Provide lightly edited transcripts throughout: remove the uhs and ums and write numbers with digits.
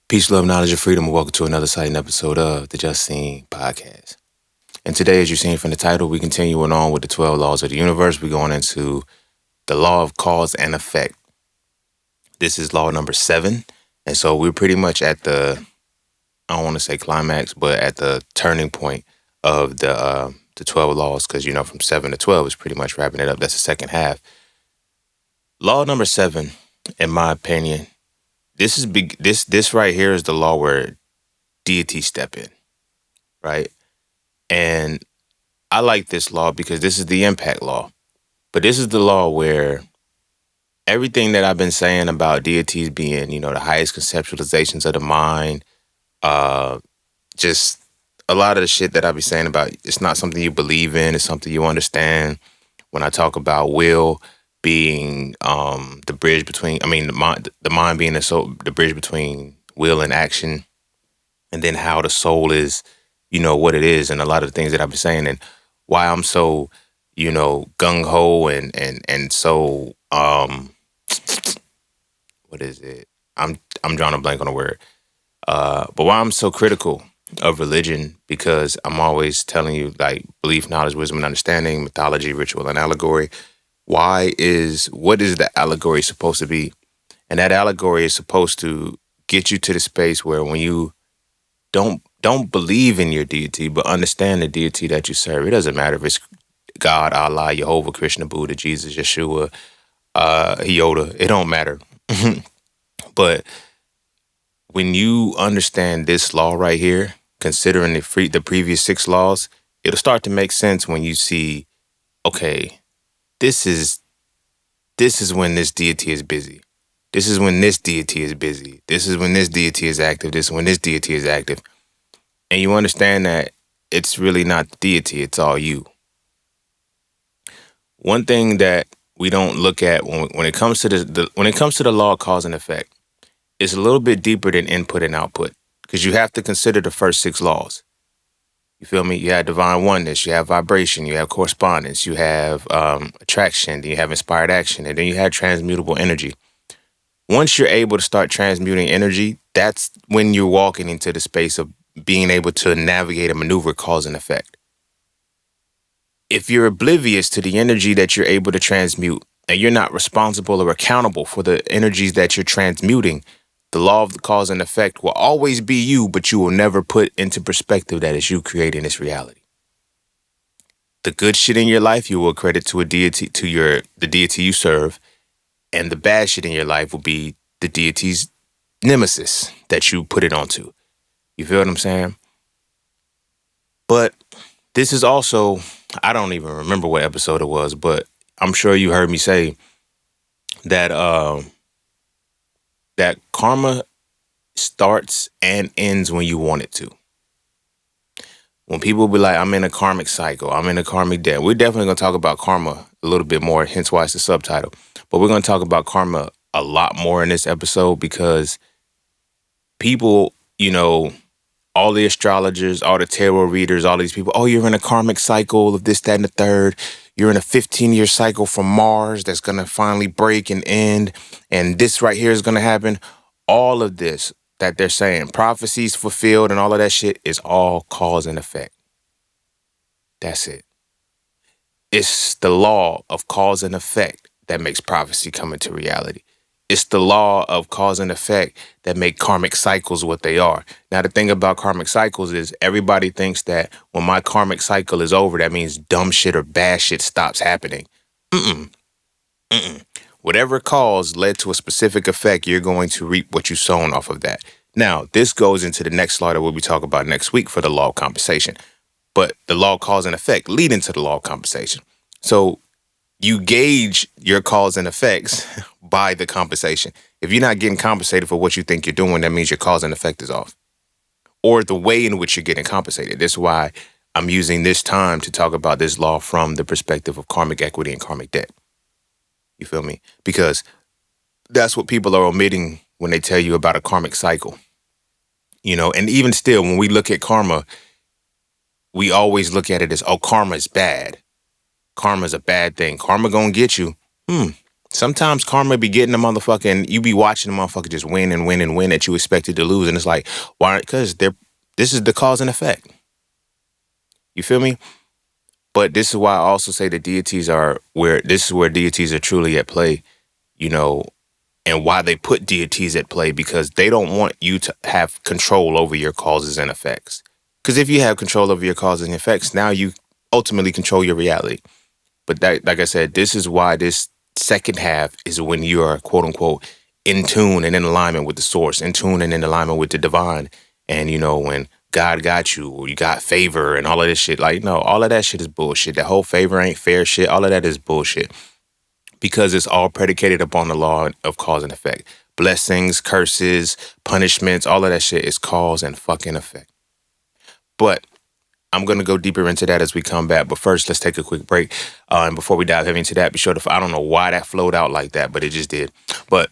Peace, love, knowledge, and freedom, and welcome to another exciting episode of the Just Seen podcast. And today, as you've seen from the title, we continuing on with the 12 laws of the universe. We're going into the law of cause and effect. This is law number 7. And so we're pretty much at I don't want to say climax, but at the turning point of the 12 laws, because, from 7 to 12 is pretty much wrapping it up. That's the second half. Law number 7, in my opinion, this is big. This right here is the law where deity step in, right? And I like this law because this is the impact law. But this is the law where everything that I've been saying about deities being, the highest conceptualizations of the mind, just a lot of the shit that I be saying about it's not something you believe in, it's something you understand. When I talk about will being the bridge between, the mind being the bridge between will and action, and then how the soul is, what it is, and a lot of the things that I've been saying, and why I'm so, gung ho and so what is it? I'm drawing a blank on the word. But why I'm so critical of religion, because I'm always telling you, like, belief, knowledge, wisdom, and understanding, mythology, ritual, and allegory. What is the allegory supposed to be? And that allegory is supposed to get you to the space where when you don't believe in your deity, but understand the deity that you serve. It doesn't matter if it's God, Allah, Jehovah, Krishna, Buddha, Jesus, Yeshua, Yoda. It don't matter. But when you understand this law right here, considering the previous 6 laws, it'll start to make sense when you see, okay, this is when this deity is busy. This is when this deity is busy. This is when this deity is active. This is when this deity is active. And you understand that it's really not the deity, it's all you. One thing that we don't look at when it comes to the law of cause and effect, it's a little bit deeper than input and output, because you have to consider the first 6 laws. You feel me? You have divine oneness, you have vibration, you have correspondence, you have attraction, then you have inspired action, and then you have transmutable energy. Once you're able to start transmuting energy, that's when you're walking into the space of being able to navigate and maneuver cause and effect. If you're oblivious to the energy that you're able to transmute, and you're not responsible or accountable for the energies that you're transmuting, the law of the cause and effect will always be you, but you will never put into perspective that it's you creating this reality. The good shit in your life, you will credit to a deity, the deity you serve, and the bad shit in your life will be the deity's nemesis that you put it onto. You feel what I'm saying? But this is also, I don't even remember what episode it was, but I'm sure you heard me say that that karma starts and ends when you want it to. When people be like, I'm in a karmic cycle, I'm in a karmic debt, we're definitely going to talk about karma a little bit more, hence why it's the subtitle. But we're going to talk about karma a lot more in this episode, because people, all the astrologers, all the tarot readers, all these people, oh, you're in a karmic cycle of this, that, and the third. You're in a 15-year cycle from Mars that's going to finally break and end. And this right here is going to happen. All of this that they're saying, prophecies fulfilled and all of that shit, is all cause and effect. That's it. It's the law of cause and effect that makes prophecy come into reality. It's the law of cause and effect that make karmic cycles what they are. Now, the thing about karmic cycles is everybody thinks that when my karmic cycle is over, that means dumb shit or bad shit stops happening. Whatever cause led to a specific effect, you're going to reap what you sown off of that. Now, this goes into the next law that we'll be talking about next week for the law of compensation. But the law of cause and effect lead into the law of compensation. So you gauge your cause and effects by the compensation. If you're not getting compensated for what you think you're doing, that means your cause and effect is off. Or the way in which you're getting compensated. That's why I'm using this time to talk about this law from the perspective of karmic equity and karmic debt. You feel me? Because that's what people are omitting when they tell you about a karmic cycle. And even still, when we look at karma, we always look at it as, oh, karma is bad. Karma's a bad thing. Karma gonna get you. Sometimes karma be getting the motherfucking, you be watching the motherfucker just win and win and win that you expected to lose. And it's like, why? Because this is the cause and effect. You feel me? But this is why I also say the deities are this is where deities are truly at play, you know, and why they put deities at play, because they don't want you to have control over your causes and effects. Because if you have control over your causes and effects, now you ultimately control your reality. But that, like I said, this is why this second half is when you are, quote unquote, in tune and in alignment with the source, in tune and in alignment with the divine. And, you know, when God got you, or you got favor and all of this shit, like, no, all of that shit is bullshit. That whole favor ain't fair shit. All of that is bullshit, because it's all predicated upon the law of cause and effect. Blessings, curses, punishments, all of that shit is cause and fucking effect. But I'm going to go deeper into that as we come back. But first, let's take a quick break. And before we dive heavy into that, be sure to, I don't know why that flowed out like that, but it just did. But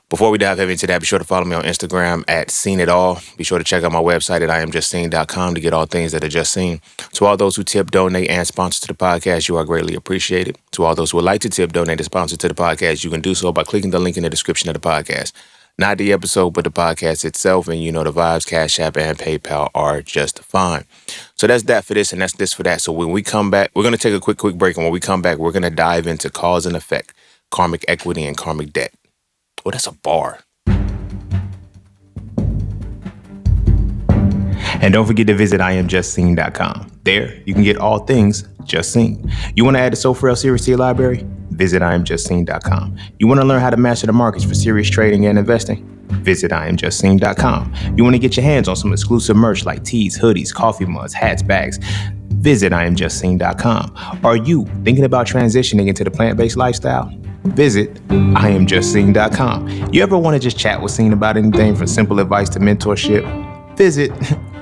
before we dive heavy into that, be sure to follow me on Instagram at Seen It All. Be sure to check out my website at IamJustSeen.com to get all things that are just seen. To all those who tip, donate, and sponsor to the podcast, you are greatly appreciated. To all those who would like to tip, donate, and sponsor to the podcast, you can do so by clicking the link in the description of the podcast. Not the episode, but the podcast itself. And you know the vibes, Cash App, and PayPal are just fine. So that's that for this, and that's this for that. So when we come back, we're going to take a quick break. And when we come back, we're going to dive into cause and effect, karmic equity, and karmic debt. Oh, that's a bar. And don't forget to visit IamJustSeen.com. There, you can get all things just seen. You want to add the Soul For Real series to your library? Visit IamJustSeen.com. You want to learn how to master the markets for serious trading and investing? Visit IamJustSeen.com. You want to get your hands on some exclusive merch like tees, hoodies, coffee mugs, hats, bags? Visit IamJustSeen.com. Are you thinking about transitioning into the plant-based lifestyle? Visit IamJustSeen.com. You ever want to just chat with Seen about anything from simple advice to mentorship? Visit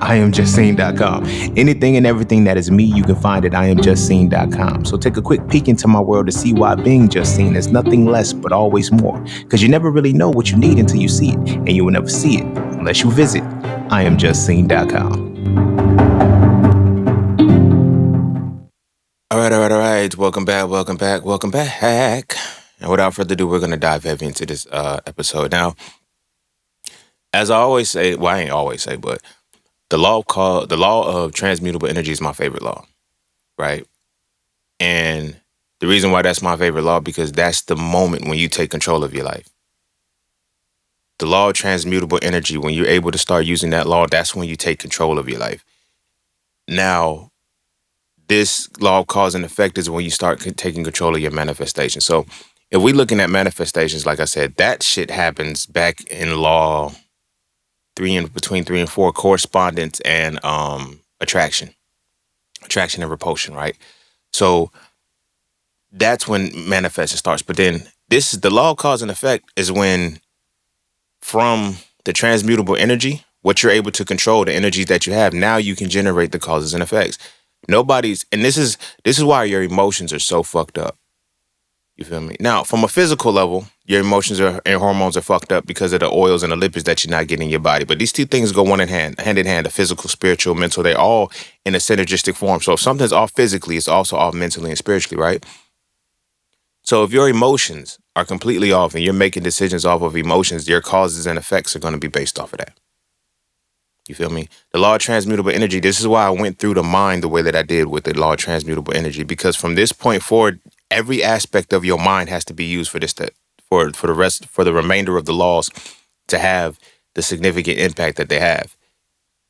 IamJustSeen.com. Anything and everything that is me, you can find at IamJustSeen.com. So take a quick peek into my world to see why being just seen is nothing less but always more. Because you never really know what you need until you see it, and you will never see it unless you visit IamJustSeen.com. All right. Welcome back. And without further ado, we're going to dive heavy into this episode. Now, as I always say, well, I ain't always say, but the law of transmutable energy is my favorite law, right? And the reason why that's my favorite law, because that's the moment when you take control of your life. The law of transmutable energy, when you're able to start using that law, that's when you take control of your life. Now, this law of cause and effect is when you start taking control of your manifestation. So if we're looking at manifestations, like I said, that shit happens back in law between 3 and 4, correspondence and attraction and repulsion, right? So that's when manifestation starts. But then this is the law of cause and effect is when from the transmutable energy, what you're able to control, the energies that you have, now you can generate the causes and effects. And this is why your emotions are so fucked up. You feel me? Now, from a physical level, your emotions and hormones are fucked up because of the oils and the lipids that you're not getting in your body. But these two things go hand in hand, the physical, spiritual, mental, they're all in a synergistic form. So if something's off physically, it's also off mentally and spiritually, right? So if your emotions are completely off and you're making decisions off of emotions, your causes and effects are going to be based off of that. You feel me? The law of transmutable energy, this is why I went through the mind the way that I did with the law of transmutable energy, because from this point forward, every aspect of your mind has to be used for this, for the remainder of the laws to have the significant impact that they have.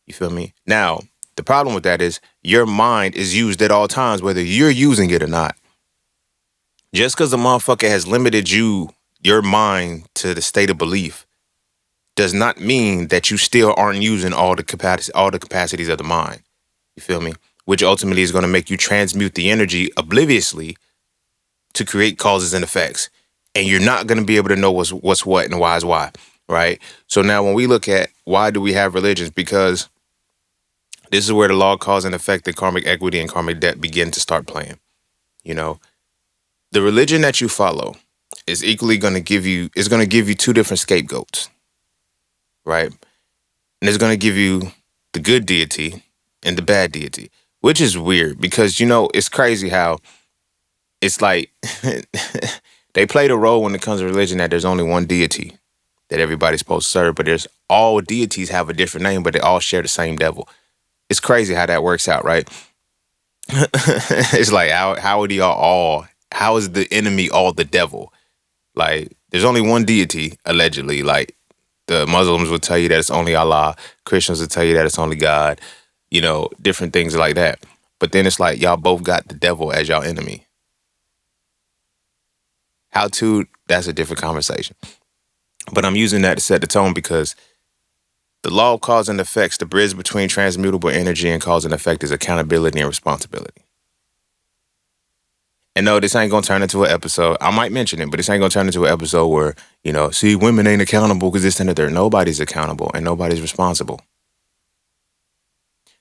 You feel me? Now, the problem with that is your mind is used at all times, whether you're using it or not. Just because the motherfucker has limited your mind to the state of belief does not mean that you still aren't using all the capacities of the mind. You feel me? Which ultimately is going to make you transmute the energy obliviously to create causes and effects. And you're not going to be able to know what's what and why is why, right? So now when we look at why do we have religions, because this is where the law of cause and effect and karmic equity and karmic debt begin to start playing. You know, the religion that you follow is equally going to give you two different scapegoats, right? And it's going to give you the good deity and the bad deity, which is weird because, you know, it's crazy how it's like They played a role when it comes to religion that there's only one deity that everybody's supposed to serve, but there's all deities have a different name, but they all share the same devil. It's crazy how that works out, right? It's like how would y'all all? How is the enemy all the devil? Like, there's only one deity allegedly. Like, the Muslims would tell you that it's only Allah. Christians would tell you that it's only God. You know, different things like that. But then it's like y'all both got the devil as y'all enemy. How to? That's a different conversation. But I'm using that to set the tone because the law of cause and effects, the bridge between transmutable energy and cause and effect, is accountability and responsibility. And no, this ain't gonna turn into an episode. I might mention it, but this ain't gonna turn into an episode where, see, women ain't accountable because this and that. Nobody's accountable and nobody's responsible.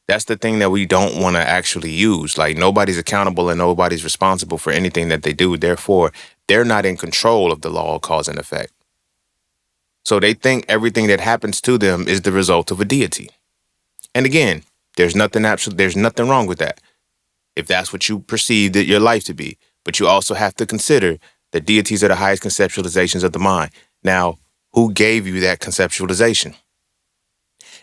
That's the thing that we don't want to actually use. Like, nobody's accountable and nobody's responsible for anything that they do. Therefore, they're not in control of the law of cause and effect. So they think everything that happens to them is the result of a deity. And again, there's nothing wrong with that, if that's what you perceive that your life to be. But you also have to consider that deities are the highest conceptualizations of the mind. Now, who gave you that conceptualization?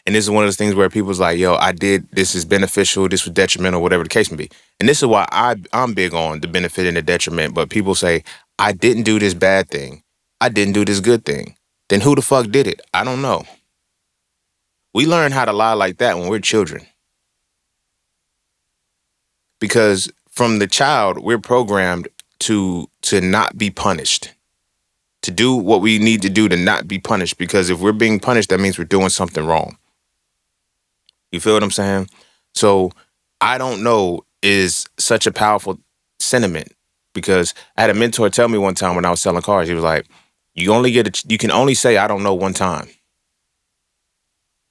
And this is one of those things where people's like, yo, this is beneficial, this was detrimental, whatever the case may be. And this is why I'm big on the benefit and the detriment. But people say, I didn't do this bad thing. I didn't do this good thing. Then who the fuck did it? I don't know. We learn how to lie like that when we're children. Because from the child, we're programmed to not be punished. To do what we need to do to not be punished. Because if we're being punished, that means we're doing something wrong. You feel what I'm saying? So I don't know is such a powerful sentiment, because I had a mentor tell me one time when I was selling cars, he was like, you can only say, I don't know one time.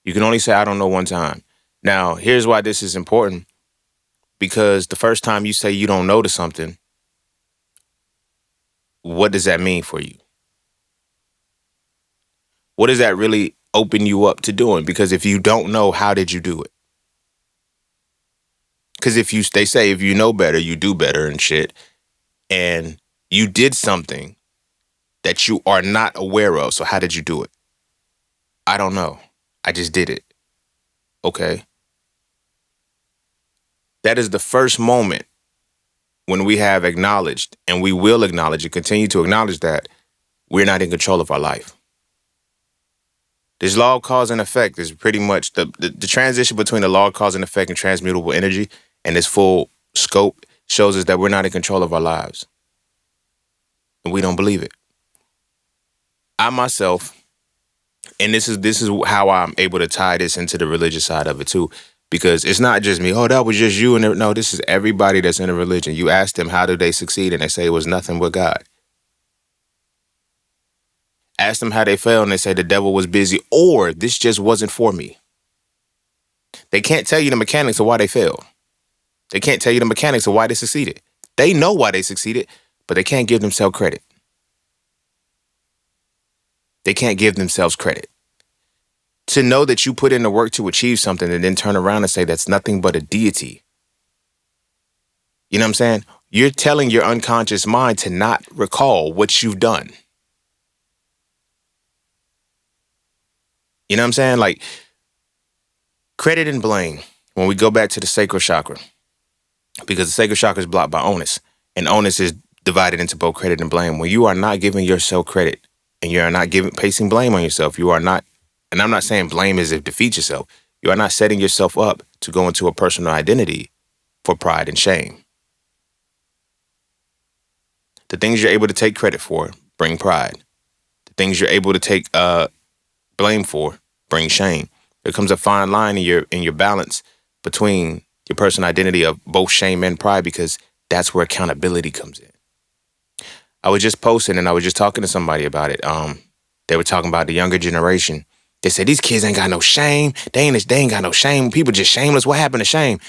You can only say, I don't know one time. Now, here's why this is important. Because the first time you say you don't know to something, what does that mean for you? What does that really open you up to doing? Because if you don't know, how did you do it? Because they say if you know better, you do better and shit. And you did something that you are not aware of. So how did you do it? I don't know. I just did it. Okay. That is the first moment when we have acknowledged, and we will acknowledge and continue to acknowledge, that we're not in control of our life. This law of cause and effect is pretty much the transition between the law of cause and effect and transmutable energy, and its full scope shows us that we're not in control of our lives. And we don't believe it. I myself, and this is how I'm able to tie this into the religious side of it too, because it's not just me, oh, that was just you. And no, this is everybody that's in a religion. You ask them, how did they succeed? And they say it was nothing but God. Ask them how they failed, and they say the devil was busy, or this just wasn't for me. They can't tell you the mechanics of why they failed. They can't tell you the mechanics of why they succeeded. They know why they succeeded, but they can't give themselves credit. They can't give themselves credit. To know that you put in the work to achieve something and then turn around and say that's nothing but a deity. You know what I'm saying? You're telling your unconscious mind to not recall what you've done. You know what I'm saying? Like, credit and blame. When we go back to the sacral chakra, because the sacral chakra is blocked by onus, and onus is divided into both credit and blame. When you are not giving yourself credit and you are not placing blame on yourself, you are not, and I'm not saying blame is to defeat yourself. You are not setting yourself up to go into a personal identity for pride and shame. The things you're able to take credit for bring pride. The things you're able to take blame for bring shame. There comes a fine line in your balance between your personal identity of both shame and pride, because that's where accountability comes in. I was just posting and I was just talking to somebody about it. They were talking about the younger generation. They said, these kids ain't got no shame. They ain't got no shame. People just shameless. What happened to shame?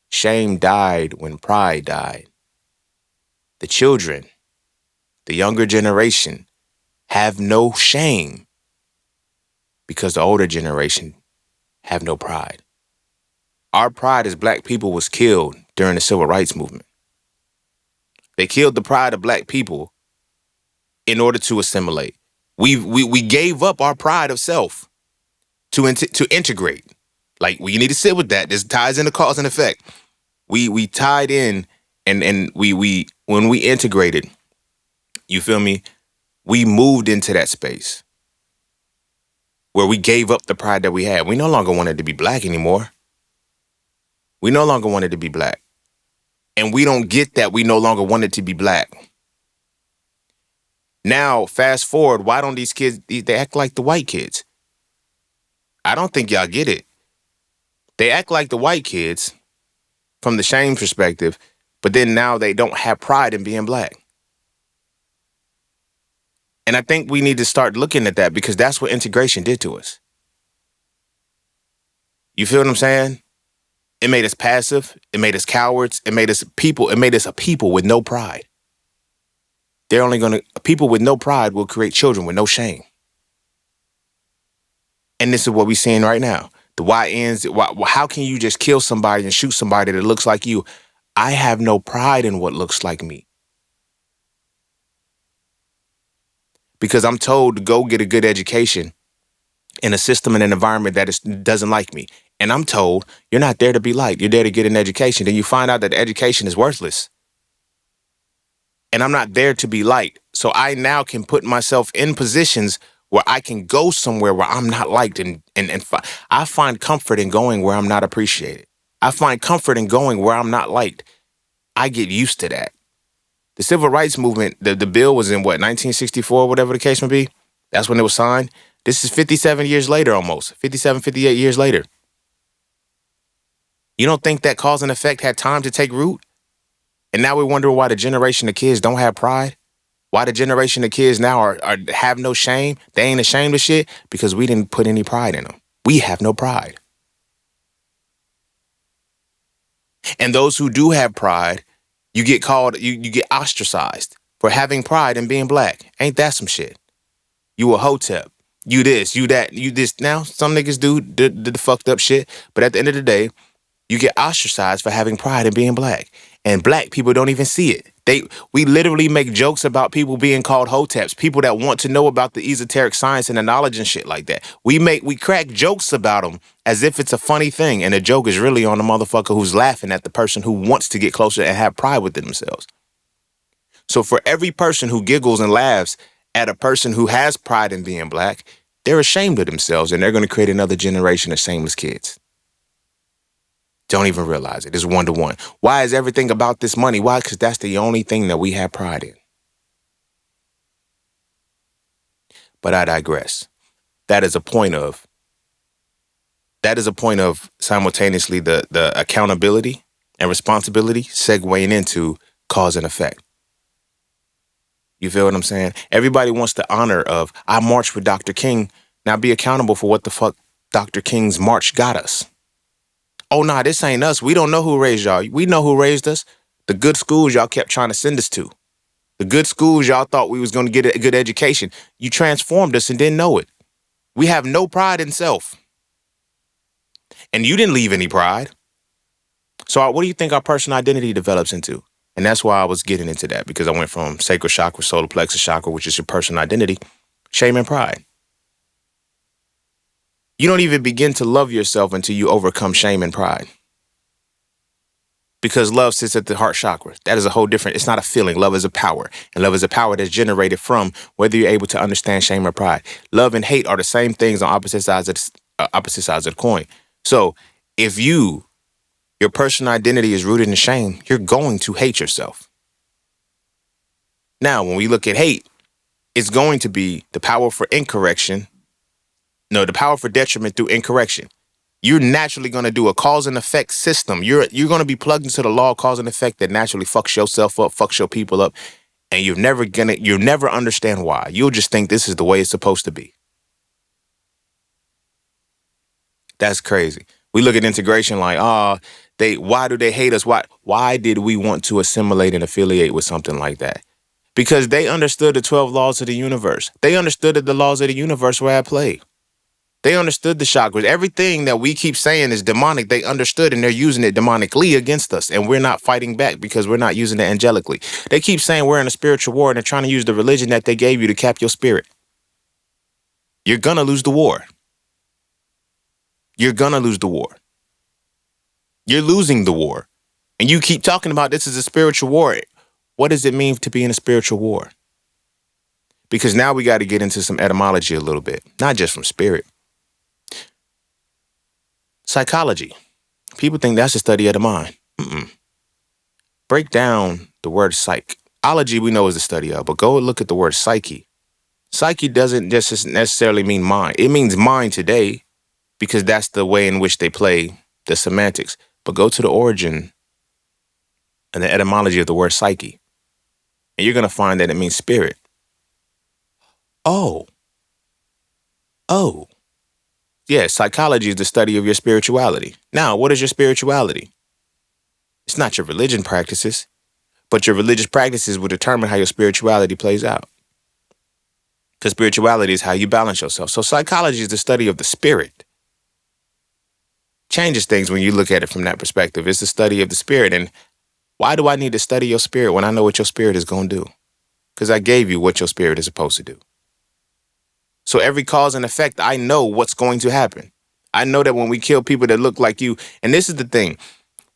Shame died when pride died. The children, the younger generation, have no shame because the older generation have no pride. Our pride as black people was killed during the civil rights movement. They killed the pride of black people in order to assimilate. We gave up our pride of self to integrate. Like, we need to sit with that. This ties into cause and effect. We tied in, and we when we integrated, you feel me? We moved into that space where we gave up the pride that we had. We no longer wanted to be black anymore. We no longer wanted to be black. And we don't get that we no longer wanted to be black. Now, fast forward, why don't these kids, they act like the white kids? I don't think y'all get it. They act like the white kids from the shame perspective, but then now they don't have pride in being black. And I think we need to start looking at that, because that's what integration did to us. You feel what I'm saying? It made us passive. It made us cowards. It made us people. It made us a people with no pride. People with no pride will create children with no shame. And this is what we're seeing right now. The YNs, how can you just kill somebody and shoot somebody that looks like you? I have no pride in what looks like me. Because I'm told to go get a good education in a system and an environment that doesn't like me. And I'm told, you're not there to be liked. You're there to get an education. Then you find out that the education is worthless. And I'm not there to be liked. So I now can put myself in positions where I can go somewhere where I'm not liked. And I find comfort in going where I'm not appreciated. I find comfort in going where I'm not liked. I get used to that. The civil rights movement, the bill was in 1964, whatever the case may be. That's when it was signed. This is 57 years later almost, 57, 58 years later. You don't think that cause and effect had time to take root? And now we wonder why the generation of kids don't have pride? Why the generation of kids now have no shame? They ain't ashamed of shit? Because we didn't put any pride in them. We have no pride. And those who do have pride, you get called, you get ostracized for having pride in being black. Ain't that some shit? You a hotep. You this, you that, you this. Now, some niggas do the fucked up shit, but at the end of the day, you get ostracized for having pride in being black. And black people don't even see it. We literally make jokes about people being called hoteps, people that want to know about the esoteric science and the knowledge and shit like that. We crack jokes about them as if it's a funny thing, and the joke is really on the motherfucker who's laughing at the person who wants to get closer and have pride within themselves. So for every person who giggles and laughs at a person who has pride in being black, they're ashamed of themselves, and they're going to create another generation of shameless kids. Don't even realize it. It's 1-to-1. Why is everything about this money? Why? Because that's the only thing that we have pride in. But I digress. That is a point of simultaneously the accountability and responsibility segueing into cause and effect. You feel what I'm saying? Everybody wants the honor of, I marched with Dr. King. Now be accountable for what the fuck Dr. King's march got us. Oh, nah, this ain't us. We don't know who raised y'all. We know who raised us. The good schools y'all kept trying to send us to. The good schools y'all thought we was going to get a good education. You transformed us and didn't know it. We have no pride in self. And you didn't leave any pride. So what do you think our personal identity develops into? And that's why I was getting into that, because I went from sacral chakra, solar plexus chakra, which is your personal identity, shame and pride. You don't even begin to love yourself until you overcome shame and pride. Because love sits at the heart chakra. That is a whole different, it's not a feeling. Love is a power. And love is a power that's generated from whether you're able to understand shame or pride. Love and hate are the same things on opposite sides of the coin. So if your personal identity is rooted in shame, you're going to hate yourself. Now, when we look at hate, it's going to be the power for incorrection. No, the power for detriment through incorrection. You're naturally going to do a cause and effect system. You're going to be plugged into the law of cause and effect that naturally fucks yourself up, fucks your people up, and you'll never understand why. You'll just think this is the way it's supposed to be. That's crazy. We look at integration like, why do they hate us? Why did we want to assimilate and affiliate with something like that? Because they understood the 12 laws of the universe. They understood that the laws of the universe were at play. They understood the chakras. Everything that we keep saying is demonic, they understood, and they're using it demonically against us. And we're not fighting back because we're not using it angelically. They keep saying we're in a spiritual war, and they're trying to use the religion that they gave you to cap your spirit. You're going to lose the war. You're going to lose the war. You're losing the war. And you keep talking about this is a spiritual war. What does it mean to be in a spiritual war? Because now we got to get into some etymology a little bit, not just from spirit. Psychology. People think that's the study of the mind. Break down the word psych. Ology we know is the study of, but go look at the word psyche. Psyche doesn't just necessarily mean mind. It means mind today because that's the way in which they play the semantics. But go to the origin and the etymology of the word psyche, and you're going to find that it means spirit. Oh. Yeah, psychology is the study of your spirituality. Now, what is your spirituality? It's not your religion practices, but your religious practices will determine how your spirituality plays out. Because spirituality is how you balance yourself. So psychology is the study of the spirit. Changes things when you look at it from that perspective. It's the study of the spirit. And why do I need to study your spirit when I know what your spirit is going to do? Because I gave you what your spirit is supposed to do. So every cause and effect, I know what's going to happen. I know that when we kill people that look like you, and this is the thing,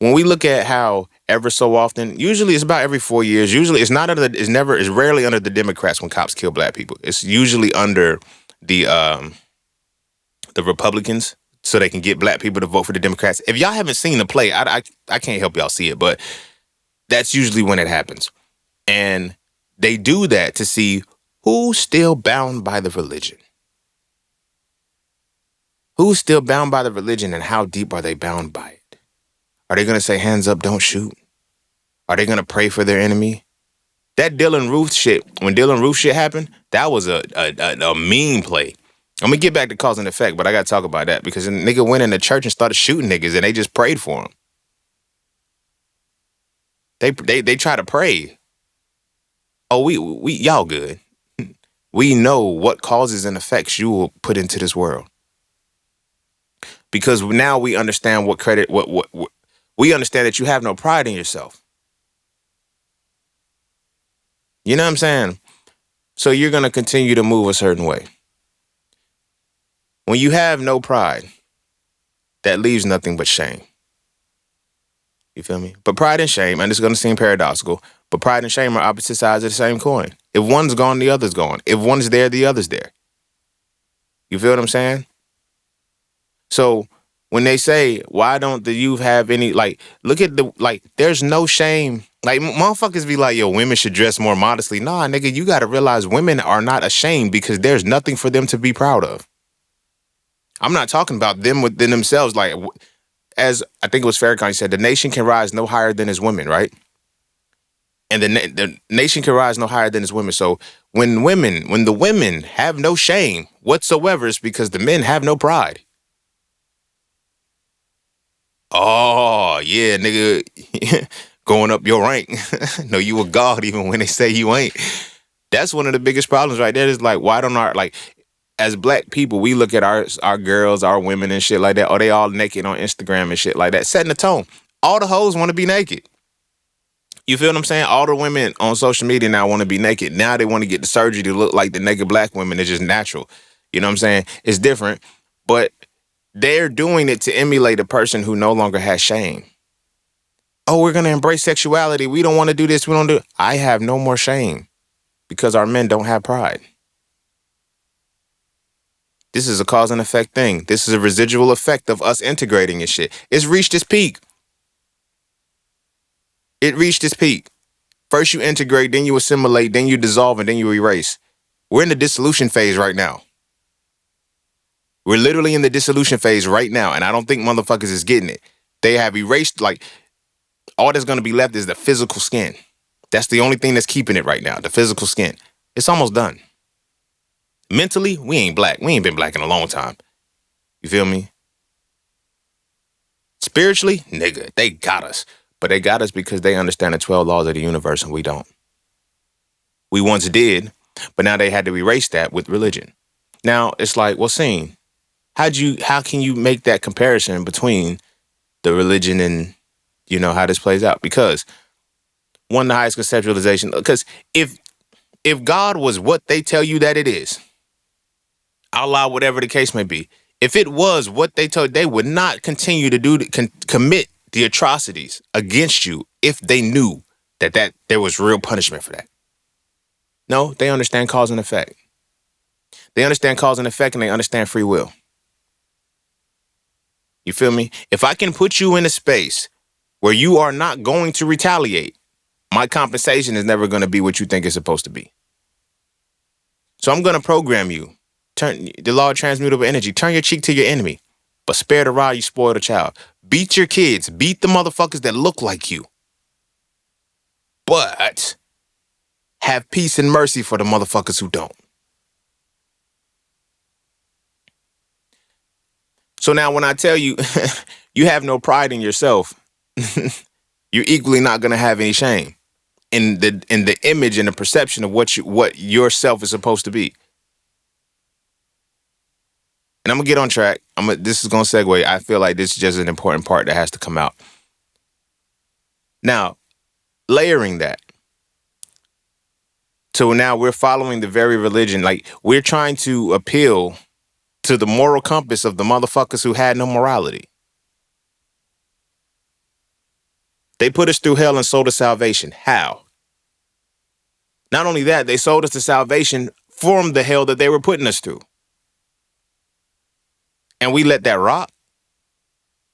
when we look at how ever so often, usually it's about every 4 years. Usually it's rarely under the Democrats when cops kill black people. It's usually under the Republicans so they can get black people to vote for the Democrats. If y'all haven't seen the play, I can't help y'all see it, but that's usually when it happens. And they do that to see who's still bound by the religion. Who's still bound by the religion and how deep are they bound by it? Are they going to say, hands up, don't shoot? Are they going to pray for their enemy? That Dylan Roof shit, when Dylan Roof shit happened, that was a mean play. I'm going to get back to cause and effect, but I got to talk about that because a nigga went in the church and started shooting niggas and they just prayed for him. They try to pray. Oh, we y'all good. We know what causes and effects you will put into this world. Because now we understand what we understand that you have no pride in yourself. You know what I'm saying? So you're going to continue to move a certain way. When you have no pride, that leaves nothing but shame. You feel me? But pride and shame, and it's going to seem paradoxical, but pride and shame are opposite sides of the same coin. If one's gone, the other's gone. If one's there, the other's there. You feel what I'm saying? So when they say, why don't the youth have any, look at there's no shame. Motherfuckers be like, yo, women should dress more modestly. Nah, nigga, you got to realize women are not ashamed because there's nothing for them to be proud of. I'm not talking about them within themselves. As I think it was Farrakhan said, the nation can rise no higher than its women, right? And the nation can rise no higher than its women. So when the women have no shame whatsoever, it's because the men have no pride. Oh, yeah, nigga, going up your rank. No, you a god even when they say you ain't. That's one of the biggest problems right there is why don't as black people, we look at our girls, our women and shit like that. Oh, they all naked on Instagram and shit like that. Setting the tone. All the hoes want to be naked. You feel what I'm saying? All the women on social media now want to be naked. Now they want to get the surgery to look like the naked black women. It's just natural. You know what I'm saying? It's different. But they're doing it to emulate a person who no longer has shame. Oh, we're going to embrace sexuality. We don't want to do this. We don't do it. I have no more shame because our men don't have pride. This is a cause and effect thing. This is a residual effect of us integrating and shit. It's reached its peak. It reached its peak. First you integrate, then you assimilate, then you dissolve, and then you erase. We're in the dissolution phase right now. We're literally in the dissolution phase right now, and I don't think motherfuckers is getting it. They have erased, all that's going to be left is the physical skin. That's the only thing that's keeping it right now, the physical skin. It's almost done. Mentally, we ain't black. We ain't been black in a long time. You feel me? Spiritually, nigga, they got us. But they got us because they understand the 12 laws of the universe and we don't. We once did, but now they had to erase that with religion. Now, it's scene. How can you make that comparison between the religion and, how this plays out? Because one, the highest conceptualization, because if God was what they tell you that it is, Allah, whatever the case may be, if it was what they told, they would not continue to commit the atrocities against you if they knew that there was real punishment for that. No, they understand cause and effect. They understand cause and effect, and they understand free will. You feel me? If I can put you in a space where you are not going to retaliate, my compensation is never going to be what you think it's supposed to be. So I'm going to program you. Turn the law of transmutable energy. Turn your cheek to your enemy, but spare the rod, you spoil the child. Beat your kids. Beat the motherfuckers that look like you. But have peace and mercy for the motherfuckers who don't. So now when I tell you, you have no pride in yourself, you're equally not going to have any shame in the image and the perception of what yourself is supposed to be. And I'm going to get on track. This is going to segue. I feel like this is just an important part that has to come out. Now, layering that. So now we're following the very religion. Like, we're trying to appeal to the moral compass of the motherfuckers who had no morality. They put us through hell and sold us salvation. How? Not only that, they sold us the salvation from the hell that they were putting us through. And we let that rock.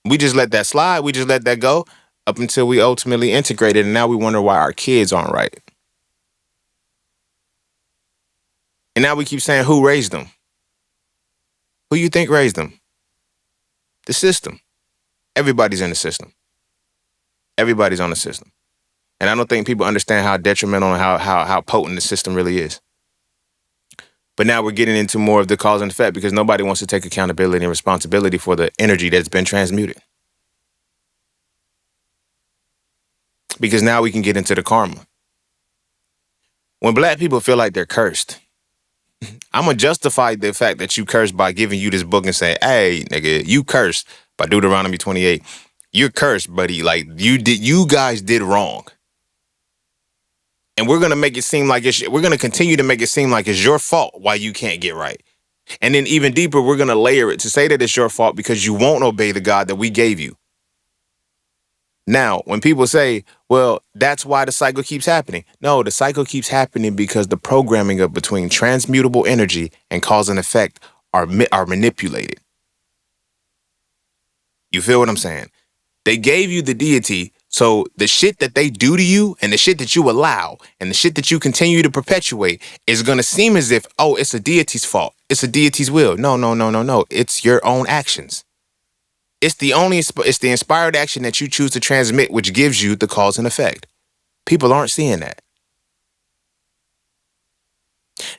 We just let that slide. We just let that go up until we ultimately integrated. And now we wonder why our kids aren't right. And now we keep saying, who raised them? Who you think raised them? The system. Everybody's in the system. Everybody's on the system. And I don't think people understand how detrimental and how potent the system really is. But now we're getting into more of the cause and effect because nobody wants to take accountability and responsibility for the energy that's been transmuted. Because now we can get into the karma. When black people feel like they're cursed, I'm going to justify the fact that you cursed by giving you this book and saying, hey, nigga, you cursed by Deuteronomy 28. You're cursed, buddy. Like, you guys did wrong. And we're going to make it seem like we're going to continue to make it seem like it's your fault why you can't get right. And then even deeper, we're going to layer it to say that it's your fault because you won't obey the God that we gave you. Now, when people say, well, that's why the cycle keeps happening. No, the cycle keeps happening because the programming of between transmutable energy and cause and effect are manipulated. You feel what I'm saying? They gave you the deity, so the shit that they do to you and the shit that you allow and the shit that you continue to perpetuate is going to seem as if, oh, it's a deity's fault. It's a deity's will. No. It's your own actions. It's the inspired action that you choose to transmit, which gives you the cause and effect. People aren't seeing that.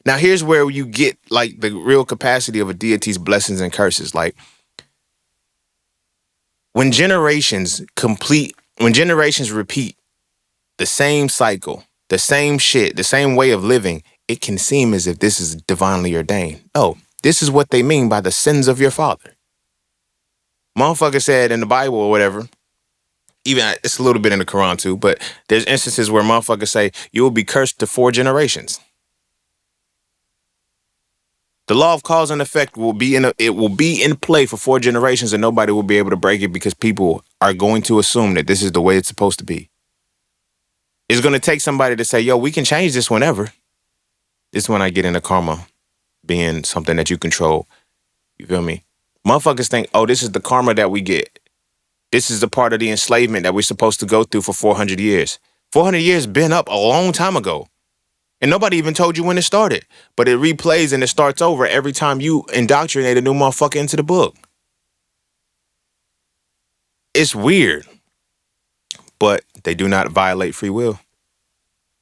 Now, here's where you get like the real capacity of a deity's blessings and curses. Like, when generations repeat the same cycle, the same shit, the same way of living, it can seem as if this is divinely ordained. No, this is what they mean by the sins of your father. Motherfucker said in the Bible or whatever, even it's a little bit in the Quran too, but there's instances where motherfuckers say you will be cursed to 4 generations. The law of cause and effect will be in play for 4 generations and nobody will be able to break it because people are going to assume that this is the way it's supposed to be. It's going to take somebody to say, yo, we can change this whenever. This is when I get into karma being something that you control. You feel me? Motherfuckers think, oh, this is the karma that we get. This is the part of the enslavement that we're supposed to go through for 400 years. 400 years been up a long time ago. And nobody even told you when it started. But it replays and it starts over every time you indoctrinate a new motherfucker into the book. It's weird. But they do not violate free will.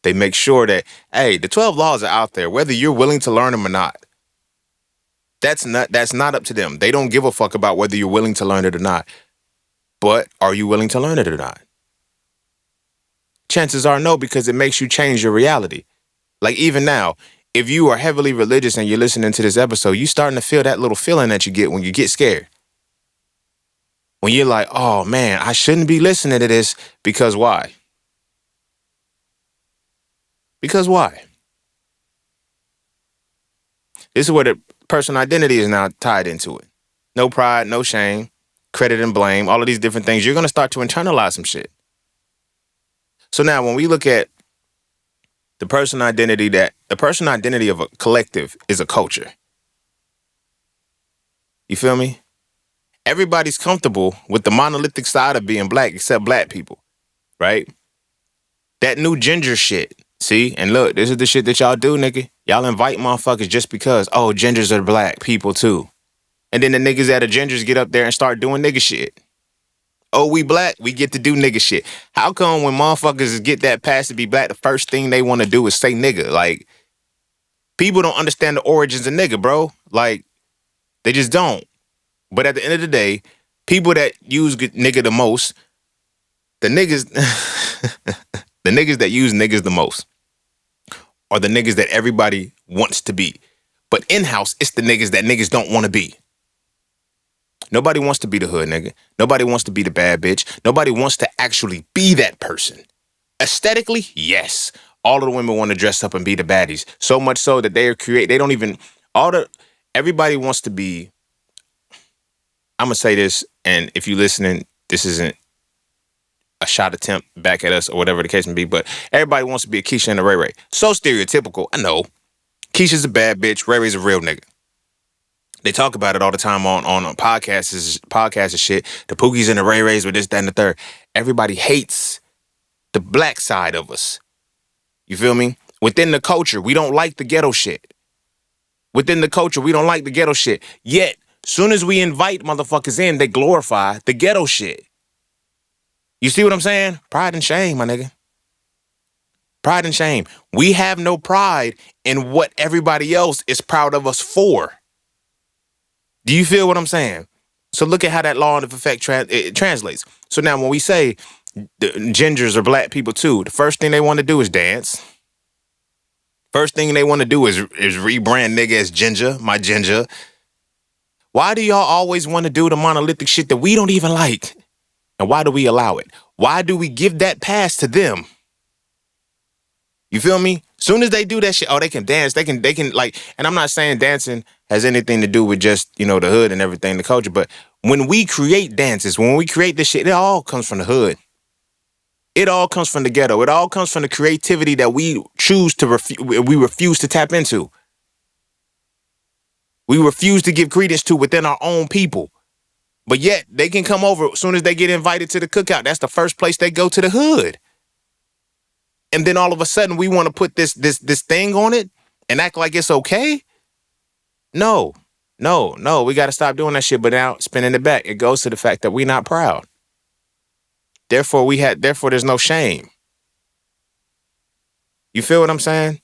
They make sure that, hey, the 12 laws are out there, whether you're willing to learn them or not. That's not up to them. They don't give a fuck about whether you're willing to learn it or not. But are you willing to learn it or not? Chances are no, because it makes you change your reality. Like even now, if you are heavily religious and you're listening to this episode, you starting to feel that little feeling that you get when you get scared. When you're like, oh man, I shouldn't be listening to this because why? Because why? This is where the personal identity is now tied into it. No pride, no shame, credit and blame, all of these different things. You're going to start to internalize some shit. So now when we look at the personal identity of a collective is a culture. You feel me? Everybody's comfortable with the monolithic side of being black except black people, right? That new ginger shit. See? And look, this is the shit that y'all do, nigga. Y'all invite motherfuckers just because, oh, gingers are black people too. And then the niggas that are gingers get up there and start doing nigga shit. Oh, we black, we get to do nigga shit. How come when motherfuckers get that pass to be black, the first thing they want to do is say nigga? Like, people don't understand the origins of nigga, bro. Like, they just don't. But at the end of the day, people that use nigga the most, the niggas, the niggas that use niggas the most are the niggas that everybody wants to be. But in-house, it's the niggas that niggas don't want to be. Nobody wants to be the hood nigga. Nobody wants to be the bad bitch. Nobody wants to actually be that person. Aesthetically, yes. All of the women want to dress up and be the baddies. So much so that everybody wants to be, I'm going to say this, and if you're listening, this isn't a shot attempt back at us or whatever the case may be, but everybody wants to be a Keisha and a Ray Ray. So stereotypical, I know. Keisha's a bad bitch, Ray Ray's a real nigga. They talk about it all the time on podcasts and shit. The Pookies and the Ray Rays with this, that, and the third. Everybody hates the black side of us. You feel me? Within the culture, we don't like the ghetto shit. Within the culture, we don't like the ghetto shit. Yet, soon as we invite motherfuckers in, they glorify the ghetto shit. You see what I'm saying? Pride and shame, my nigga. Pride and shame. We have no pride in what everybody else is proud of us for. Do you feel what I'm saying? So look at how that law of effect translates. So now when we say the gingers are black people too, the first thing they want to do is dance. First thing they want to do is rebrand nigga as ginger, my ginger. Why do y'all always want to do the monolithic shit that we don't even like? And why do we allow it? Why do we give that pass to them? You feel me? Soon as they do that shit, oh, they can dance. They can like, and I'm not saying dancing has anything to do with just, the hood and everything, the culture. But when we create dances, when we create this shit, it all comes from the hood. It all comes from the ghetto. It all comes from the creativity that we choose to we refuse to tap into. We refuse to give credence to within our own people. But yet they can come over as soon as they get invited to the cookout. That's the first place they go, to the hood. And then all of a sudden we want to put this thing on it and act like it's okay. No. We got to stop doing that shit. But now spinning it back, it goes to the fact that we're not proud. Therefore there's no shame. You feel what I'm saying?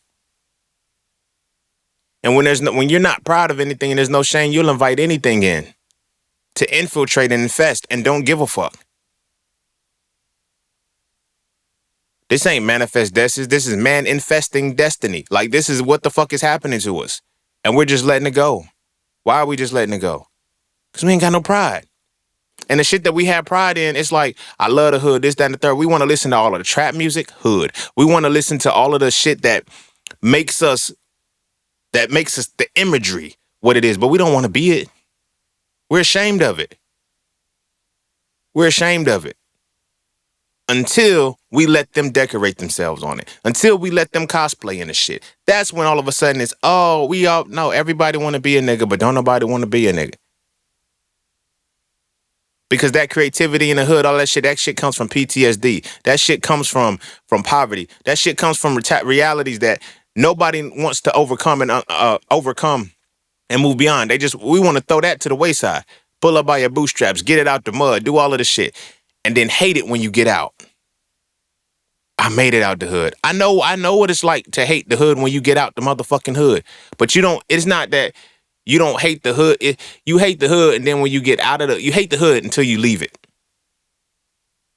And when you're not proud of anything and there's no shame, you'll invite anything in to infiltrate and infest and don't give a fuck. This ain't manifest destiny. This is man infesting destiny. Like, this is what the fuck is happening to us. And we're just letting it go. Why are we just letting it go? Because we ain't got no pride. And the shit that we have pride in, it's like, I love the hood, this, that, and the third. We want to listen to all of the trap music, hood. We want to listen to all of the shit that makes us the imagery what it is. But we don't want to be it. We're ashamed of it. We're ashamed of it. Until we let them decorate themselves on it. Until we let them cosplay in the shit. That's when all of a sudden it's, everybody want to be a nigga, but don't nobody want to be a nigga. Because that creativity in the hood, all that shit comes from PTSD. That shit comes from poverty. That shit comes from realities that nobody wants to overcome and move beyond. We want to throw that to the wayside. Pull up by your bootstraps, get it out the mud, do all of the shit. And then hate it when you get out. I made it out the hood. I know what it's like to hate the hood when you get out the motherfucking hood. But it's not that you don't hate the hood. You hate the hood, and then when you get out of you hate the hood until you leave it.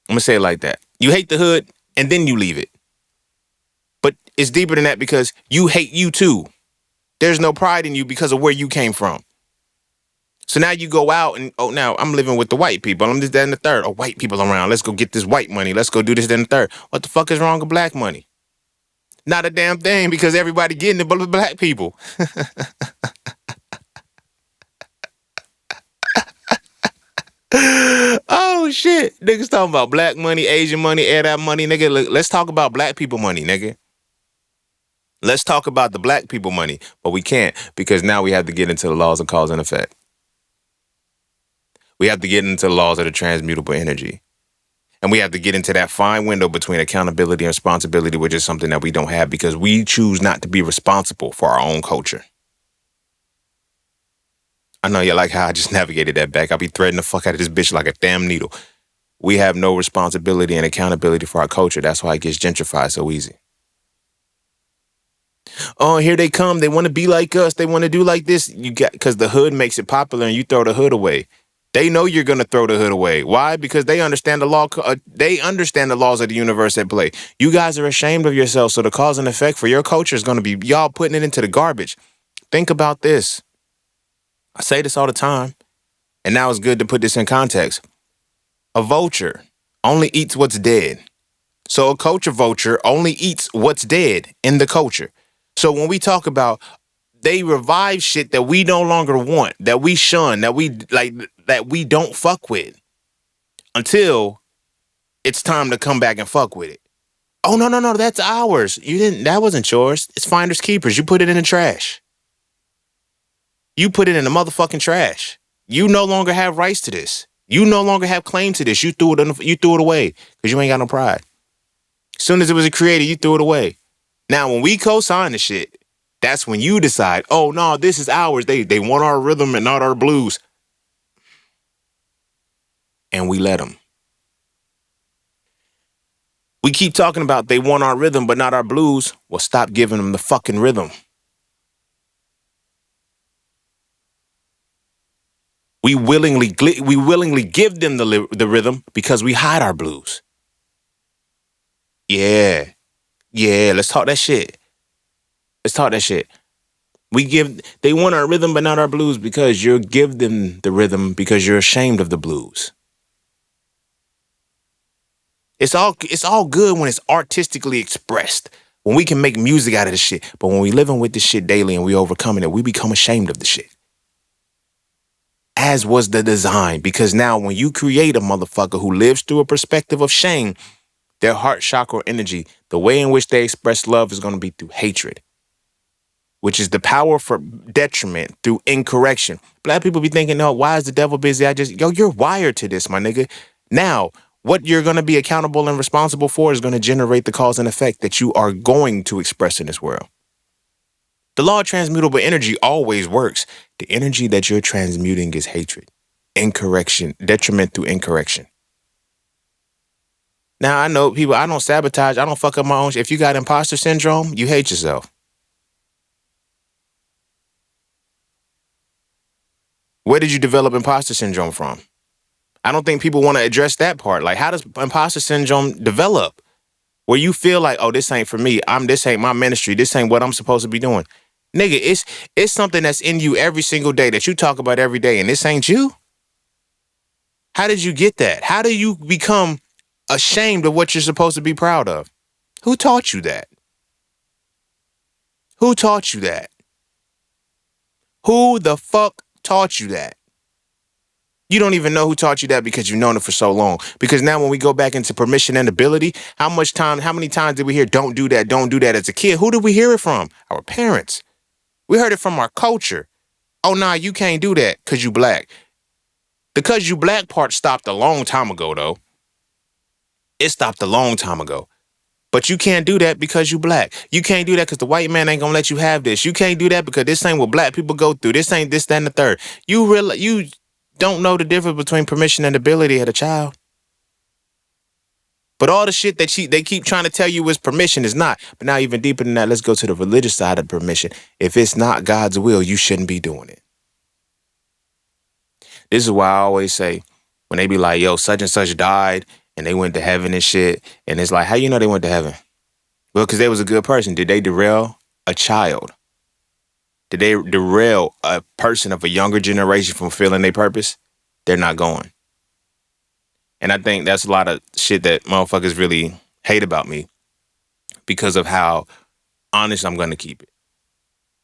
I'm going to say it like that. You hate the hood, and then you leave it. But it's deeper than that because you hate you too. There's no pride in you because of where you came from. So now you go out and, oh, now I'm living with the white people. I'm this, that, and the third. Oh, white people around. Let's go get this white money. Let's go do this, that, and the third. What the fuck is wrong with black money? Not a damn thing, because everybody getting it but black people. Oh, shit. Niggas talking about black money, Asian money, Arab money. Nigga, look, let's talk about black people money, nigga. Let's talk about the black people money. But we can't, because now we have to get into the laws of cause and effect. We have to get into the laws of the transmutable energy. And we have to get into that fine window between accountability and responsibility, which is something that we don't have because we choose not to be responsible for our own culture. I know you like how I just navigated that back. I'll be threading the fuck out of this bitch like a damn needle. We have no responsibility and accountability for our culture. That's why it gets gentrified so easy. Oh, here they come. They want to be like us. They want to do like this. You got, because the hood makes it popular and you throw the hood away. They know you're going to throw the hood away. Why? Because they understand the law. They understand the laws of the universe at play. You guys are ashamed of yourselves. So the cause and effect for your culture is going to be y'all putting it into the garbage. Think about this. I say this all the time. And now it's good to put this in context. A vulture only eats what's dead. So a culture vulture only eats what's dead in the culture. So when we talk about they revive shit that we no longer want, that we shun, that we like, that we don't fuck with until it's time to come back and fuck with it. Oh, no, that's ours. That wasn't yours. It's finders keepers. You put it in the trash. You put it in the motherfucking trash. You no longer have rights to this. You no longer have claim to this. You threw it away because you ain't got no pride. As soon as it was created, you threw it away. Now, when we co-sign the shit, that's when you decide, oh, no, this is ours. They want our rhythm and not our blues. And we let them. We keep talking about they want our rhythm but not our blues. Well, stop giving them the fucking rhythm. We willingly give them the rhythm because we hide our blues. Yeah, let's talk that shit. They want our rhythm but not our blues because you give them the rhythm because you're ashamed of the blues. It's all good when it's artistically expressed, when we can make music out of the shit. But when we living with this shit daily and we overcoming it, we become ashamed of the shit. As was the design, because now when you create a motherfucker who lives through a perspective of shame, their heart chakra energy, the way in which they express love is going to be through hatred, which is the power for detriment through incorrection. Black people be thinking, no, why is the devil busy? You're wired to this, my nigga. Now, what you're going to be accountable and responsible for is going to generate the cause and effect that you are going to express in this world. The law of transmutable energy always works. The energy that you're transmuting is hatred, incorrection, detriment through incorrection. Now, I know people, I don't sabotage, I don't fuck up my own. If you got imposter syndrome, you hate yourself. Where did you develop imposter syndrome from? I don't think people want to address that part. Like, how does imposter syndrome develop? Where you feel like, oh, this ain't for me. This ain't my ministry. This ain't what I'm supposed to be doing. Nigga, it's something that's in you every single day that you talk about every day, and this ain't you? How did you get that? How do you become ashamed of what you're supposed to be proud of? Who taught you that? Who taught you that? Who the fuck taught you that? You don't even know who taught you that because you've known it for so long. Because now when we go back into permission and ability, how many times did we hear don't do that as a kid? Who did we hear it from? Our parents. We heard it from our culture. Oh, nah, you can't do that because you black. The "cause you black" part stopped a long time ago, though. It stopped a long time ago. But you can't do that because you black. You can't do that because the white man ain't gonna let you have this. You can't do that because this ain't what black people go through. This ain't this, that, and the third. You don't know the difference between permission and ability as a child. But all the shit that they keep trying to tell you is permission is not. But now even deeper than that, let's go to the religious side of permission. If it's not God's will, you shouldn't be doing it. This is why I always say, when they be like, yo, such and such died and they went to heaven and shit. And it's like, how you know they went to heaven? Well, because they was a good person. Did they derail a child? Did they derail a person of a younger generation from fulfilling their purpose? They're not going. And I think that's a lot of shit that motherfuckers really hate about me because of how honest I'm going to keep it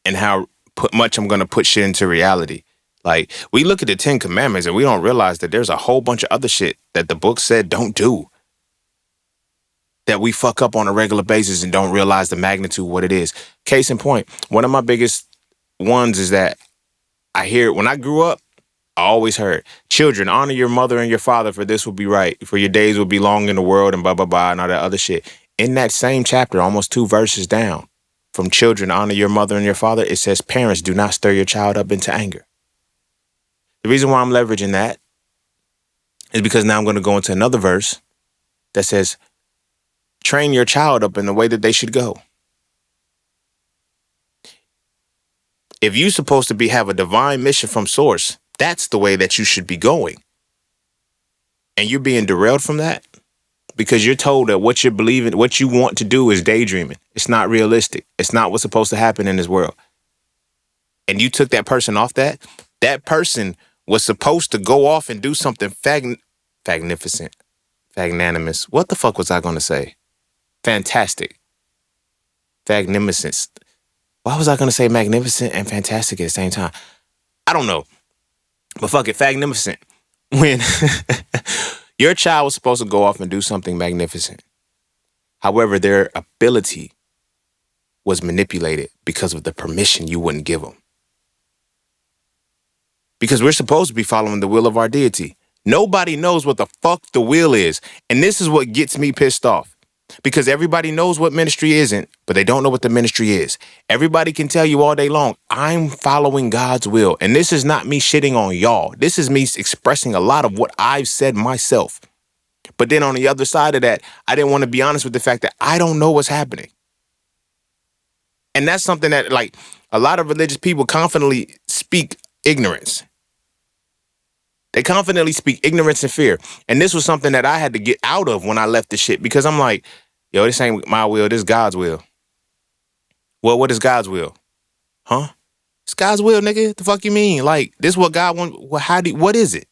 and how much I'm going to put shit into reality. Like, we look at the 10 Commandments and we don't realize that there's a whole bunch of other shit that the book said don't do, that we fuck up on a regular basis and don't realize the magnitude of what it is. Case in point, one of my biggest ones is that I hear, when I grew up, I always heard, children, honor your mother and your father, for this will be right, for your days will be long in the world, and blah, blah, blah, and all that other shit. In that same chapter, almost 2 verses down, from children, honor your mother and your father, it says, parents, do not stir your child up into anger. The reason why I'm leveraging that is because now I'm going to go into another verse that says, train your child up in the way that they should go. If you're supposed to have a divine mission from source, that's the way that you should be going. And you're being derailed from that because you're told that what you're believing, what you want to do is daydreaming. It's not realistic. It's not what's supposed to happen in this world. And you took that person off that. That person was supposed to go off and do something magnificent, magnanimous. What the fuck was I going to say? Fantastic. Magnificent. Why was I going to say magnificent and fantastic at the same time? I don't know. But fuck it, magnificent. When your child was supposed to go off and do something magnificent. However, their ability was manipulated because of the permission you wouldn't give them. Because we're supposed to be following the will of our deity. Nobody knows what the fuck the will is. And this is what gets me pissed off. Because everybody knows what ministry isn't, but they don't know what the ministry is. Everybody can tell you all day long, I'm following God's will. And this is not me shitting on y'all. This is me expressing a lot of what I've said myself. But then on the other side of that, I didn't want to be honest with the fact that I don't know what's happening. And that's something that, like, a lot of religious people confidently speak ignorance. They confidently speak ignorance and fear. And this was something that I had to get out of when I left the shit, because I'm like, yo, this ain't my will, this is God's will. Well, what is God's will? Huh? It's God's will, nigga. The fuck you mean? Like, this is what God wants. What is it?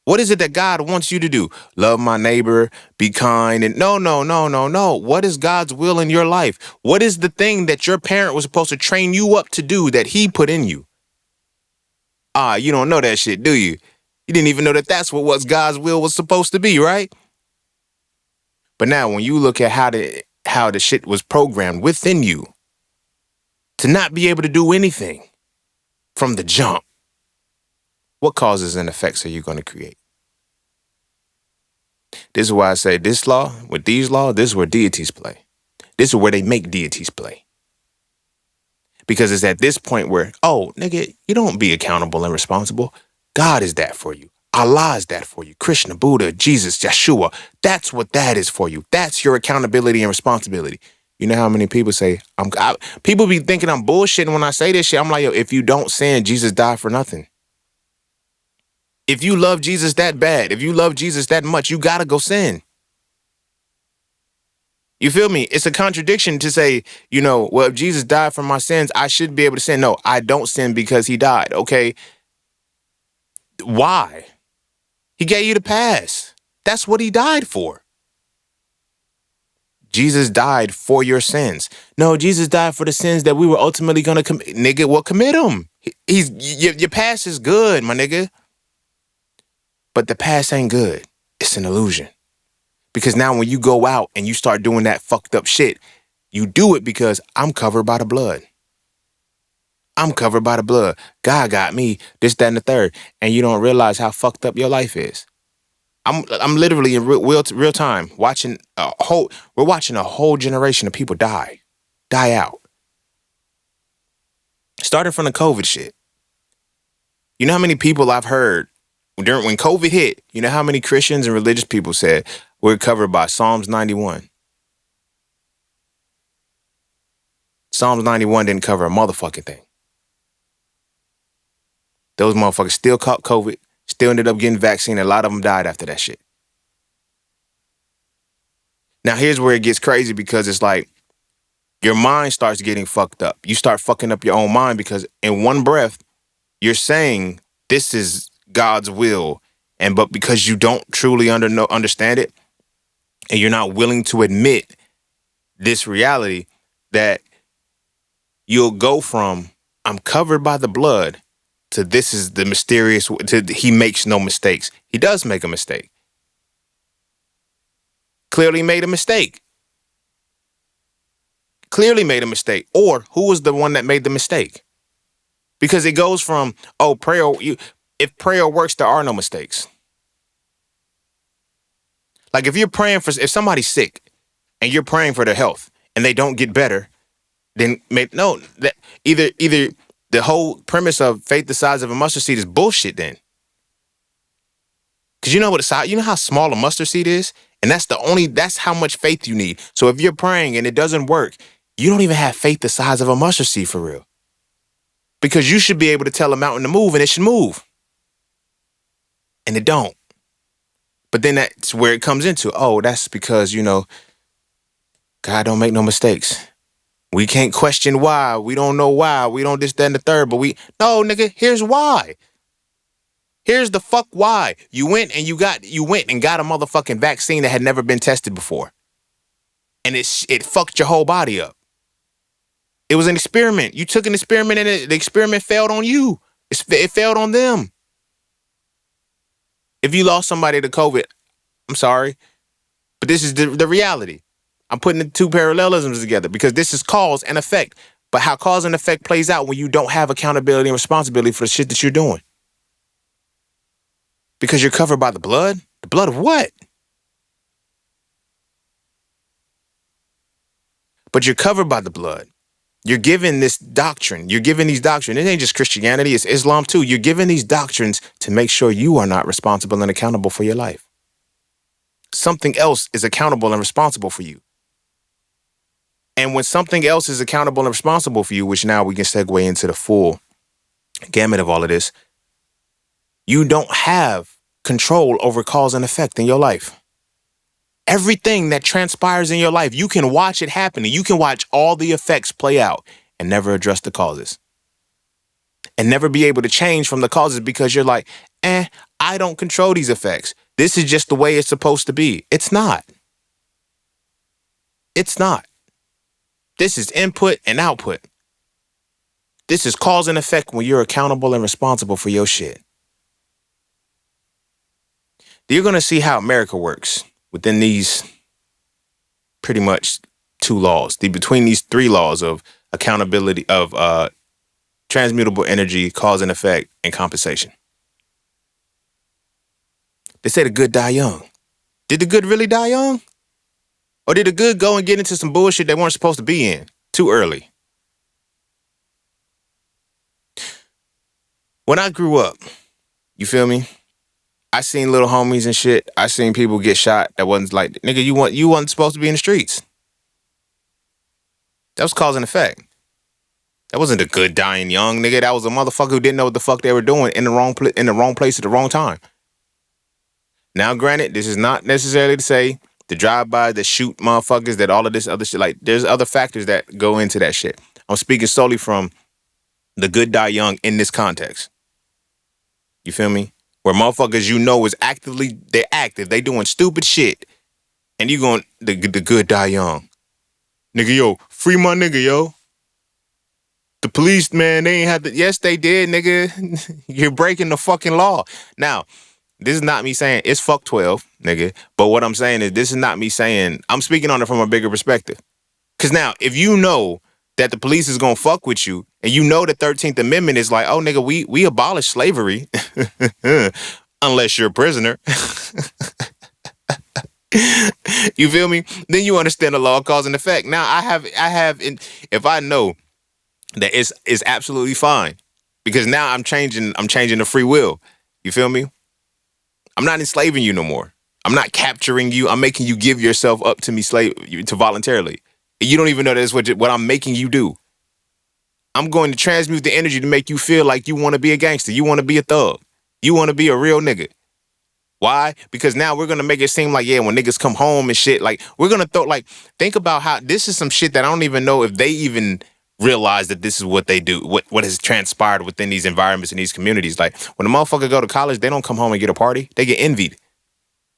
What is it that God wants you to do? Love my neighbor, be kind, and no. What is God's will in your life? What is the thing that your parent was supposed to train you up to do that he put in you? You don't know that shit, do you? You didn't even know that that's what God's will was supposed to be, right? But now when you look at how the shit was programmed within you to not be able to do anything from the jump, what causes and effects are you going to create? This is why I say this law, with these laws, this is where deities play. This is where they make deities play. Because it's at this point where, oh, nigga, you don't be accountable and responsible. God is that for you. Allah is that for you. Krishna, Buddha, Jesus, Yeshua. That's what that is for you. That's your accountability and responsibility. You know how many people say, people be thinking I'm bullshitting when I say this shit. I'm like, yo, if you don't sin, Jesus died for nothing. If you love Jesus that bad, if you love Jesus that much, you gotta go sin. You feel me? It's a contradiction to say, well, if Jesus died for my sins, I should be able to sin. No, I don't sin because he died. Okay. Why? He gave you the pass. That's what he died for. Jesus died for your sins. No, Jesus died for the sins that we were ultimately going to commit. Nigga, well, commit them. Your past is good, my nigga. But the past ain't good. It's an illusion. Because now when you go out and you start doing that fucked up shit, you do it because I'm covered by the blood. I'm covered by the blood. God got me, this, that, and the third. And you don't realize how fucked up your life is. I'm literally in real time watching we're watching a whole generation of people die out. Starting from the COVID shit. You know how many people I've heard when COVID hit, you know how many Christians and religious people said, we're covered by Psalms 91. Psalms 91 didn't cover a motherfucking thing. Those motherfuckers still caught COVID, still ended up getting vaccine. A lot of them died after that shit. Now, here's where it gets crazy, because it's like, your mind starts getting fucked up. You start fucking up your own mind because in one breath, you're saying this is God's will. But because you don't truly understand it, and you're not willing to admit this reality, that you'll go from I'm covered by the blood to this is the mysterious, to he makes no mistakes. He does make a mistake. Clearly made a mistake. Clearly made a mistake. Or who was the one that made the mistake? Because it goes from, oh, if prayer works, there are no mistakes. Like if somebody's sick and you're praying for their health and they don't get better, then either the whole premise of faith the size of a mustard seed is bullshit then. Because you know how small a mustard seed is? And that's how much faith you need. So if you're praying and it doesn't work, you don't even have faith the size of a mustard seed for real. Because you should be able to tell a mountain to move and it should move. And it don't. But then that's where it comes into, that's because, God don't make no mistakes. We can't question why. We don't know why. We don't this, that, and the third. But no, nigga, here's why. Here's the fuck why. You went and got a motherfucking vaccine that had never been tested before. And it fucked your whole body up. It was an experiment. You took an experiment and the experiment failed on you. It failed on them. If you lost somebody to COVID, I'm sorry. But this is the reality. I'm putting the two parallelisms together because this is cause and effect. But how cause and effect plays out when you don't have accountability and responsibility for the shit that you're doing. Because you're covered by the blood? The blood of what? But you're covered by the blood. You're given this doctrine. You're given these doctrines. It ain't just Christianity, it's Islam too. You're given these doctrines to make sure you are not responsible and accountable for your life. Something else is accountable and responsible for you. And when something else is accountable and responsible for you, which now we can segue into the full gamut of all of this, you don't have control over cause and effect in your life. Everything that transpires in your life, you can watch it happen and you can watch all the effects play out and never address the causes. And never be able to change from the causes because you're like, I don't control these effects. This is just the way it's supposed to be. It's not. It's not. This is input and output. This is cause and effect when you're accountable and responsible for your shit. You're going to see how America works within these pretty much two laws. Between these three laws of accountability, of transmutable energy, cause and effect, and compensation. They say the good die young. Did the good really die young? Or did the good go and get into some bullshit they weren't supposed to be in too early? When I grew up, you feel me? I seen little homies and shit. I seen people get shot that wasn't like, nigga, you wasn't supposed to be in the streets. That was cause and effect. That wasn't a good dying young, nigga. That was a motherfucker who didn't know what the fuck they were doing in the wrong place at the wrong time. Now, granted, this is not necessarily to say the drive-by, the shoot motherfuckers, that all of this other shit, like there's other factors that go into that shit. I'm speaking solely from the good die young in this context. You feel me? Where motherfuckers is they're active, they doing stupid shit, and you going, the good die young. Nigga, yo, free my nigga, yo. The police, man, they ain't have to, yes, they did, nigga. You're breaking the fucking law. Now, this is not me saying it's fuck 12, nigga. But what I'm saying is this is not me saying, I'm speaking on it from a bigger perspective. Because now, if you know that the police is going to fuck with you, and you know the 13th Amendment is like, oh, nigga, we abolished slavery. Unless you're a prisoner. You feel me? Then you understand the law of cause and effect. Now, if I know that it's absolutely fine, because now I'm changing the free will. You feel me? I'm not enslaving you no more. I'm not capturing you. I'm making you give yourself up to me to voluntarily. You don't even know that's what I'm making you do. I'm going to transmute the energy to make you feel like you want to be a gangster. You want to be a thug. You want to be a real nigga. Why? Because now we're gonna make it seem like, yeah, when niggas come home and shit, like we're gonna throw like think about how this is some shit that I don't even know if they even realize that this is what they do, what has transpired within these environments and these communities. Like when a motherfucker go to college, they don't come home and get a party. They get envied.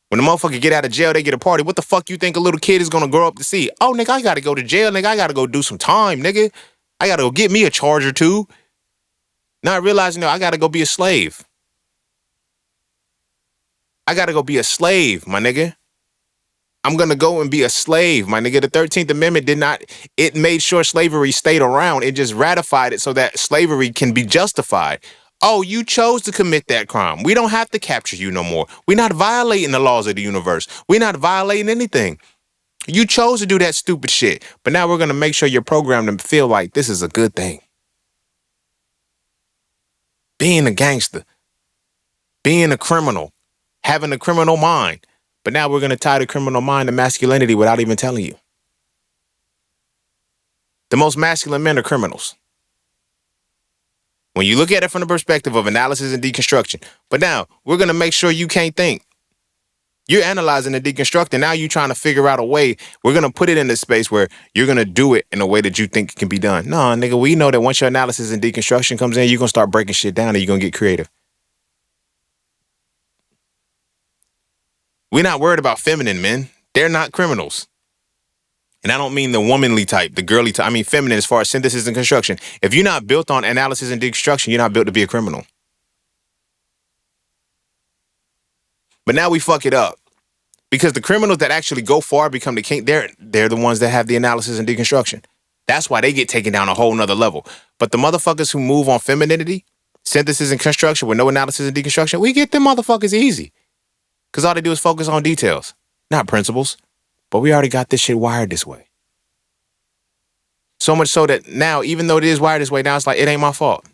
When a motherfucker get out of jail, they get a party. What the fuck you think a little kid is gonna grow up to see? Oh, nigga, I gotta go to jail, nigga. I gotta go do some time, nigga. I gotta go get me a charge or two. Not realizing, no, I gotta go be a slave. I gotta go be a slave, my nigga. I'm gonna go and be a slave, my nigga. The 13th Amendment did not, it made sure slavery stayed around. It just ratified it so that slavery can be justified. Oh, you chose to commit that crime. We don't have to capture you no more. We're not violating the laws of the universe. We're not violating anything. You chose to do that stupid shit. But now we're gonna make sure you're programmed to feel like this is a good thing. Being a gangster, being a criminal, having a criminal mind. But now we're going to tie the criminal mind to masculinity without even telling you. The most masculine men are criminals. When you look at it from the perspective of analysis and deconstruction. But now we're going to make sure you can't think. You're analyzing and deconstructing. Now you're trying to figure out a way. We're going to put it in this space where you're going to do it in a way that you think it can be done. No, nigga, we know that once your analysis and deconstruction comes in, you're going to start breaking shit down and you're going to get creative. We're not worried about feminine men. They're not criminals. And I don't mean the womanly type, the girly type. I mean feminine as far as synthesis and construction. If you're not built on analysis and deconstruction, you're not built to be a criminal. But now we fuck it up. Because the criminals that actually go far, become the king, they're the ones that have the analysis and deconstruction. That's why they get taken down a whole nother level. But the motherfuckers who move on femininity, synthesis and construction with no analysis and deconstruction, we get them motherfuckers easy. Because all they do is focus on details, not principles. But we already got this shit wired this way. So much so that now, even though it is wired this way, now it's like, it ain't my fault.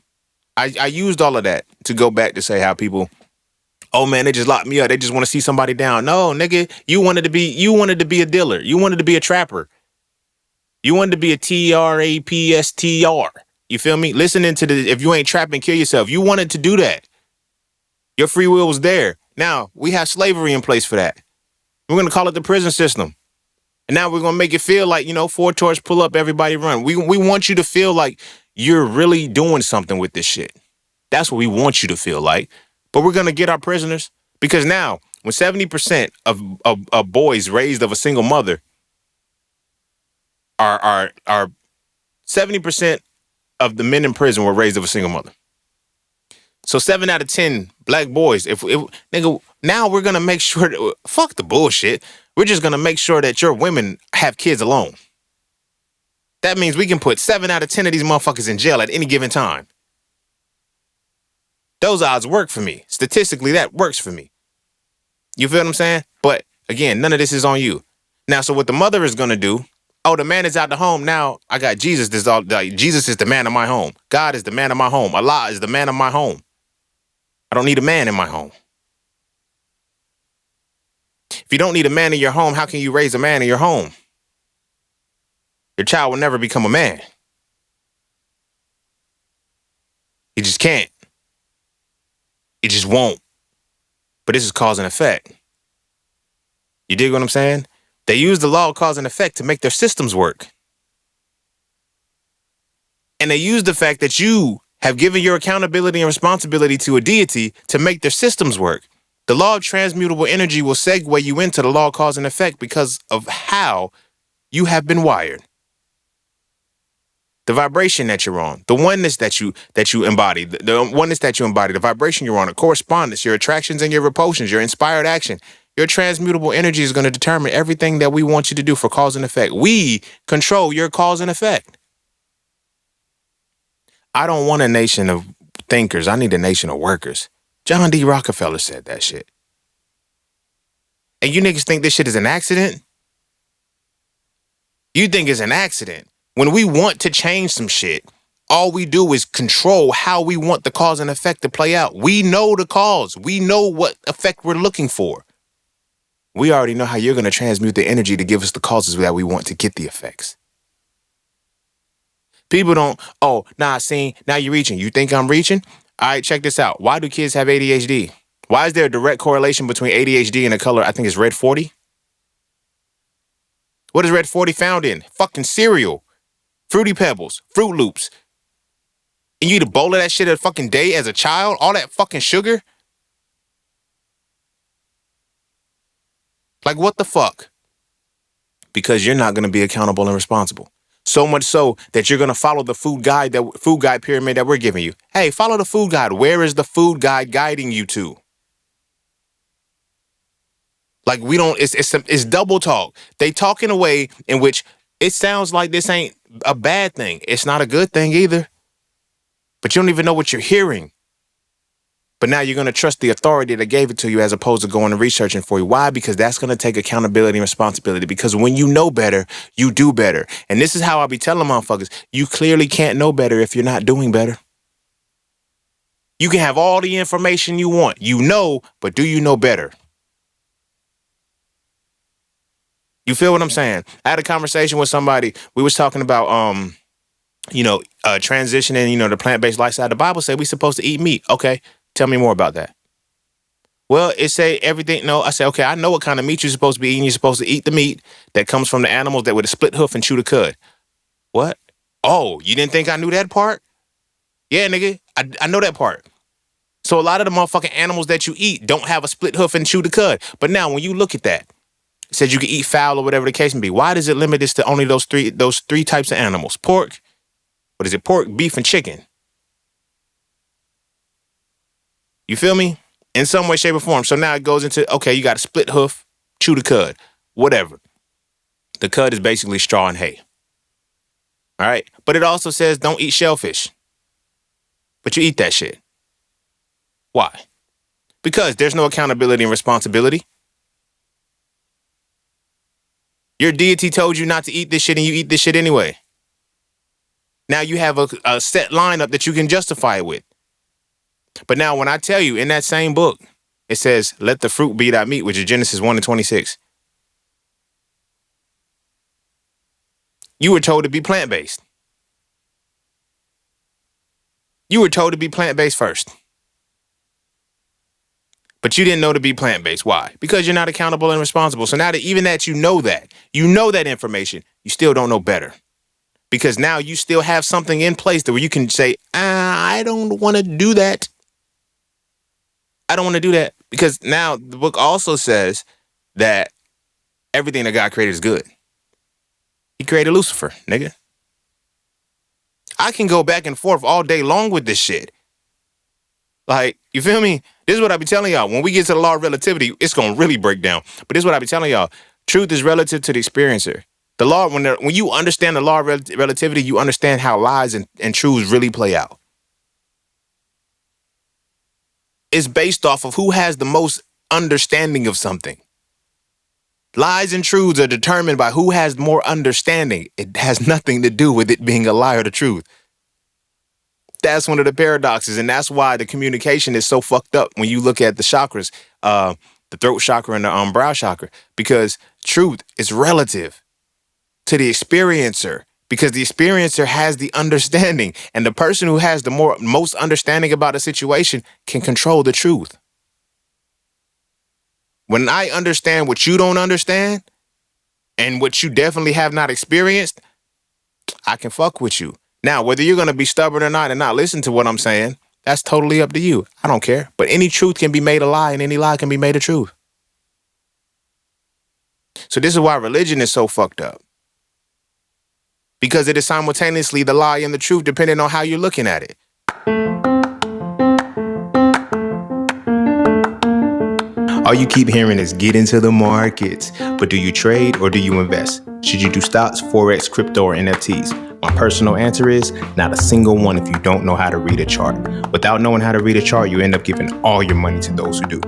I used all of that to go back to say how people, oh man, they just locked me up. They just want to see somebody down. No, nigga, you wanted to be a dealer. You wanted to be a trapper. You wanted to be a TRAPSTR. You feel me? Listening to if you ain't trapping, kill yourself. You wanted to do that. Your free will was there. Now, we have slavery in place for that. We're going to call it the prison system. And now we're going to make it feel like, four torch, pull up, everybody run. We want you to feel like you're really doing something with this shit. That's what we want you to feel like. But we're going to get our prisoners. Because now, when 70% of boys raised of a single mother are 70% of the men in prison were raised of a single mother. So 7 out of 10 black boys, nigga, now we're going to make sure that, fuck the bullshit. We're just going to make sure that your women have kids alone. That means we can put 7 out of 10 of these motherfuckers in jail at any given time. Those odds work for me. Statistically, that works for me. You feel what I'm saying? But again, none of this is on you. Now, so what the mother is going to do, oh, the man is out the home. Now I got Jesus. Jesus is the man of my home. God is the man of my home. Allah is the man of my home. I don't need a man in my home. If you don't need a man in your home, how can you raise a man in your home? Your child will never become a man. He just can't. He just won't. But this is cause and effect. You dig what I'm saying? They use the law of cause and effect to make their systems work. And they use the fact that you have given your accountability and responsibility to a deity to make their systems work. The law of transmutable energy will segue you into the law of cause and effect because of how you have been wired. The vibration that you're on, the oneness that you embody, the oneness that you embody, the vibration you're on, the correspondence, your attractions and your repulsions, your inspired action, your transmutable energy is going to determine everything that we want you to do for cause and effect. We control your cause and effect. I don't want a nation of thinkers. I need a nation of workers. John D. Rockefeller said that shit. And you niggas think this shit is an accident? You think it's an accident. When we want to change some shit, all we do is control how we want the cause and effect to play out. We know the cause. We know what effect we're looking for. We already know how you're going to transmute the energy to give us the causes that we want to get the effects. People don't, now you're reaching. You think I'm reaching? All right, check this out. Why do kids have ADHD? Why is there a direct correlation between ADHD and a color? I think it's red 40. What is red 40 found in? Fucking cereal, Fruity Pebbles, Fruit Loops. And you eat a bowl of that shit a fucking day as a child? All that fucking sugar? Like, what the fuck? Because you're not going to be accountable and responsible. So much so that you're going to follow the food guide pyramid that we're giving you. Hey, follow the food guide. Where is the food guide guiding you to? Like, we don't, it's double talk. They talk in a way in which it sounds like this ain't a bad thing. It's not a good thing either. But you don't even know what you're hearing. But now you're going to trust the authority that gave it to you as opposed to going and researching for you. Why? Because that's going to take accountability and responsibility. Because when you know better, you do better. And this is how I be telling motherfuckers, you clearly can't know better if you're not doing better. You can have all the information you want. You know, but do you know better? You feel what I'm saying? I had a conversation with somebody. We was talking about, transitioning, the plant-based lifestyle. The Bible said we're supposed to eat meat. Okay. Tell me more about that. Well, it say everything. No, I say, okay, I know what kind of meat you're supposed to be eating. You're supposed to eat the meat that comes from the animals that with a split hoof and chew the cud. What? Oh, you didn't think I knew that part? Yeah, nigga, I know that part. So a lot of the motherfucking animals that you eat don't have a split hoof and chew the cud. But now when you look at that, it says you can eat fowl or whatever the case may be. Why does it limit this to only those three types of animals? Pork, what is it? Pork, beef, and chicken. You feel me? In some way, shape, or form. So now it goes into, okay, you got a split hoof, chew the cud, whatever. The cud is basically straw and hay. All right? But it also says don't eat shellfish. But you eat that shit. Why? Because there's no accountability and responsibility. Your deity told you not to eat this shit and you eat this shit anyway. Now you have a set lineup that you can justify it with. But now when I tell you in that same book, it says, let the fruit be thy meat, which is Genesis 1:26. You were told to be plant-based. You were told to be plant-based first. But you didn't know to be plant-based. Why? Because you're not accountable and responsible. So now that even that you know that information, you still don't know better. Because now you still have something in place where you can say, I don't want to do that. I don't want to do that. Because now the book also says that everything that God created is good. He created Lucifer, nigga. I can go back and forth all day long with this shit. Like, you feel me? This is what I be telling y'all. When we get to the law of relativity, it's going to really break down. But this is what I be telling y'all. Truth is relative to the experiencer. The law, when you understand the law of relativity, you understand how lies and truths really play out. It's based off of who has the most understanding of something. Lies and truths are determined by who has more understanding. It has nothing to do with it being a lie or the truth. That's one of the paradoxes, and that's why the communication is so fucked up when you look at the chakras, the throat chakra and the brow chakra, because truth is relative to the experiencer, because the experiencer has the understanding, and the person who has the most understanding about a situation can control the truth. When I understand what you don't understand and what you definitely have not experienced, I can fuck with you. Now, whether you're going to be stubborn or not and not listen to what I'm saying, that's totally up to you. I don't care. But any truth can be made a lie and any lie can be made a truth. So this is why religion is so fucked up. Because it is simultaneously the lie and the truth depending on how you're looking at it. All you keep hearing is get into the markets. But do you trade or do you invest? Should you do stocks, Forex, crypto, or NFTs? My personal answer is not a single one if you don't know how to read a chart. Without knowing how to read a chart, you end up giving all your money to those who do.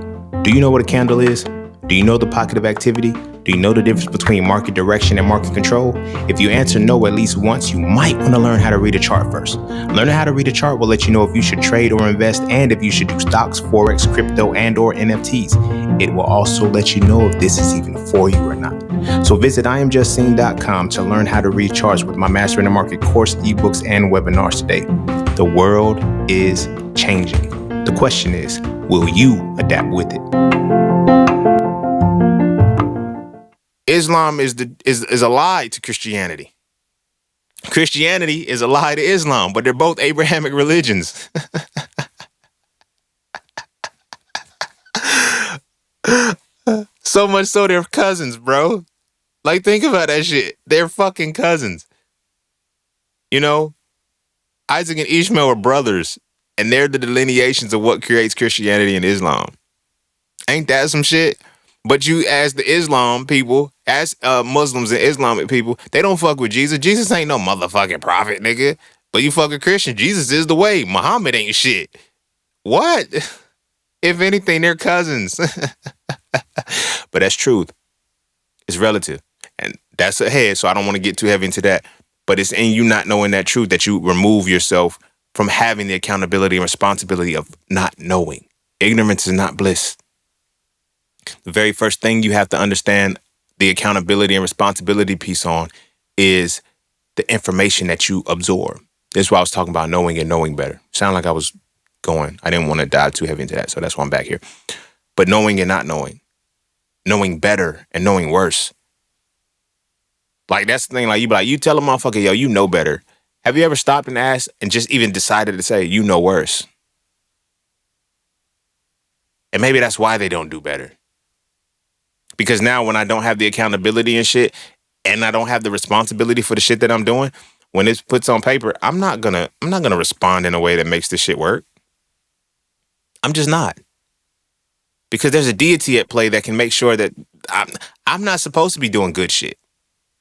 Do you know what a candle is? Do you know the pocket of activity? Do you know the difference between market direction and market control? If you answer no at least once, you might want to learn how to read a chart first. Learning how to read a chart will let you know if you should trade or invest and if you should do stocks, Forex, crypto, and or NFTs. It will also let you know if this is even for you or not. So visit IamJustSeen.com to learn how to read charts with my Mastering the Market course, ebooks, and webinars today. The world is changing. The question is, will you adapt with it? Islam is a lie to Christianity. Christianity is a lie to Islam, but they're both Abrahamic religions. So much so they're cousins, bro. Like, think about that shit. They're fucking cousins. You know, Isaac and Ishmael are brothers, and they're the delineations of what creates Christianity and Islam. Ain't that some shit? But you, as the Islam people, as Muslims and Islamic people, they don't fuck with Jesus. Jesus ain't no motherfucking prophet, nigga. But you fucking Christian. Jesus is the way. Muhammad ain't shit. What? If anything, they're cousins. But that's truth. It's relative. And that's ahead, so I don't want to get too heavy into that. But it's in you not knowing that truth that you remove yourself from having the accountability and responsibility of not knowing. Ignorance is not bliss. The very first thing you have to understand the accountability and responsibility piece on is the information that you absorb. This is why I was talking about knowing and knowing better. Sound like I was going. I didn't want to dive too heavy into that, so that's why I'm back here. But knowing and not knowing. Knowing better and knowing worse. Like, that's the thing. Like, you be like, you tell a motherfucker, yo, you know better. Have you ever stopped and asked and just even decided to say, you know worse? And maybe that's why they don't do better. Because now when I don't have the accountability and shit, and I don't have the responsibility for the shit that I'm doing, when it's puts on paper, I'm not gonna respond in a way that makes this shit work. I'm just not. Because there's a deity at play that can make sure that I'm not supposed to be doing good shit.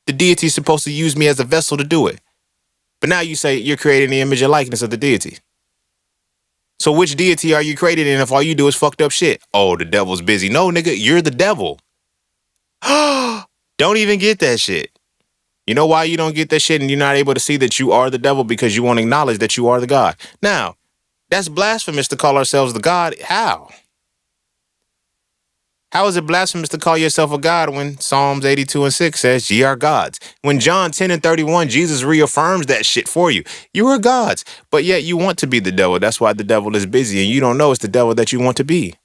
The deity is supposed to use me as a vessel to do it. But now you say you're creating the image and likeness of the deity. So which deity are you creating if all you do is fucked up shit? Oh, the devil's busy. No, nigga, you're the devil. Don't even get that shit. You know why you don't get that shit and you're not able to see that you are the devil? Because you won't acknowledge that you are the God. Now, that's blasphemous to call ourselves the God. How? How is it blasphemous to call yourself a God when Psalms 82:6 says, ye are gods? When John 10:31, Jesus reaffirms that shit for you. You are gods, but yet you want to be the devil. That's why the devil is busy and you don't know it's the devil that you want to be.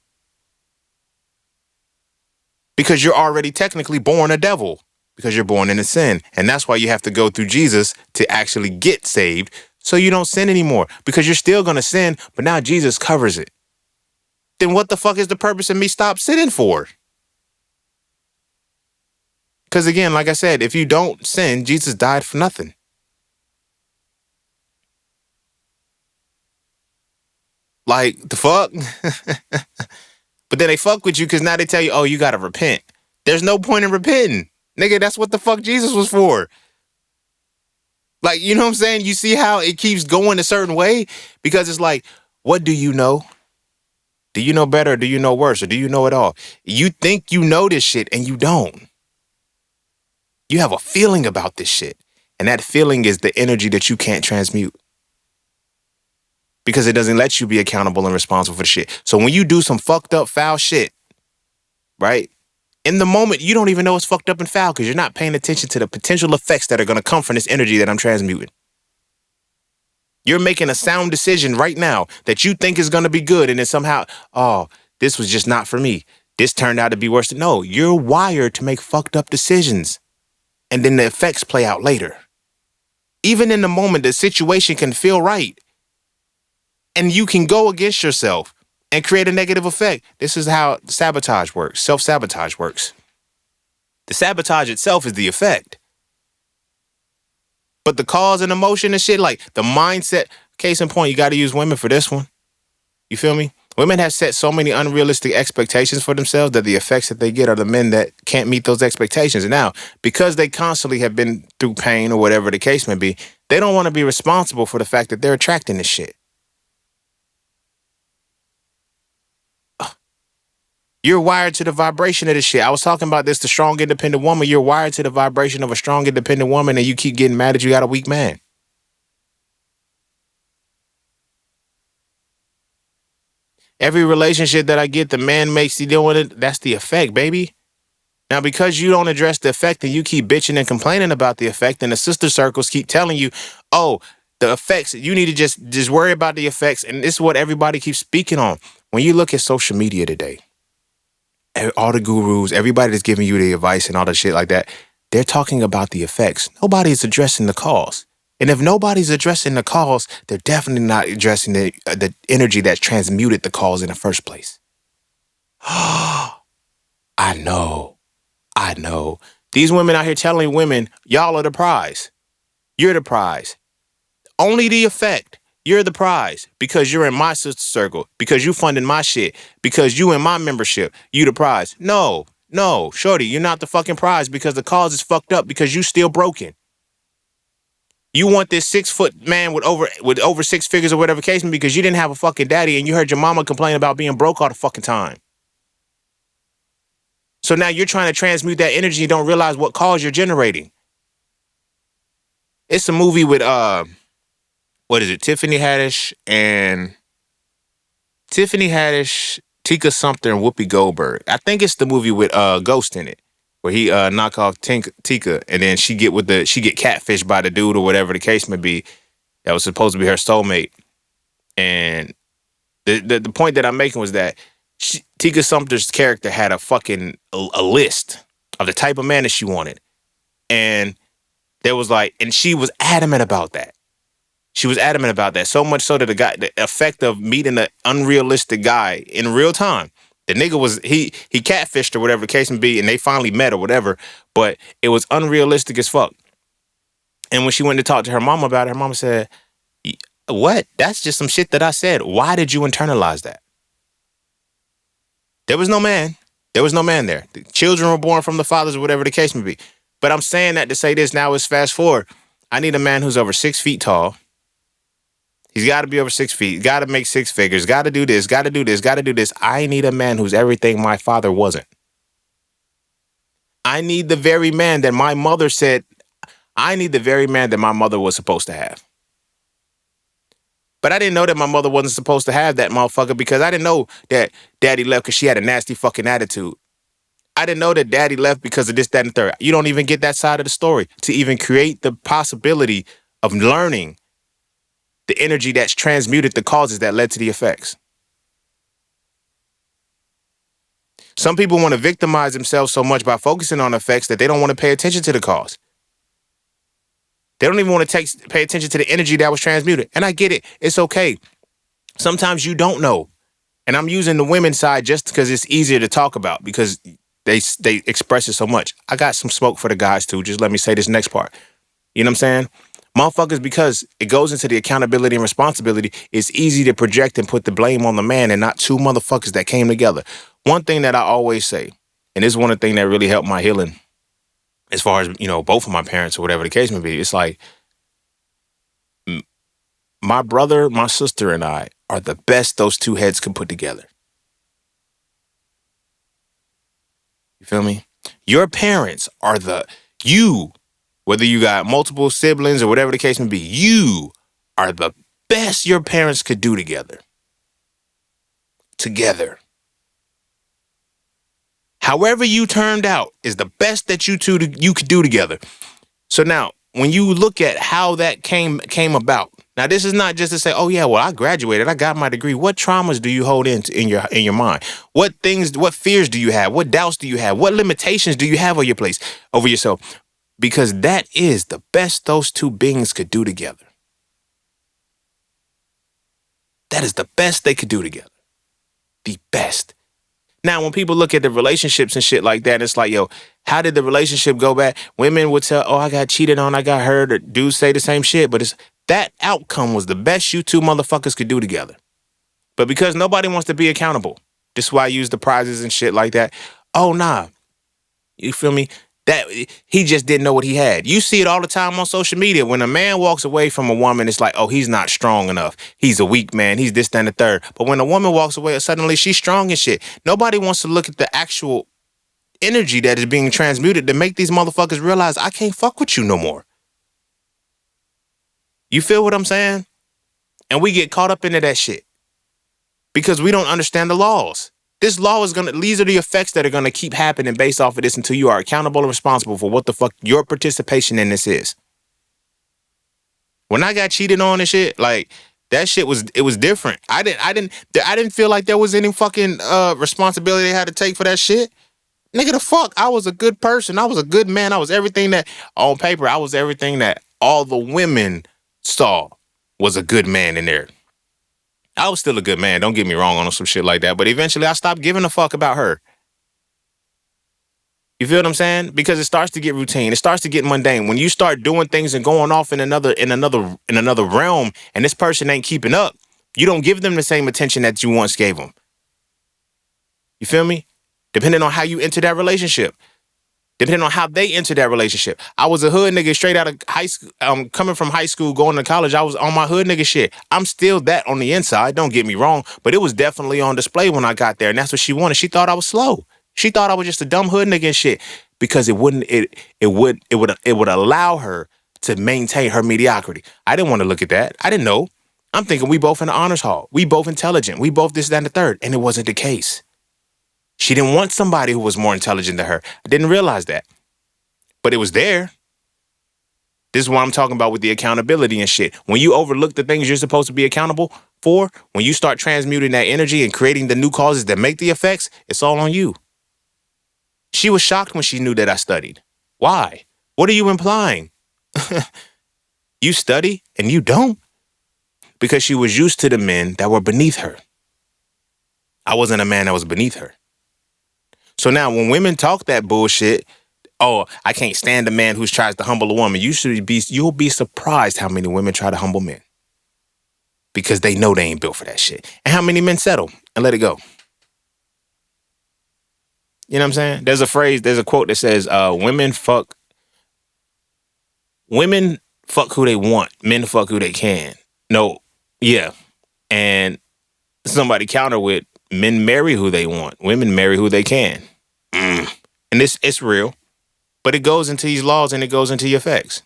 Because you're already technically born a devil. Because you're born into sin. And that's why you have to go through Jesus to actually get saved so you don't sin anymore. Because you're still going to sin, but now Jesus covers it. Then what the fuck is the purpose of me stop sinning for? Because again, like I said, if you don't sin, Jesus died for nothing. Like, the fuck? But then they fuck with you because now they tell you, oh, you got to repent. There's no point in repenting. Nigga, that's what the fuck Jesus was for. Like, you know what I'm saying? You see how it keeps going a certain way? Because it's like, what do you know? Do you know better or do you know worse or do you know it all? You think you know this shit and you don't. You have a feeling about this shit. And that feeling is the energy that you can't transmute. Because it doesn't let you be accountable and responsible for the shit. So when you do some fucked up foul shit, right? In the moment, you don't even know it's fucked up and foul because you're not paying attention to the potential effects that are going to come from this energy that I'm transmuting. You're making a sound decision right now that you think is going to be good and then somehow, oh, this was just not for me. This turned out to be worse. No, you're wired to make fucked up decisions. And then the effects play out later. Even in the moment, the situation can feel right. And you can go against yourself and create a negative effect. This is how sabotage works. Self-sabotage works. The sabotage itself is the effect. But the cause and emotion and shit, like the mindset, case in point, you got to use women for this one. You feel me? Women have set so many unrealistic expectations for themselves that the effects that they get are the men that can't meet those expectations. And now, because they constantly have been through pain or whatever the case may be, they don't want to be responsible for the fact that they're attracting this shit. You're wired to the vibration of this shit. I was talking about this, the strong, independent woman. You're wired to the vibration of a strong, independent woman, and you keep getting mad that you got a weak man. Every relationship that I get, the man makes you doing it. That's the effect, baby. Now, because you don't address the effect and you keep bitching and complaining about the effect, and the sister circles keep telling you, oh, The effects, you need to just worry about the effects. And this is what everybody keeps speaking on. When you look at social media today, all the gurus, everybody that's giving you the advice and all the shit like that, they're talking about the effects. Nobody's addressing the cause. And if nobody's addressing the cause, they're definitely not addressing the energy that's transmuted the cause in the first place. I know. These women out here telling women, y'all are the prize. You're the prize. Only the effect. You're the prize because you're in my sister circle, because you funding my shit, because you in my membership. You the prize. No, shorty, you're not the fucking prize because the cause is fucked up because you still broken. You want this 6 foot man with over 6 figures or whatever case may be because you didn't have a fucking daddy and you heard your mama complain about being broke all the fucking time. So now you're trying to transmute that energy and don't realize what cause you're generating. It's a movie with what is it? Tiffany Haddish, Tika Sumpter, and Whoopi Goldberg. I think it's the movie with Ghost in it, where he knock off Tika, and then she get catfished by the dude or whatever the case may be that was supposed to be her soulmate. And the point that I'm making was that Tika Sumpter's character had a list of the type of man that she wanted, and there was and she was adamant about that. She was adamant about that, so much so that the effect of meeting an unrealistic guy in real time. The nigga was, he catfished or whatever the case may be, and they finally met or whatever, but it was unrealistic as fuck. And when she went to talk to her mom about it, her mama said, what? That's just some shit that I said. Why did you internalize that? There was no man. There was no man there. The children were born from the fathers or whatever the case may be. But I'm saying that to say this, now is fast forward. I need a man who's over 6 feet tall. He's got to be over 6 feet. Got to make 6 figures. Got to do this. Got to do this. Got to do this. I need a man who's everything my father wasn't. I need the very man that my mother said. I need the very man that my mother was supposed to have. But I didn't know that my mother wasn't supposed to have that motherfucker because I didn't know that daddy left because she had a nasty fucking attitude. I didn't know that daddy left because of this, that, and the third. You don't even get that side of the story to even create the possibility of learning the energy that's transmuted the causes that led to the effects. Some people want to victimize themselves so much by focusing on effects that they don't want to pay attention to the cause. They don't even want to pay attention to the energy that was transmuted. And I get it. It's okay. Sometimes you don't know. And I'm using the women's side just because it's easier to talk about because they express it so much. I got some smoke for the guys too. Just let me say this next part. You know what I'm saying? Motherfuckers, because it goes into the accountability and responsibility, it's easy to project and put the blame on the man and not two motherfuckers that came together. One thing that I always say, and this is one of the things that really helped my healing, as far as, both of my parents or whatever the case may be, it's like my brother, my sister, and I are the best those two heads can put together. You feel me? Your parents are whether you got multiple siblings or whatever the case may be, you are the best your parents could do together. However you turned out is the best that you could do together. So now, when you look at how that came about, now this is not just to say, oh yeah, well I graduated, I got my degree. What traumas do you hold in your mind? What fears do you have? What doubts do you have? What limitations do you have over yourself? Because that is the best those two beings could do together. That is the best they could do together. The best. Now, when people look at the relationships and shit like that, it's like, yo, how did the relationship go back? Women would tell, oh, I got cheated on, I got hurt, or dudes say the same shit. But that outcome was the best you two motherfuckers could do together. But because nobody wants to be accountable, this is why I use the prizes and shit like that. Oh, nah. You feel me? That he just didn't know what he had. You see it all the time on social media. When a man walks away from a woman, it's like, oh, he's not strong enough. He's a weak man. He's this, that, and the third. But when a woman walks away, suddenly she's strong and shit. Nobody wants to look at the actual energy that is being transmuted to make these motherfuckers realize I can't fuck with you no more. You feel what I'm saying? And we get caught up into that shit because we don't understand the laws. This law these are the effects that are going to keep happening based off of this until you are accountable and responsible for what the fuck your participation in this is. When I got cheated on and shit, like that shit was different. I didn't feel like there was any fucking responsibility they had to take for that shit. Nigga, the fuck, I was a good person. I was a good man. I was everything that on paper. I was everything that all the women saw was a good man in there. I was still a good man. Don't get me wrong on some shit like that. But eventually, I stopped giving a fuck about her. You feel what I'm saying? Because it starts to get routine. It starts to get mundane. When you start doing things and going off in another realm, and this person ain't keeping up, you don't give them the same attention that you once gave them. You feel me? Depending on how you enter that relationship. Depending on how they enter that relationship. I was a hood nigga straight out of high school, coming from high school, going to college. I was on my hood nigga shit. I'm still that on the inside, don't get me wrong, but it was definitely on display when I got there, and that's what she wanted. She thought I was slow. She thought I was just a dumb hood nigga and shit because it would allow her to maintain her mediocrity. I didn't want to look at that. I didn't know. I'm thinking we both in the honors hall. We both intelligent. We both this, that, and the third, and it wasn't the case. She didn't want somebody who was more intelligent than her. I didn't realize that. But it was there. This is what I'm talking about with the accountability and shit. When you overlook the things you're supposed to be accountable for, when you start transmuting that energy and creating the new causes that make the effects, it's all on you. She was shocked when she knew that I studied. Why? What are you implying? You study and you don't? Because she was used to the men that were beneath her. I wasn't a man that was beneath her. So now when women talk that bullshit, oh, I can't stand a man who tries to humble a woman. You'll be surprised how many women try to humble men. Because they know they ain't built for that shit. And how many men settle and let it go. You know what I'm saying? There's a quote that says, women fuck who they want. Men fuck who they can. No, yeah. And somebody counter with, men marry who they want. Women marry who they can. And it's real. But it goes into these laws and it goes into your effects.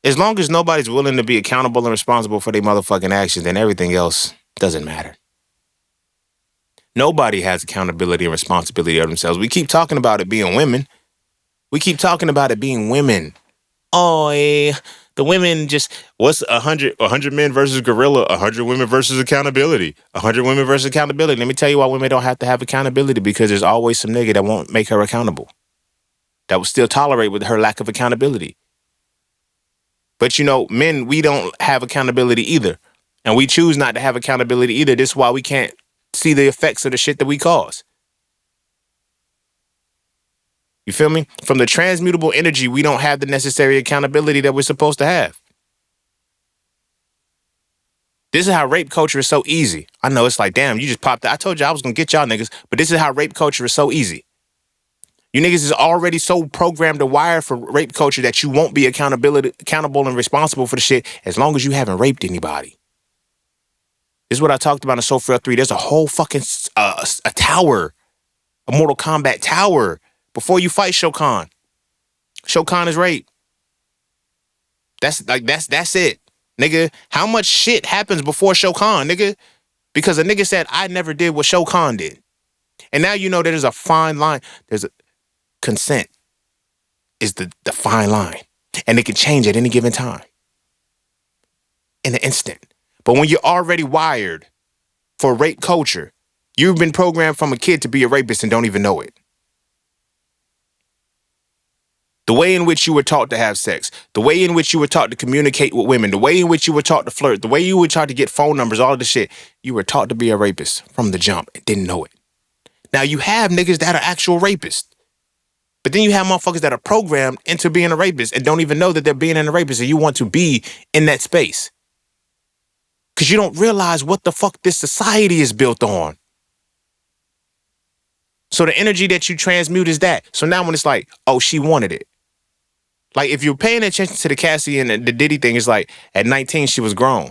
As long as nobody's willing to be accountable and responsible for their motherfucking actions, then everything else doesn't matter. Nobody has accountability and responsibility of themselves. We keep talking about it being women. Oh, the women just, what's 100 men versus gorilla, 100 women versus accountability, 100 women versus accountability. Let me tell you why women don't have to have accountability, because there's always some nigga that won't make her accountable, that will still tolerate with her lack of accountability. But men, we don't have accountability either. And we choose not to have accountability either. This is why we can't see the effects of the shit that we cause. You feel me? From the transmutable energy, we don't have the necessary accountability that we're supposed to have. This is how rape culture is so easy. I know it's like, damn, you just popped out. I told you I was going to get y'all niggas, but this is how rape culture is so easy. You niggas is already so programmed to wire for rape culture that you won't be accountable and responsible for the shit as long as you haven't raped anybody. This is what I talked about in Soul Frail 3. There's a whole fucking a tower, a Mortal Kombat tower before you fight Shao Kahn. Shao Kahn is rape. That's it. Nigga, how much shit happens before Shao Kahn, nigga? Because a nigga said, I never did what Shao Kahn did. And now you know there's a fine line. There's a consent is the fine line. And it can change at any given time. In an instant. But when you're already wired for rape culture, you've been programmed from a kid to be a rapist and don't even know it. The way in which you were taught to have sex, the way in which you were taught to communicate with women, the way in which you were taught to flirt, the way you were taught to get phone numbers, all of this shit, you were taught to be a rapist from the jump and didn't know it. Now you have niggas that are actual rapists. But then you have motherfuckers that are programmed into being a rapist and don't even know that they're being a rapist, and you want to be in that space. Because you don't realize what the fuck this society is built on. So the energy that you transmute is that. So now when it's like, oh, she wanted it. Like if you're paying attention to the Cassie and the Diddy thing, it's like at 19, she was grown.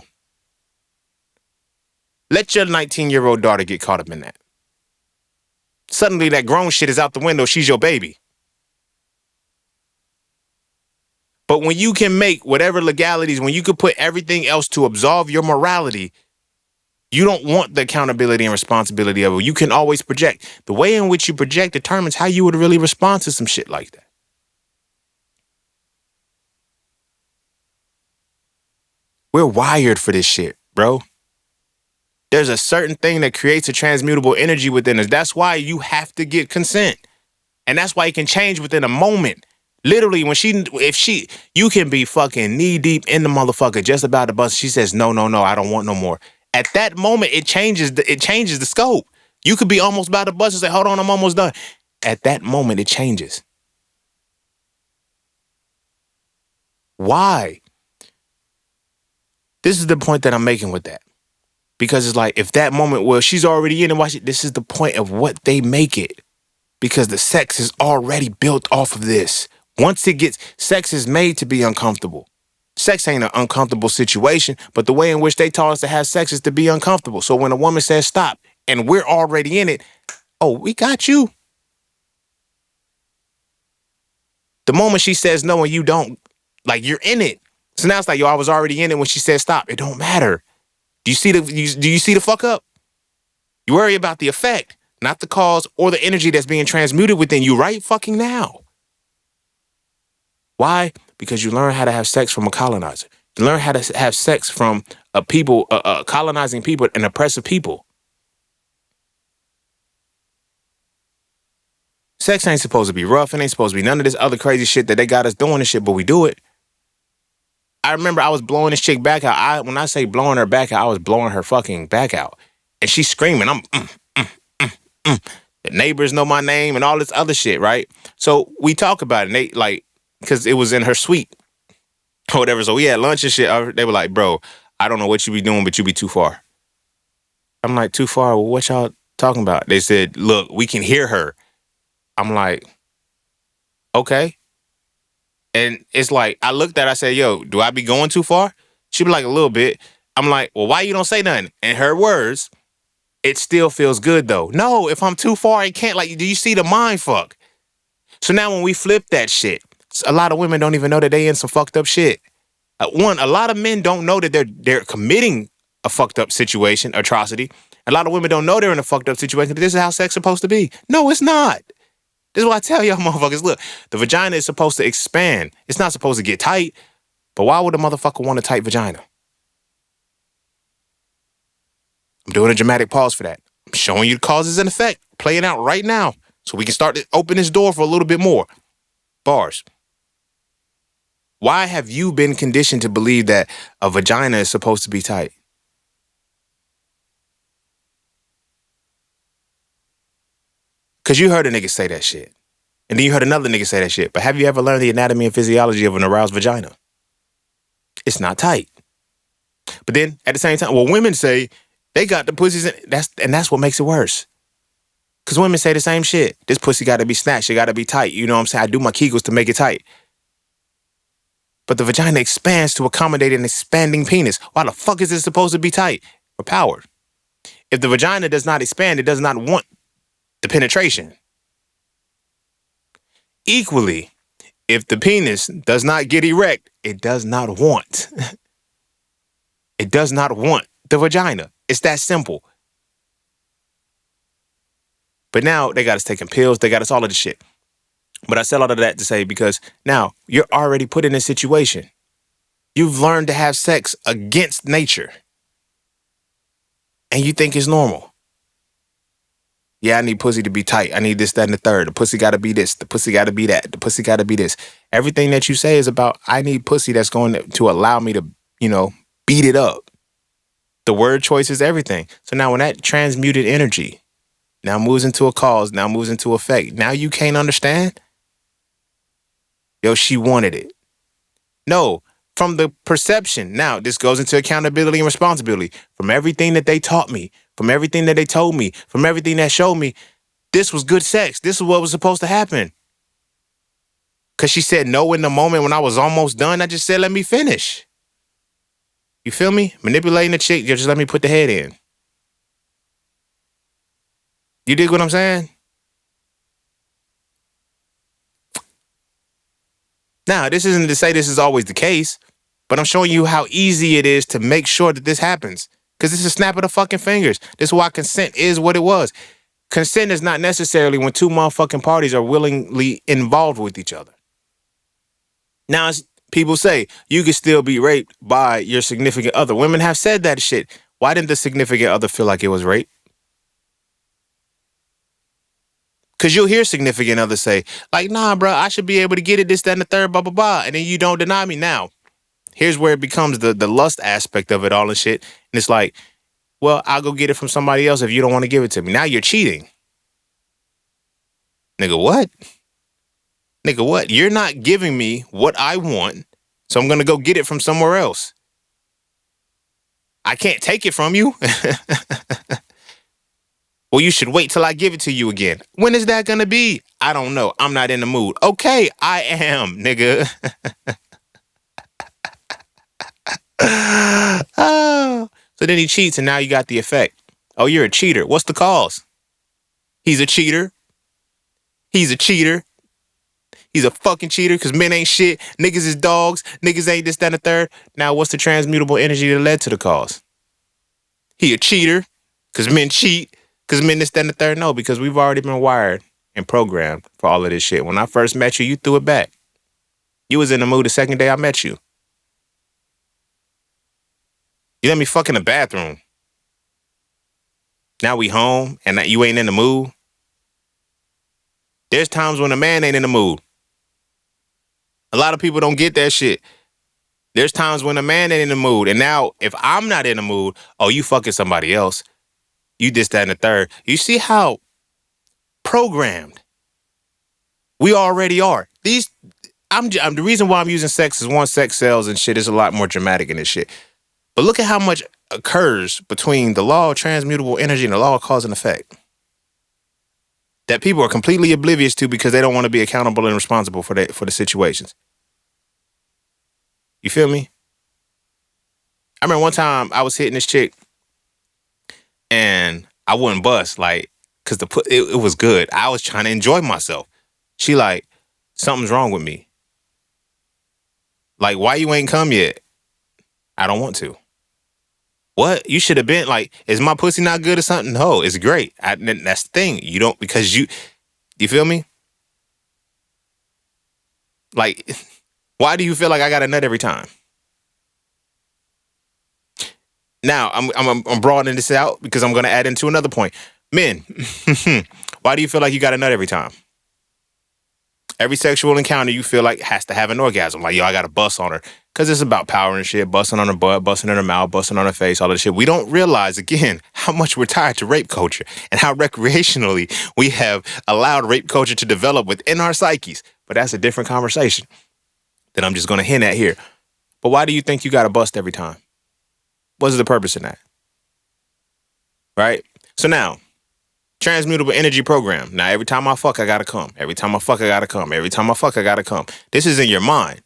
Let your 19-year-old daughter get caught up in that. Suddenly that grown shit is out the window. She's your baby. But when you can make whatever legalities, when you could put everything else to absolve your morality, you don't want the accountability and responsibility of it. You can always project. The way in which you project determines how you would really respond to some shit like that. We're wired for this shit, bro. There's a certain thing that creates a transmutable energy within us. That's why you have to get consent. And that's why it can change within a moment. Literally, you can be fucking knee deep in the motherfucker just about to bust. She says, no, I don't want no more. At that moment, it changes the scope. You could be almost about to bust and say, hold on, I'm almost done. At that moment, it changes. Why? This is the point that I'm making with that. Because it's like, if that moment, well, she's already in it, this is the point of what they make it. Because the sex is already built off of this. Sex is made to be uncomfortable. Sex ain't an uncomfortable situation, but the way in which they taught us to have sex is to be uncomfortable. So when a woman says stop, and we're already in it, oh, we got you. The moment she says no and you don't, like, you're in it. So now it's like, yo, I was already in it when she said stop. It don't matter. Do you see the fuck up? You worry about the effect, not the cause or the energy that's being transmuted within you right fucking now. Why? Because you learn how to have sex from a colonizer. You learn how to have sex from a people, colonizing people and oppressive people. Sex ain't supposed to be rough. It ain't supposed to be none of this other crazy shit that they got us doing and shit, but we do it. I remember I was blowing this chick back out. When I say blowing her back out, I was blowing her fucking back out. And she's screaming. The neighbors know my name and all this other shit, right? So we talk about it. And they, like, because it was in her suite or whatever. So we had lunch and shit. They were like, bro, I don't know what you be doing, but you be too far. I'm like, too far? Well, what y'all talking about? They said, look, we can hear her. I'm like, okay. And it's like, I looked at her, I said, yo, do I be going too far? She be like, a little bit. I'm like, well, why you don't say nothing? In her words, it still feels good though. No, if I'm too far, I can't. Like, do you see the mind fuck? So now when we flip that shit, a lot of women don't even know that they in some fucked up shit. A lot of men don't know that they're committing a fucked up situation, atrocity. A lot of women don't know they're in a fucked up situation. This is how sex is supposed to be. No, it's not. This is what I tell y'all motherfuckers. Look, the vagina is supposed to expand. It's not supposed to get tight. But why would a motherfucker want a tight vagina? I'm doing a dramatic pause for that. I'm showing you the causes and effect. Playing out right now. So we can start to open this door for a little bit more. Bars. Why have you been conditioned to believe that a vagina is supposed to be tight? Because you heard a nigga say that shit. And then you heard another nigga say that shit. But have you ever learned the anatomy and physiology of an aroused vagina? It's not tight. But then at the same time, well, women say they got the pussies, and that's what makes it worse. Because women say the same shit. This pussy got to be snatched. It got to be tight. You know what I'm saying? I do my Kegels to make it tight. But the vagina expands to accommodate an expanding penis. Why the fuck is it supposed to be tight or powered? If the vagina does not expand, it does not want the penetration. Equally, if the penis does not get erect, it does not want. It does not want the vagina. It's that simple. But now they got us taking pills. They got us all of this shit. But I said all of that to say because now you're already put in a situation. You've learned to have sex against nature. And you think it's normal. Yeah, I need pussy to be tight. I need this, that, and the third. The pussy got to be this. The pussy got to be that. The pussy got to be this. Everything that you say is about, I need pussy that's going to allow me to, beat it up. The word choice is everything. So now when that transmuted energy now moves into a cause, now moves into effect, now you can't understand? Yo, she wanted it. No, from the perception. Now, this goes into accountability and responsibility. From everything that they taught me, from everything that they told me, from everything that showed me, this was good sex. This is what was supposed to happen. Because she said no in the moment when I was almost done. I just said, let me finish. You feel me? Manipulating the chick, just let me put the head in. You dig what I'm saying? Now, this isn't to say this is always the case, but I'm showing you how easy it is to make sure that this happens. Because it's a snap of the fucking fingers. This is why consent is what it was. Consent is not necessarily when two motherfucking parties are willingly involved with each other. Now, People say you can still be raped by your significant other. Women have said that shit. Why didn't the significant other feel like it was rape? Because you'll hear significant others say, like, nah, bro, I should be able to get it, this, that, and the third, blah, blah, blah. And then you don't deny me. Now, here's where it becomes the lust aspect of it all and shit. And it's like, well, I'll go get it from somebody else if you don't want to give it to me. Now you're cheating. Nigga, what? Nigga, what? You're not giving me what I want, so I'm going to go get it from somewhere else. I can't take it from you. Well, you should wait till I give it to you again. When is that going to be? I don't know. I'm not in the mood. Okay, I am, nigga. Oh. So then he cheats and now you got the effect. Oh, you're a cheater. What's the cause? He's a cheater. He's a cheater. He's a fucking cheater because men ain't shit. Niggas is dogs. Niggas ain't this, that, and the third. Now, what's the transmutable energy that led to the cause? He a cheater because men cheat. Because men this, that, and the third. No, because we've already been wired and programmed for all of this shit. When I first met you, you threw it back. You was in the mood the second day I met you. You let me fuck in the bathroom. Now we home and you ain't in the mood. There's times when a man ain't in the mood. A lot of people don't get that shit. There's times when a man ain't in the mood. And now if I'm not in the mood, oh, you fucking somebody else. You this, that, and the third. You see how programmed we already are. The reason why I'm using sex is one, sex sells and shit is a lot more dramatic in this shit. But look at how much occurs between the law of transmutable energy and the law of cause and effect that people are completely oblivious to because they don't want to be accountable and responsible for the situations. You feel me? I remember one time I was hitting this chick and I wouldn't bust, like, because it was good. I was trying to enjoy myself. She like, something's wrong with me. Like, why you ain't come yet? I don't want to. What? You should have been like, is my pussy not good or something? No, it's great. That's the thing. You don't, because you feel me? Like, why do you feel like I got a nut every time? Now, I'm broadening this out because I'm going to add into another point. Men, why do you feel like you got a nut every time? Every sexual encounter you feel like has to have an orgasm. Like, yo, I got to bust on her. Because it's about power and shit. Busting on her butt, busting in her mouth, busting on her face, all that shit. We don't realize, again, how much we're tied to rape culture and how recreationally we have allowed rape culture to develop within our psyches. But that's a different conversation that I'm just going to hint at here. But why do you think you got to bust every time? What's the purpose in that? Right? So now, transmutable energy program. Now, every time I fuck, I gotta come. Every time I fuck, I gotta come. Every time I fuck, I gotta come. This is in your mind.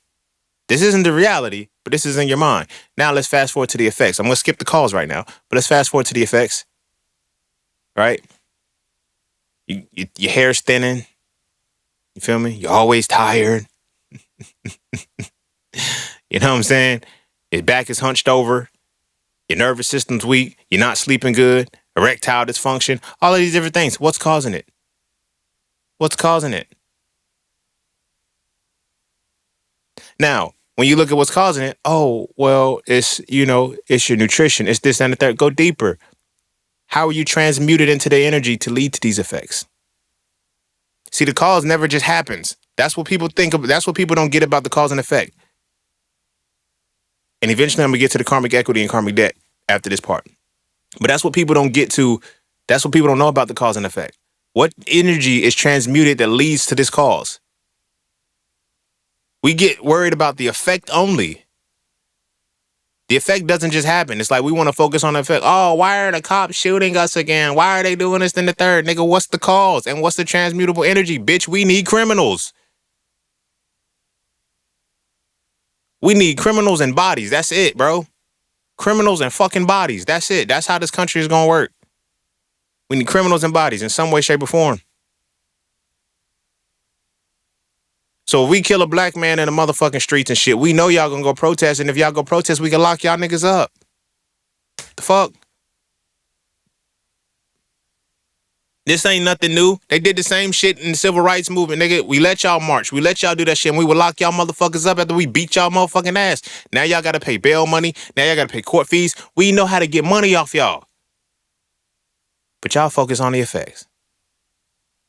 This isn't the reality, but this is in your mind. Now, let's fast forward to the effects. I'm gonna skip the calls right now, but let's fast forward to the effects. Right? Your hair's thinning. You feel me? You're always tired. You know what I'm saying? Your back is hunched over. Your nervous system's weak. You're not sleeping good. Erectile dysfunction. All of these different things. What's causing it? What's causing it? Now, when you look at what's causing it, oh, well, it's your nutrition. It's this and the third. Go deeper. How are you transmuted into the energy to lead to these effects? See, the cause never just happens. That's what people think of. That's what people don't get about the cause and effect. And eventually I'm going to get to the karmic equity and karmic debt after this part. But that's what people don't get to. That's what people don't know about the cause and effect. What energy is transmuted that leads to this cause? We get worried about the effect only. The effect doesn't just happen. It's like we want to focus on the effect. Oh, why are the cops shooting us again? Why are they doing this in the third? Nigga, what's the cause? And what's the transmutable energy? Bitch, we need criminals. We need criminals and bodies. That's it, bro. Criminals and fucking bodies. That's it. That's how this country is going to work. We need criminals and bodies in some way, shape, or form. So if we kill a black man in the motherfucking streets and shit, we know y'all going to go protest. And if y'all go protest, we can lock y'all niggas up. The fuck? This ain't nothing new. They did the same shit in the civil rights movement, nigga. We let y'all march. We let y'all do that shit, and we would lock y'all motherfuckers up after we beat y'all motherfucking ass. Now y'all gotta pay bail money. Now y'all gotta pay court fees. We know how to get money off y'all. But y'all focus on the effects.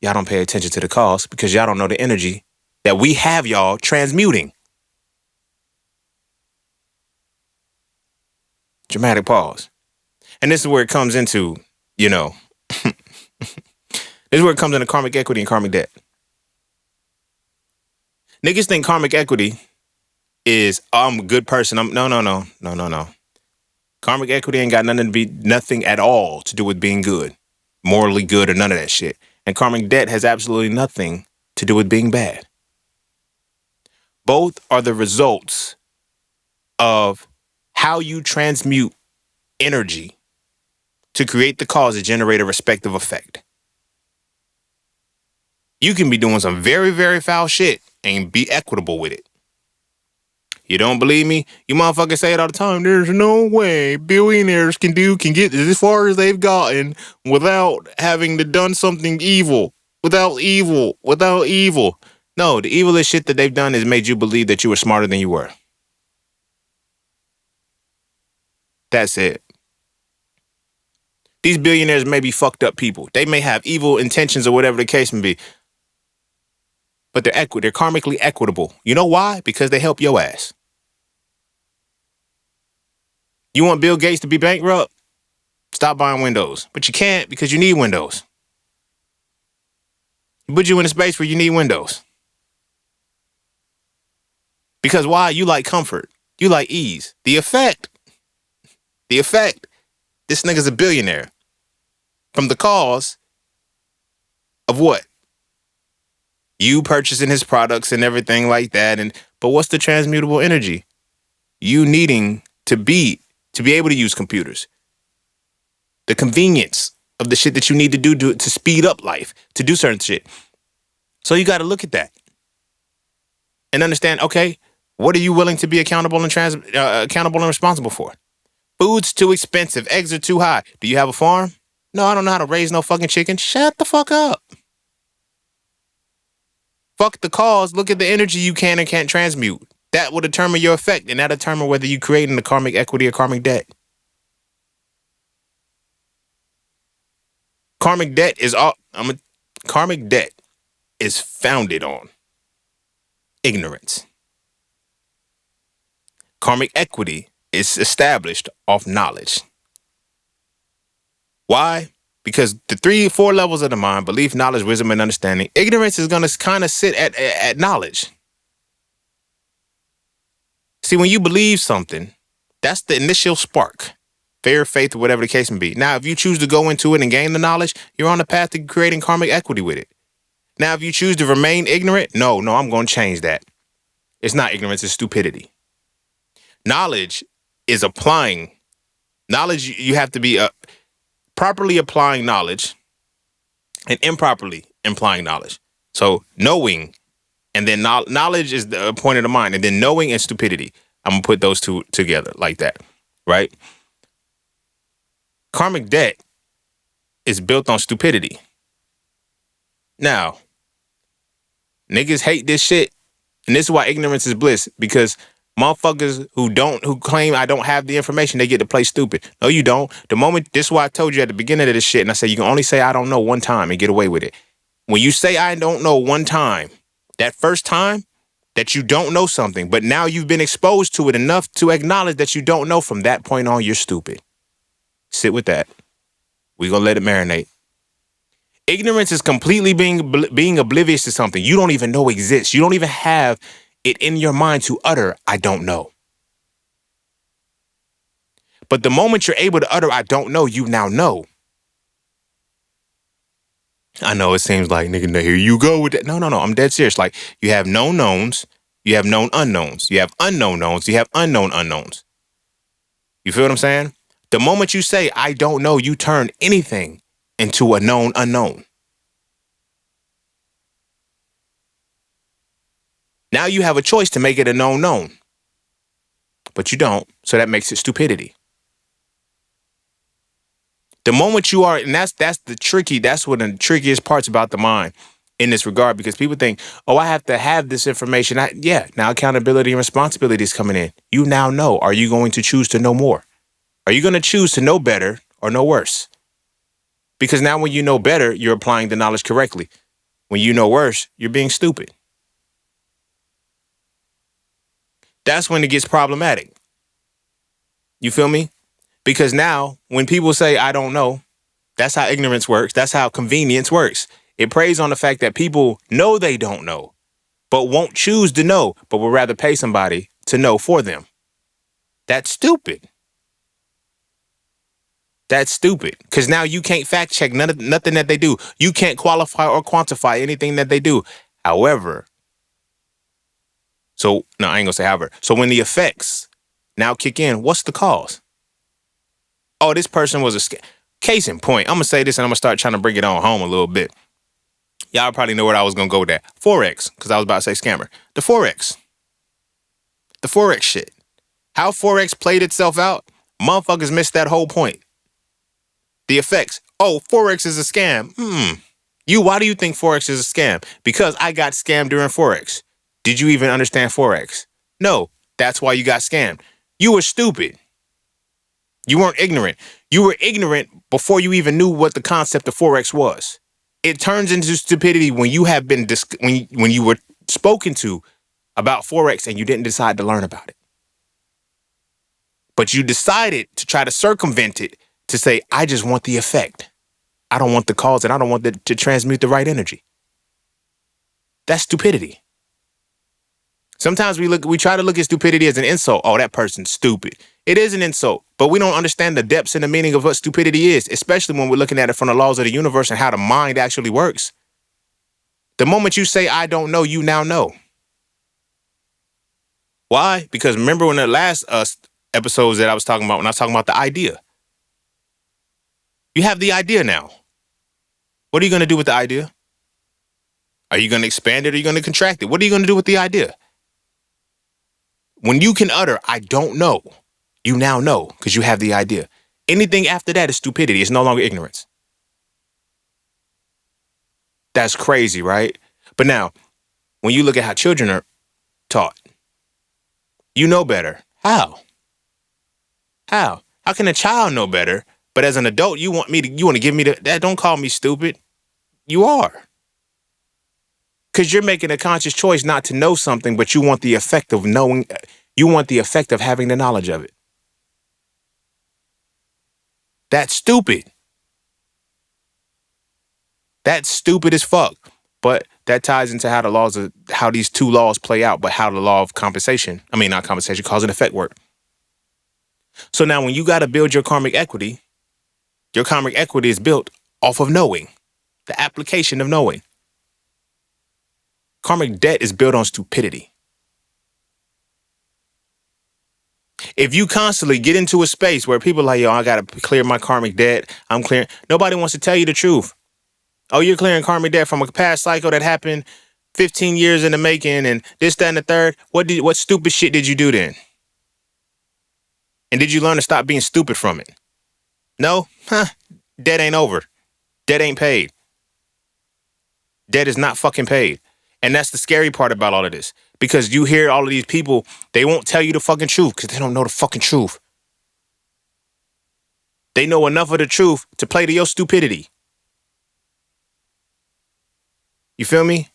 Y'all don't pay attention to the cause because y'all don't know the energy that we have y'all transmuting. Dramatic pause. And this is where it comes into, this is where it comes into karmic equity and karmic debt. Niggas think karmic equity is, I'm a good person. No. Karmic equity ain't got nothing at all to do with being good, morally good, or none of that shit. And karmic debt has absolutely nothing to do with being bad. Both are the results of how you transmute energy to create the cause to generate a respective effect. You can be doing some very, very foul shit and be equitable with it. You don't believe me? You motherfuckers say it all the time. There's no way billionaires can get as far as they've gotten without having to done something evil. Without evil. No, the evilest shit that they've done is made you believe that you were smarter than you were. That's it. These billionaires may be fucked up people. They may have evil intentions or whatever the case may be. But they're karmically equitable. You know why? Because they help your ass. You want Bill Gates to be bankrupt? Stop buying Windows. But you can't because you need Windows. He put you in a space where you need Windows. Because why? You like comfort. You like ease. The effect. This nigga's a billionaire. From the cause of what? You purchasing his products and everything like that. But what's the transmutable energy? You needing to be able to use computers. The convenience of the shit that you need to do to speed up life, to do certain shit. So you got to look at that and understand, okay, what are you willing to be accountable and responsible for? Food's too expensive. Eggs are too high. Do you have a farm? No, I don't know how to raise no fucking chicken. Shut the fuck up. Fuck the cause. Look at the energy you can and can't transmute. That will determine your effect, and that determine whether you creating the karmic equity or karmic debt. Karmic debt is founded on ignorance. Karmic equity is established off knowledge. Why? Because the 3-4 levels of the mind, belief, knowledge, wisdom, and understanding, ignorance is going to kind of sit at knowledge. See, when you believe something, that's the initial spark. Fear, faith, or whatever the case may be. Now, if you choose to go into it and gain the knowledge, you're on the path to creating karmic equity with it. Now, if you choose to remain ignorant, no, I'm going to change that. It's not ignorance, it's stupidity. Knowledge is applying. Knowledge, you have to be properly applying knowledge and improperly implying knowledge. So knowing and then knowledge is the point of the mind, and then knowing and stupidity. I'm going to put those two together like that, right? Karmic debt is built on stupidity. Now, niggas hate this shit, and this is why ignorance is bliss, because motherfuckers who claim I don't have the information, they get to play stupid. No, you don't. This is why I told you at the beginning of this shit, and I said you can only say I don't know one time and get away with it. When you say I don't know one time, that first time that you don't know something, but now you've been exposed to it enough to acknowledge that you don't know, from that point on, you're stupid. Sit with that. We're going to let it marinate. Ignorance is completely being oblivious to something you don't even know exists. You don't even have it in your mind to utter, I don't know. But the moment you're able to utter, I don't know, you now know. I know it seems like, nigga, here you go with that. No, I'm dead serious. Like, you have known knowns, you have known unknowns, you have unknown knowns, you have unknown unknowns. You feel what I'm saying? The moment you say, I don't know, you turn anything into a known unknown. Now you have a choice to make it a known known. But you don't, so that makes it stupidity. The moment you are, and that's that's one of the trickiest parts about the mind in this regard, because people think, oh, I have to have this information. Now accountability and responsibility is coming in. You now know. Are you going to choose to know more? Are you going to choose to know better or know worse? Because now when you know better, you're applying the knowledge correctly. When you know worse, you're being stupid. That's when it gets problematic. You feel me? Because now when people say, I don't know, that's how ignorance works. That's how convenience works. It preys on the fact that people know they don't know, but won't choose to know, but would rather pay somebody to know for them. That's stupid. That's stupid. Because now you can't fact check nothing that they do. You can't qualify or quantify anything that they do. However, I ain't gonna say however. So when the effects now kick in, what's the cause? Oh, this person was a scam. Case in point, I'm gonna say this and I'm gonna start trying to bring it on home a little bit. Y'all probably know where I was gonna go with that. Forex, because I was about to say scammer. The Forex shit. How Forex played itself out, motherfuckers missed that whole point. The effects. Oh, Forex is a scam. Why do you think Forex is a scam? Because I got scammed during Forex. Did you even understand Forex? No, that's why you got scammed. You were stupid. You weren't ignorant. You were ignorant before you even knew what the concept of Forex was. It turns into stupidity when you have been when you were spoken to about Forex and you didn't decide to learn about it. But you decided to try to circumvent it to say, I just want the effect. I don't want the cause and I don't want to transmute the right energy. That's stupidity. Sometimes we try to look at stupidity as an insult. Oh, that person's stupid. It is an insult, but we don't understand the depths and the meaning of what stupidity is, especially when we're looking at it from the laws of the universe and how the mind actually works. The moment you say, I don't know, you now know. Why? Because remember when the last episodes that I was talking about, when I was talking about the idea. You have the idea now. What are you going to do with the idea? Are you going to expand it or are you going to contract it? What are you going to do with the idea? When you can utter, I don't know, you now know because you have the idea. Anything after that is stupidity. It's no longer ignorance. That's crazy, right? But now, when you look at how children are taught, you know better. How? How can a child know better? But as an adult, you want to give me that. Don't call me stupid. You are. Because you're making a conscious choice not to know something, but you want the effect of knowing. You want the effect of having the knowledge of it. That's stupid. That's stupid as fuck. But that ties into how these two laws play out, but how the law of not compensation, cause and effect work. So now when you got to build your karmic equity is built off of knowing, the application of knowing. Karmic debt is built on stupidity. If you constantly get into a space where people are like, yo, I got to clear my karmic debt, I'm clearing. Nobody wants to tell you the truth. Oh, you're clearing karmic debt from a past cycle that happened 15 years in the making and this, that, and the third. What stupid shit did you do then? And did you learn to stop being stupid from it? No? Debt ain't over. Debt ain't paid. Debt is not fucking paid. And that's the scary part about all of this. Because you hear all of these people, they won't tell you the fucking truth because they don't know the fucking truth. They know enough of the truth to play to your stupidity. You feel me?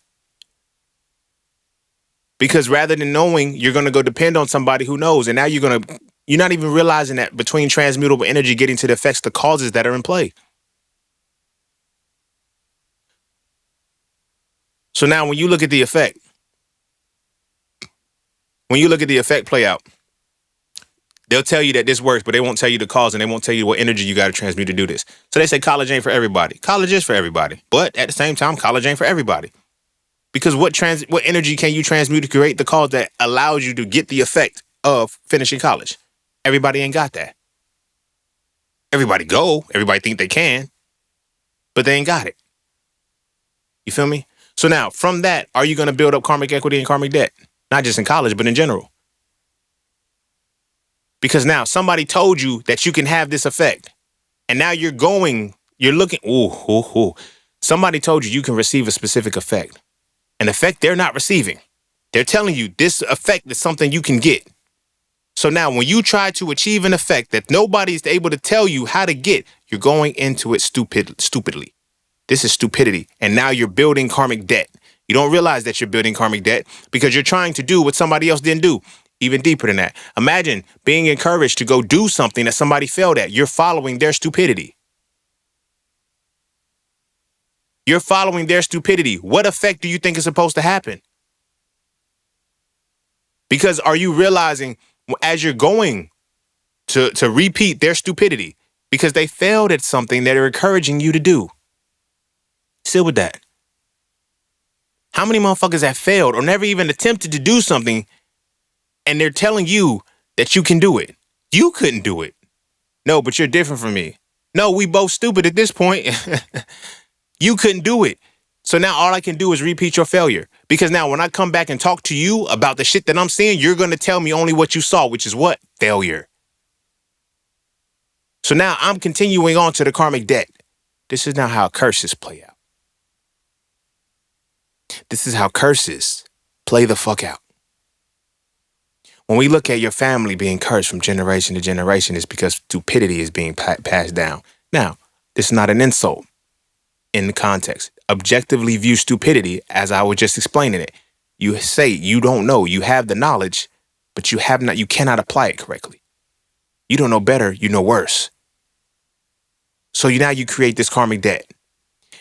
Because rather than knowing, you're going to go depend on somebody who knows. And now you're not even realizing that between transmutable energy getting to the effects, the causes that are in play. So now when you look at the effect, play out, they'll tell you that this works, but they won't tell you the cause and they won't tell you what energy you got to transmute to do this. So they say college ain't for everybody. College is for everybody. But at the same time, college ain't for everybody. Because what energy can you transmute to create the cause that allows you to get the effect of finishing college? Everybody ain't got that. Everybody think they can, but they ain't got it. You feel me? So now, from that, are you going to build up karmic equity and karmic debt? Not just in college, but in general. Because now, somebody told you that you can have this effect. And now you're looking, ooh. Somebody told you can receive a specific effect. An effect they're not receiving. They're telling you this effect is something you can get. So now when you try to achieve an effect that nobody's able to tell you how to get, you're going into it stupidly. This is stupidity. And now you're building karmic debt. You don't realize that you're building karmic debt because you're trying to do what somebody else didn't do. Even deeper than that. Imagine being encouraged to go do something that somebody failed at. You're following their stupidity. You're following their stupidity. What effect do you think is supposed to happen? Because are you realizing as you're going to repeat their stupidity because they failed at something that they're encouraging you to do? Sit with that. How many motherfuckers have failed or never even attempted to do something and they're telling you that you can do it? You couldn't do it. No, but you're different from me. No, we both stupid at this point. You couldn't do it. So now all I can do is repeat your failure. Because now when I come back and talk to you about the shit that I'm seeing, you're going to tell me only what you saw, which is what? Failure. So now I'm continuing on to the karmic debt. This is now how curses play out. This is how curses play the fuck out. When we look at your family being cursed from generation to generation, it's because stupidity is being passed down. Now, this is not an insult in the context. Objectively view stupidity as I was just explaining it. You say you don't know. You have the knowledge, but you cannot apply it correctly. You don't know better. You know worse. So now you create this karmic debt.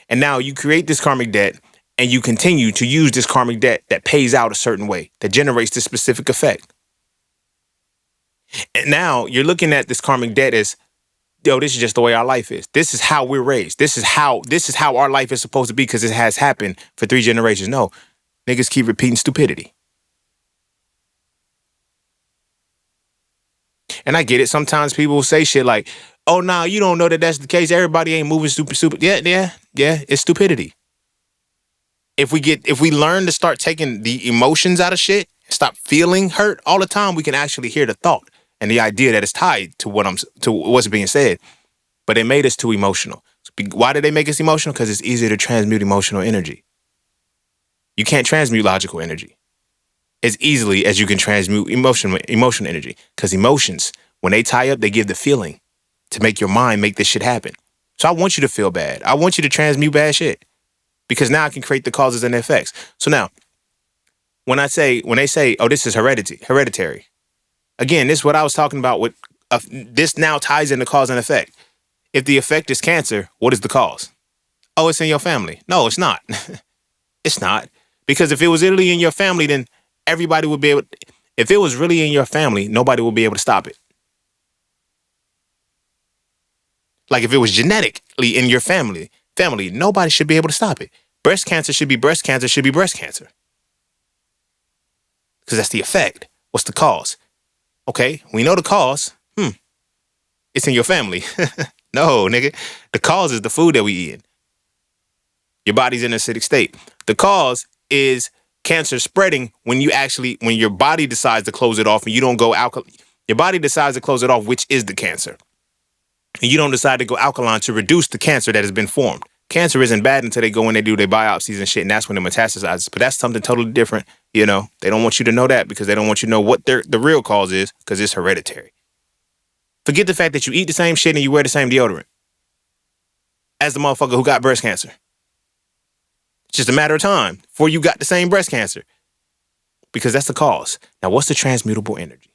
And now you create this karmic debt and you continue to use this karmic debt that pays out a certain way, that generates this specific effect. And now you're looking at this karmic debt as, yo, this is just the way our life is. This is how we're raised. This is how our life is supposed to be because it has happened for 3 generations. No, niggas keep repeating stupidity. And I get it. Sometimes people will say shit like, oh, nah, you don't know that that's the case. Everybody ain't moving stupid. Yeah, it's stupidity. If we learn to start taking the emotions out of shit, stop feeling hurt all the time, we can actually hear the thought and the idea that is tied to what's being said. But they made us too emotional. Why did they make us emotional? Because it's easier to transmute emotional energy. You can't transmute logical energy as easily as you can transmute emotional energy. Because emotions, when they tie up, they give the feeling to make your mind make this shit happen. So I want you to feel bad. I want you to transmute bad shit. Because now I can create the causes and the effects. So now, when they say, oh, this is hereditary. Again, this is what I was talking about with this now ties into cause and effect. If the effect is cancer, what is the cause? Oh, it's in your family. No, it's not. It's not. Because if it was really in your family, then everybody would be able. If it was really in your family, nobody would be able to stop it. Like if it was genetically in your family, nobody should be able to stop it. Breast cancer should be breast cancer, Because that's the effect. What's the cause? Okay, we know the cause. It's in your family. No, nigga. The cause is the food that we eat. Your body's in an acidic state. The cause is cancer spreading when your body decides to close it off and you don't go alkaline. Your body decides to close it off, which is the cancer. And you don't decide to go alkaline to reduce the cancer that has been formed. Cancer isn't bad until they go in, they do their biopsies and shit, and that's when it metastasizes. But that's something totally different. They don't want you to know that because they don't want you to know what the real cause is because it's hereditary. Forget the fact that you eat the same shit and you wear the same deodorant as the motherfucker who got breast cancer. It's just a matter of time before you got the same breast cancer because that's the cause. Now, what's the transmutable energy?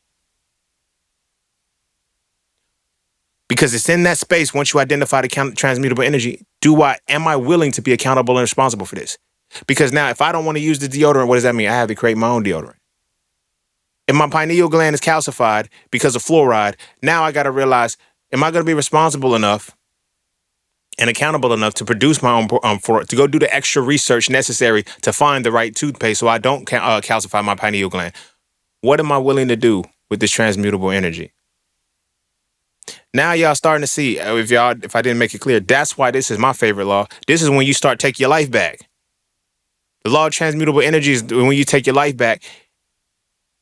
Because it's in that space, once you identify the transmutable energy, am I willing to be accountable and responsible for this? Because now, if I don't want to use the deodorant, what does that mean? I have to create my own deodorant. If my pineal gland is calcified because of fluoride, now I got to realize, am I going to be responsible enough and accountable enough to produce my own, to go do the extra research necessary to find the right toothpaste so I don't calcify my pineal gland? What am I willing to do with this transmutable energy? Now y'all starting to see, if I didn't make it clear, that's why this is my favorite law. This is when you start taking your life back. The law of transmutable energy is when you take your life back.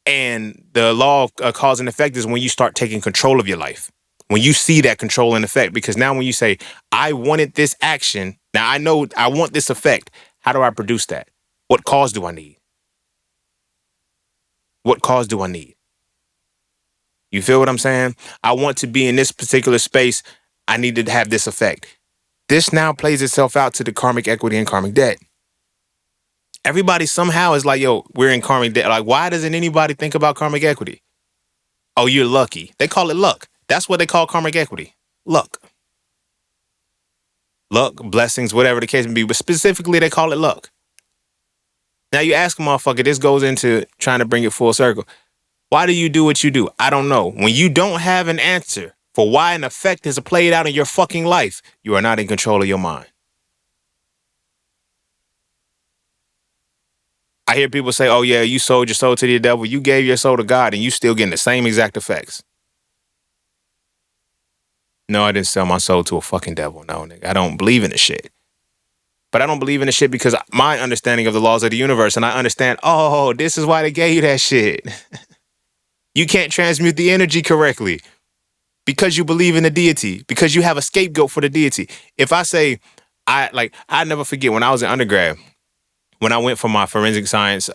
And the law of cause and effect is when you start taking control of your life. When you see that controlling effect, because now when you say, I wanted this action, now I know I want this effect. How do I produce that? What cause do I need? What cause do I need? You feel what I'm saying? I want to be in this particular space. I need to have this effect. This now plays itself out to the karmic equity and karmic debt. Everybody somehow is like, yo, we're in karmic debt. Like, why doesn't anybody think about karmic equity? Oh, you're lucky. They call it luck. That's what they call karmic equity. Luck. Luck, blessings, whatever the case may be. But specifically, they call it luck. Now you ask a motherfucker, this goes into trying to bring it full circle. Why do you do what you do? I don't know. When you don't have an answer for why an effect is played out in your fucking life, you are not in control of your mind. I hear people say, oh yeah, you sold your soul to the devil. You gave your soul to God and you still getting the same exact effects. No, I didn't sell my soul to a fucking devil. No, nigga. I don't believe in the shit. But I don't believe in the shit because my understanding of the laws of the universe, and I understand, oh, this is why they gave you that shit. You can't transmute the energy correctly because you believe in the deity, because you have a scapegoat for the deity. If I say, I never forget when I was in undergrad, when I went for my forensic science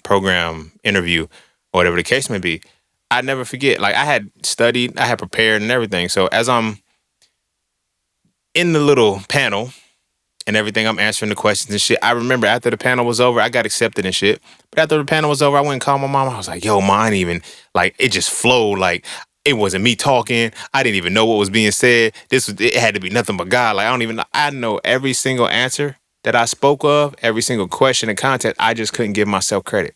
program interview, or whatever the case may be, I never forget. Like, I had studied, I had prepared and everything. So as I'm in the little panel and everything, I'm answering the questions and shit. I remember after the panel was over, I got accepted and shit. But after the panel was over, I went and called my mom. I was like, yo, mine even, like, it just flowed. Like, it wasn't me talking. I didn't even know what was being said. It had to be nothing but God. Like, I know every single answer that I spoke of, every single question and content. I just couldn't give myself credit.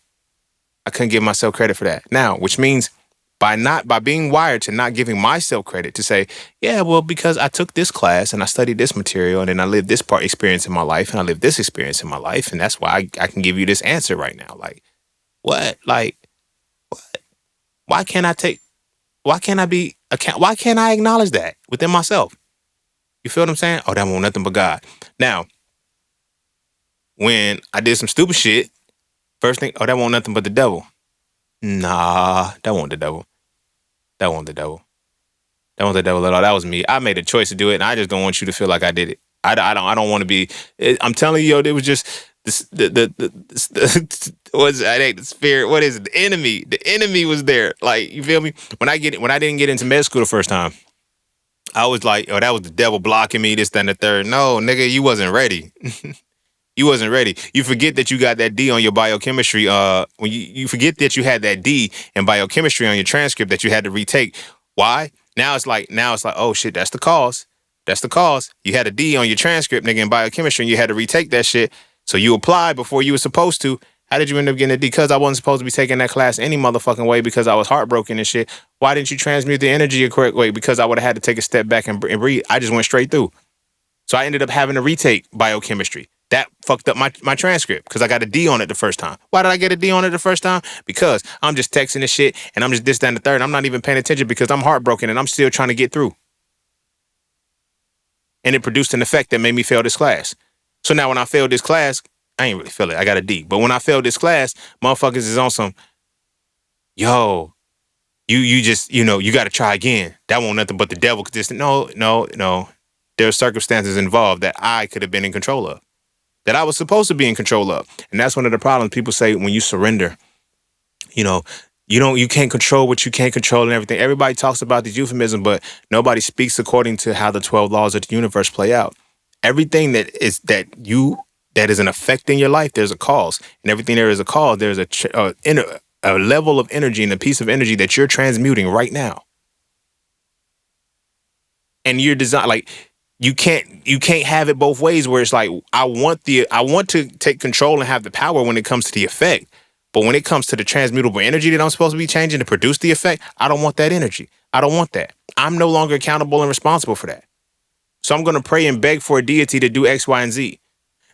I couldn't give myself credit for that. Now, which means by being wired to not giving myself credit, to say, yeah, well, because I took this class and I studied this material and then I lived this part experience in my life and I lived this experience in my life, and that's why I can give you this answer right now. Like, what? Like, what? Why can't I acknowledge that within myself? You feel what I'm saying? Oh, that won't nothing but God. Now, when I did some stupid shit, first thing, oh, that won't nothing but the devil. Nah, that wasn't the devil. That wasn't the devil. That wasn't the devil at all. That was me. I made a choice to do it, and I just don't want you to feel like I did it. I don't want to be. I'm telling you, yo, it was just what's that? Ain't the spirit? What is it? The enemy. The enemy was there. Like, you feel me? When I didn't get into med school the first time, I was like, oh, that was the devil blocking me. This, that, and the third. No, nigga, you wasn't ready. You wasn't ready. You forget that you got that D on your biochemistry. When you forget that you had that D in biochemistry on your transcript that you had to retake. Why? Now it's like, oh shit, that's the cause. That's the cause. You had a D on your transcript, nigga, in biochemistry, and you had to retake that shit. So you applied before you were supposed to. How did you end up getting a D? Because I wasn't supposed to be taking that class any motherfucking way because I was heartbroken and shit. Why didn't you transmute the energy a correct way? Because I would have had to take a step back and breathe. I just went straight through. So I ended up having to retake biochemistry. That fucked up my transcript because I got a D on it the first time. Why did I get a D on it the first time? Because I'm just texting this shit and I'm just this, that, and the third. I'm not even paying attention because I'm heartbroken and I'm still trying to get through. And it produced an effect that made me fail this class. So now when I failed this class, I ain't really feel it. I got a D. But when I failed this class, motherfuckers is on some, yo, you just, you got to try again. That won't nothing but the devil could just, no. There are circumstances involved that I could have been in control of, that I was supposed to be in control of. And that's one of the problems. People say when you surrender, you can't control what you can't control and everything. Everybody talks about these euphemisms, but nobody speaks according to how the 12 laws of the universe play out. Everything that is an effect in your life, there's a cause. And everything there is a cause, there's a level of energy and a piece of energy that you're transmuting right now. And you're designed, like, you can't have it both ways where it's like, I want to take control and have the power when it comes to the effect. But when it comes to the transmutable energy that I'm supposed to be changing to produce the effect, I don't want that energy. I don't want that. I'm no longer accountable and responsible for that. So I'm going to pray and beg for a deity to do X, Y, and Z.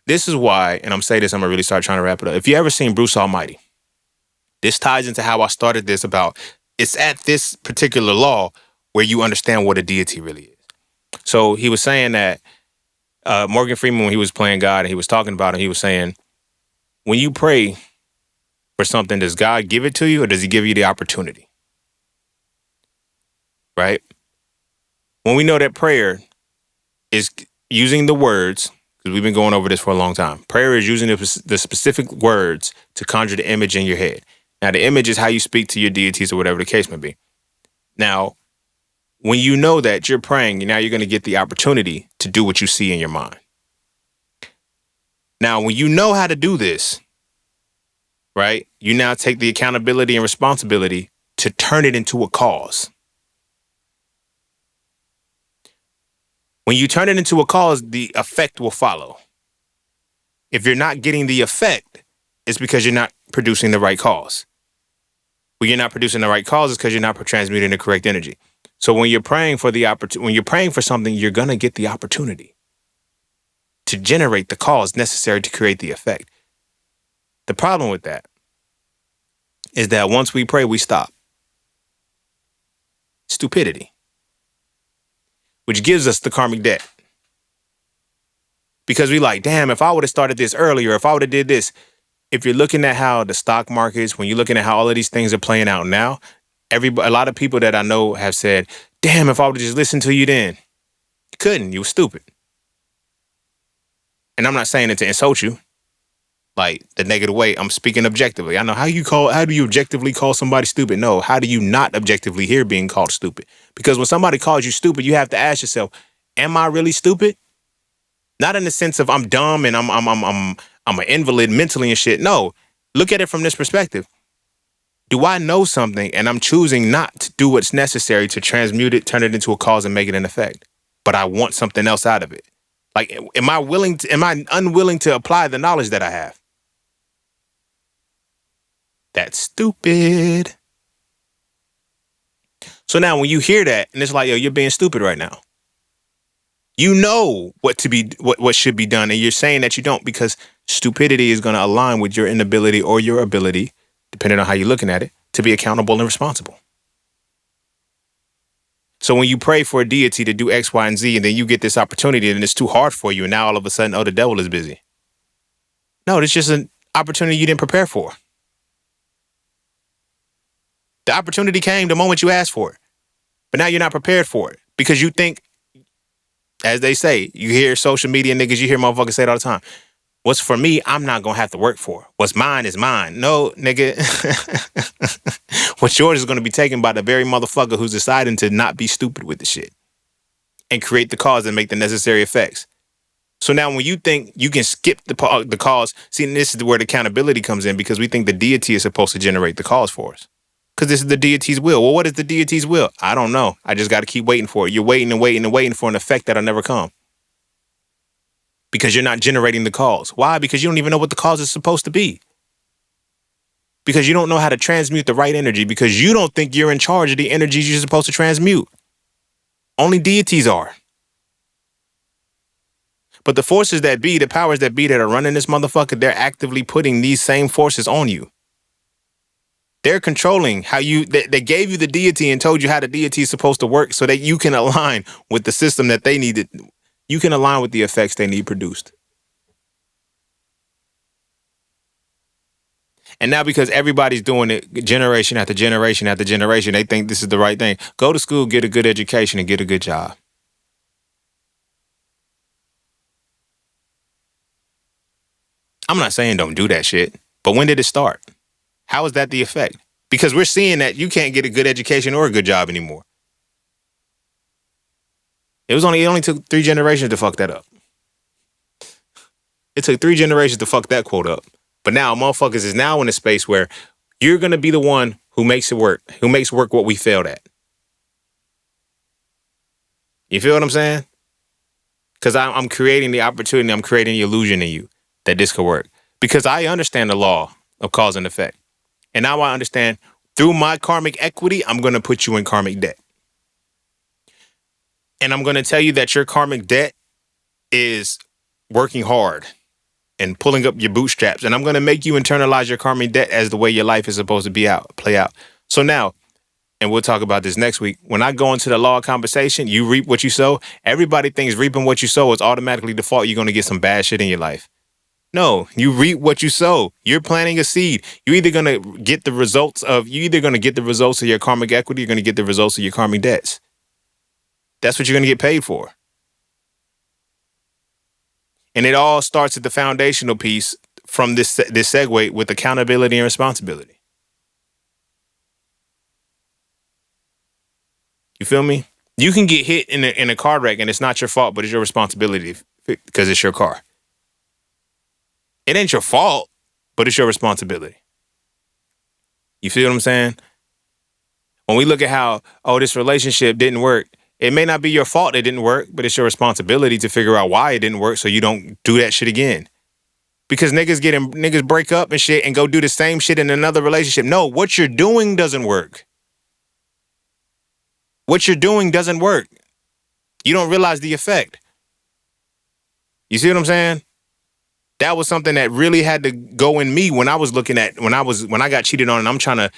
This is why, and I'm saying this, I'm going to really start trying to wrap it up. If you ever seen Bruce Almighty, this ties into how I started this about, it's at this particular law where you understand what a deity really is. So he was saying that Morgan Freeman, when he was playing God and he was talking about it, he was saying, when you pray for something, does God give it to you or does he give you the opportunity? right? When we know that prayer is using the words, because we've been going over this for a long time. Prayer is using the specific words to conjure the image in your head. Now, the image is how you speak to your deities or whatever the case may be. Now, when you know that you're praying, now you're going to get the opportunity to do what you see in your mind. Now, when you know how to do this, right, you now take the accountability and responsibility to turn it into a cause. When you turn it into a cause, the effect will follow. If you're not getting the effect, it's because you're not producing the right cause. When you're not producing the right cause, it's because you're not transmuting the correct energy. So when you're praying for when you're praying for something, you're gonna get the opportunity to generate the cause necessary to create the effect. The problem with that is that once we pray, we stop. Stupidity. Which gives us the karmic debt. Because we like, damn, if I would have started this earlier, if I would have did this. If you're looking at how the stock markets, when you're looking at how all of these things are playing out now, a lot of people that I know have said, damn, if I would have just listened to you then. You couldn't. You were stupid. And I'm not saying it to insult you, like the negative way. I'm speaking objectively. I know how do you objectively call somebody stupid? No, how do you not objectively hear being called stupid? Because when somebody calls you stupid, you have to ask yourself, am I really stupid? Not in the sense of I'm dumb and I'm an invalid mentally and shit. No, look at it from this perspective. Do I know something and I'm choosing not to do what's necessary to transmute it, turn it into a cause and make it an effect? But I want something else out of it. Like, am I unwilling to apply the knowledge that I have? That's stupid. So now when you hear that and it's like, yo, you're being stupid right now. You know what should be done, and you're saying that you don't because stupidity is going to align with your inability or your ability, depending on how you're looking at it, to be accountable and responsible. So when you pray for a deity to do X, Y, and Z, and then you get this opportunity and it's too hard for you, and now all of a sudden, oh, the devil is busy. No, it's just an opportunity you didn't prepare for. The opportunity came the moment you asked for it, but now you're not prepared for it because you think, as they say, you hear social media niggas, you hear motherfuckers say it all the time. What's for me, I'm not going to have to work for. What's mine is mine. No, nigga. What's yours is going to be taken by the very motherfucker who's deciding to not be stupid with the shit and create the cause and make the necessary effects. So now when you think you can skip the cause, see, this is where the accountability comes in because we think the deity is supposed to generate the cause for us. Because this is the deity's will. Well, what is the deity's will? I don't know. I just got to keep waiting for it. You're waiting and waiting and waiting for an effect that'll never come. Because you're not generating the cause. Why? Because you don't even know what the cause is supposed to be. Because you don't know how to transmute the right energy. Because you don't think you're in charge of the energies you're supposed to transmute. Only deities are. But the forces that be, the powers that be that are running this motherfucker, they're actively putting these same forces on you. They're controlling how they gave you the deity and told you how the deity is supposed to work so that you can align with the system that they needed. You can align with the effects they need produced. And now because everybody's doing it generation after generation after generation, they think this is the right thing. Go to school, get a good education, and get a good job. I'm not saying don't do that shit, but when did it start? How is that the effect? Because we're seeing that you can't get a good education or a good job anymore. It only took 3 generations to fuck that up. It took 3 generations to fuck that quote up. But now motherfuckers is now in a space where you're going to be the one who makes it work, who makes work what we failed at. You feel what I'm saying? Because I'm creating the opportunity, I'm creating the illusion in you that this could work. Because I understand the law of cause and effect. And now I understand through my karmic equity, I'm going to put you in karmic debt. And I'm going to tell you that your karmic debt is working hard and pulling up your bootstraps. And I'm going to make you internalize your karmic debt as the way your life is supposed to play out. So now, and we'll talk about this next week, when I go into the law of compensation, you reap what you sow. Everybody thinks reaping what you sow is automatically default. You're going to get some bad shit in your life. No, you reap what you sow. You're planting a seed. You're either going to get the results of your karmic equity, you're going to get the results of your karmic debts. That's what you're going to get paid for. And it all starts at the foundational piece from this segue with accountability and responsibility. You feel me? You can get hit in a car wreck and it's not your fault, but it's your responsibility because it's your car. It ain't your fault, but it's your responsibility. You feel what I'm saying? When we look at how, this relationship didn't work, it may not be your fault it didn't work, but it's your responsibility to figure out why it didn't work so you don't do that shit again. Because niggas break up and shit and go do the same shit in another relationship. No, what you're doing doesn't work. What you're doing doesn't work. You don't realize the effect. You see what I'm saying? That was something that really had to go in me when I was looking at, when I got cheated on and I'm trying to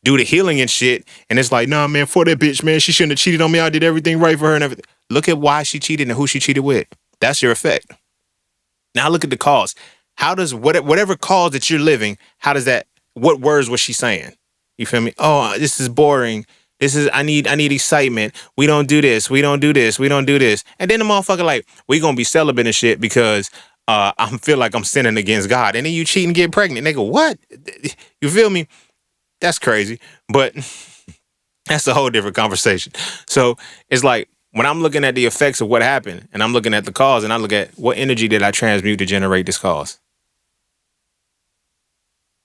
do the healing and shit. And it's like, nah, man, for that bitch, man, she shouldn't have cheated on me. I did everything right for her and everything. Look at why she cheated and who she cheated with. That's your effect. Now look at the cause. How does whatever cause that you're living, what words was she saying? You feel me? Oh, this is boring. I need excitement. We don't do this. We don't do this. We don't do this. And then the motherfucker like, we gonna be celibate and shit because I feel like I'm sinning against God. And then you cheat and get pregnant. Nigga, what? You feel me? That's crazy. But that's a whole different conversation. So it's like, when I'm looking at the effects of what happened and I'm looking at the cause and I look at what energy did I transmute to generate this cause?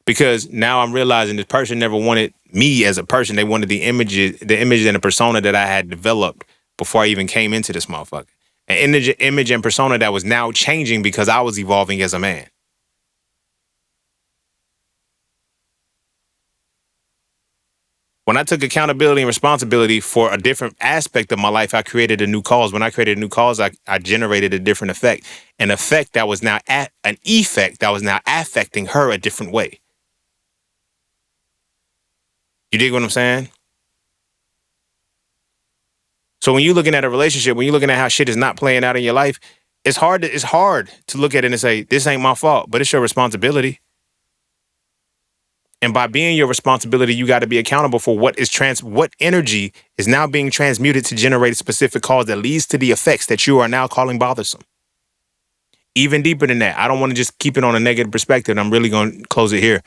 Because now I'm realizing this person never wanted me as a person. They wanted the image and the persona that I had developed before I even came into this motherfucker. An image and persona that was now changing because I was evolving as a man. When I took accountability and responsibility for a different aspect of my life, I created a new cause. When I created a new cause, I generated a different effect. An effect that was now an effect that was now affecting her a different way. You dig what I'm saying? So when you're looking at a relationship, when you're looking at how shit is not playing out in your life, it's hard to look at it and say, this ain't my fault, but it's your responsibility. And by being your responsibility, you got to be accountable for what energy is now being transmuted to generate a specific cause that leads to the effects that you are now calling bothersome. Even deeper than that, I don't want to just keep it on a negative perspective. I'm really going to close it here.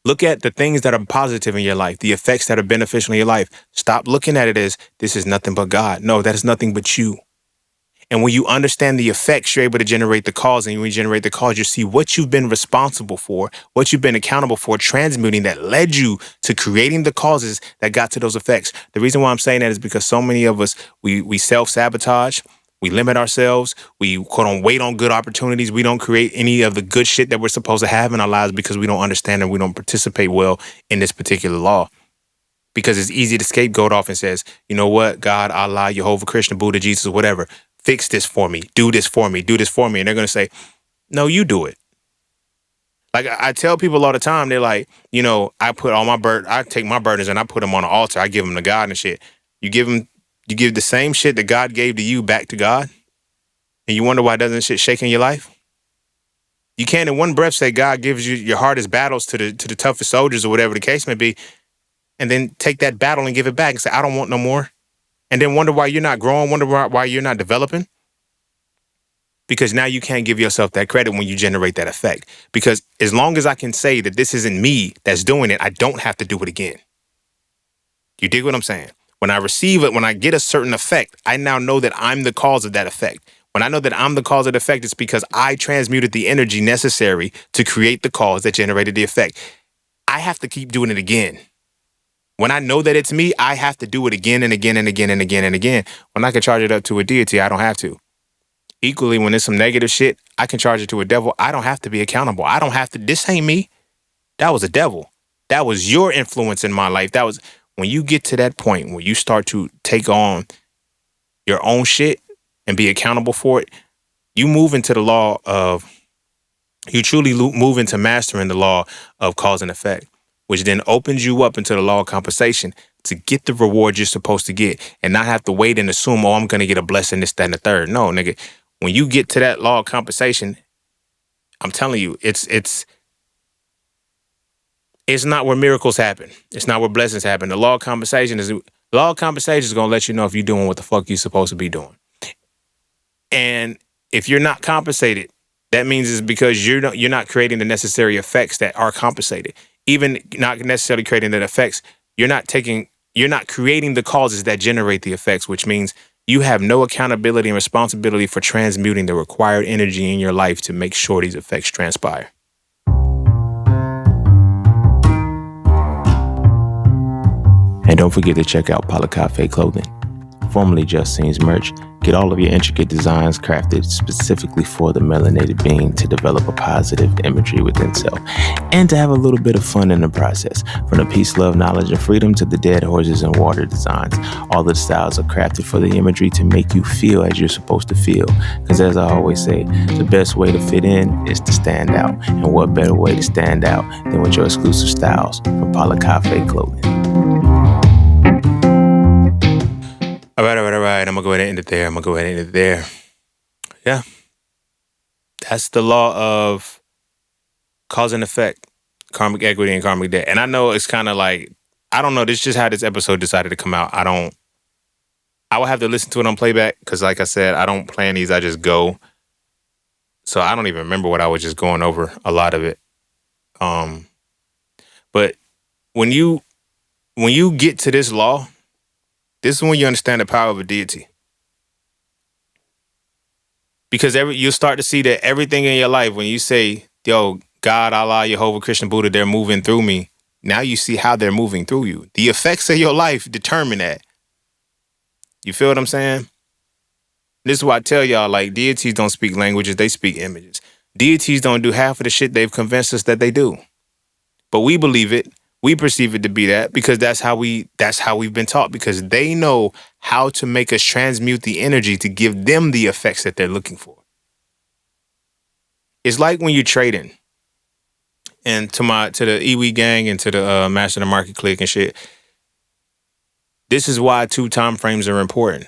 Look at the things that are positive in your life, the effects that are beneficial in your life. Stop looking at it as this is nothing but God. No, that is nothing but you. And when you understand the effects, you're able to generate the cause. And when you generate the cause, you see what you've been responsible for, what you've been accountable for, transmuting that led you to creating the causes that got to those effects. The reason why I'm saying that is because so many of us, we self-sabotage, we limit ourselves, we wait on good opportunities. We don't create any of the good shit that we're supposed to have in our lives because we don't understand and we don't participate well in this particular law. Because it's easy to scapegoat off and says, you know what, God, Allah, Jehovah, Krishna, Buddha, Jesus, whatever. Fix this for me. Do this for me. Do this for me. And they're going to say, no, you do it. Like I tell people all the time, they're like, I take my burdens and I put them on an altar. I give them to God and shit. You give the same shit that God gave to you back to God. And you wonder why doesn't shit shake in your life? You can't in one breath say God gives you your hardest battles to the toughest soldiers or whatever the case may be. And then take that battle and give it back and say, I don't want no more. And then wonder why you're not growing, wonder why you're not developing. Because now you can't give yourself that credit when you generate that effect. Because as long as I can say that this isn't me that's doing it, I don't have to do it again. You dig what I'm saying? When I receive it, when I get a certain effect, I now know that I'm the cause of that effect. When I know that I'm the cause of the effect, it's because I transmuted the energy necessary to create the cause that generated the effect. I have to keep doing it again. When I know that it's me, I have to do it again and again and again and again and again. When I can charge it up to a deity, I don't have to. Equally, when there's some negative shit, I can charge it to a devil. I don't have to be accountable. I don't have to. This ain't me. That was a devil. That was your influence in my life. That was when you get to that point where you start to take on your own shit and be accountable for it, you move into the law of, you truly move into mastering the law of cause and effect, which then opens you up into the law of compensation to get the reward you're supposed to get and not have to wait and assume, I'm going to get a blessing, this, that, and the third. No, nigga, when you get to that law of compensation, I'm telling you, it's not where miracles happen. It's not where blessings happen. The law of compensation is Law of compensation is going to let you know if you're doing what the fuck you're supposed to be doing. And if you're not compensated, that means it's because you're not creating the necessary effects that are compensated. Even not necessarily creating the effects, you're not creating the causes that generate the effects, which means you have no accountability and responsibility for transmuting the required energy in your life to make sure these effects transpire. And don't forget to check out Cafe Clothing, formerly Just Scenes merch. Get all of your intricate designs crafted specifically for the melanated being to develop a positive imagery within self and to have a little bit of fun in the process. From the peace, love, knowledge, and freedom to the dead horses and water designs, all of the styles are crafted for the imagery to make you feel as you're supposed to feel. Because as I always say, the best way to fit in is to stand out. And what better way to stand out than with your exclusive styles from Cafe Clothing. All right. I'm going to go ahead and end it there. Yeah. That's the law of cause and effect, karmic equity and karmic debt. And I know it's kind of like, I don't know, this is just how this episode decided to come out. I will have to listen to it on playback because like I said, I don't plan these, I just go. So I don't even remember what I was just going over, a lot of it. But when you get to this law, this is when you understand the power of a deity. Because you'll start to see that everything in your life, when you say, yo, God, Allah, Jehovah, Krishna, Buddha, they're moving through me. Now you see how they're moving through you. The effects of your life determine that. You feel what I'm saying? This is why I tell y'all, like, deities don't speak languages, they speak images. Deities don't do half of the shit they've convinced us that they do. But we believe it. We perceive it to be that because that's how we've been taught, because they know how to make us transmute the energy to give them the effects that they're looking for. It's like when you're trading, and to the Iwi gang and to the Master of the Market clique and shit. This is why 2 time frames are important,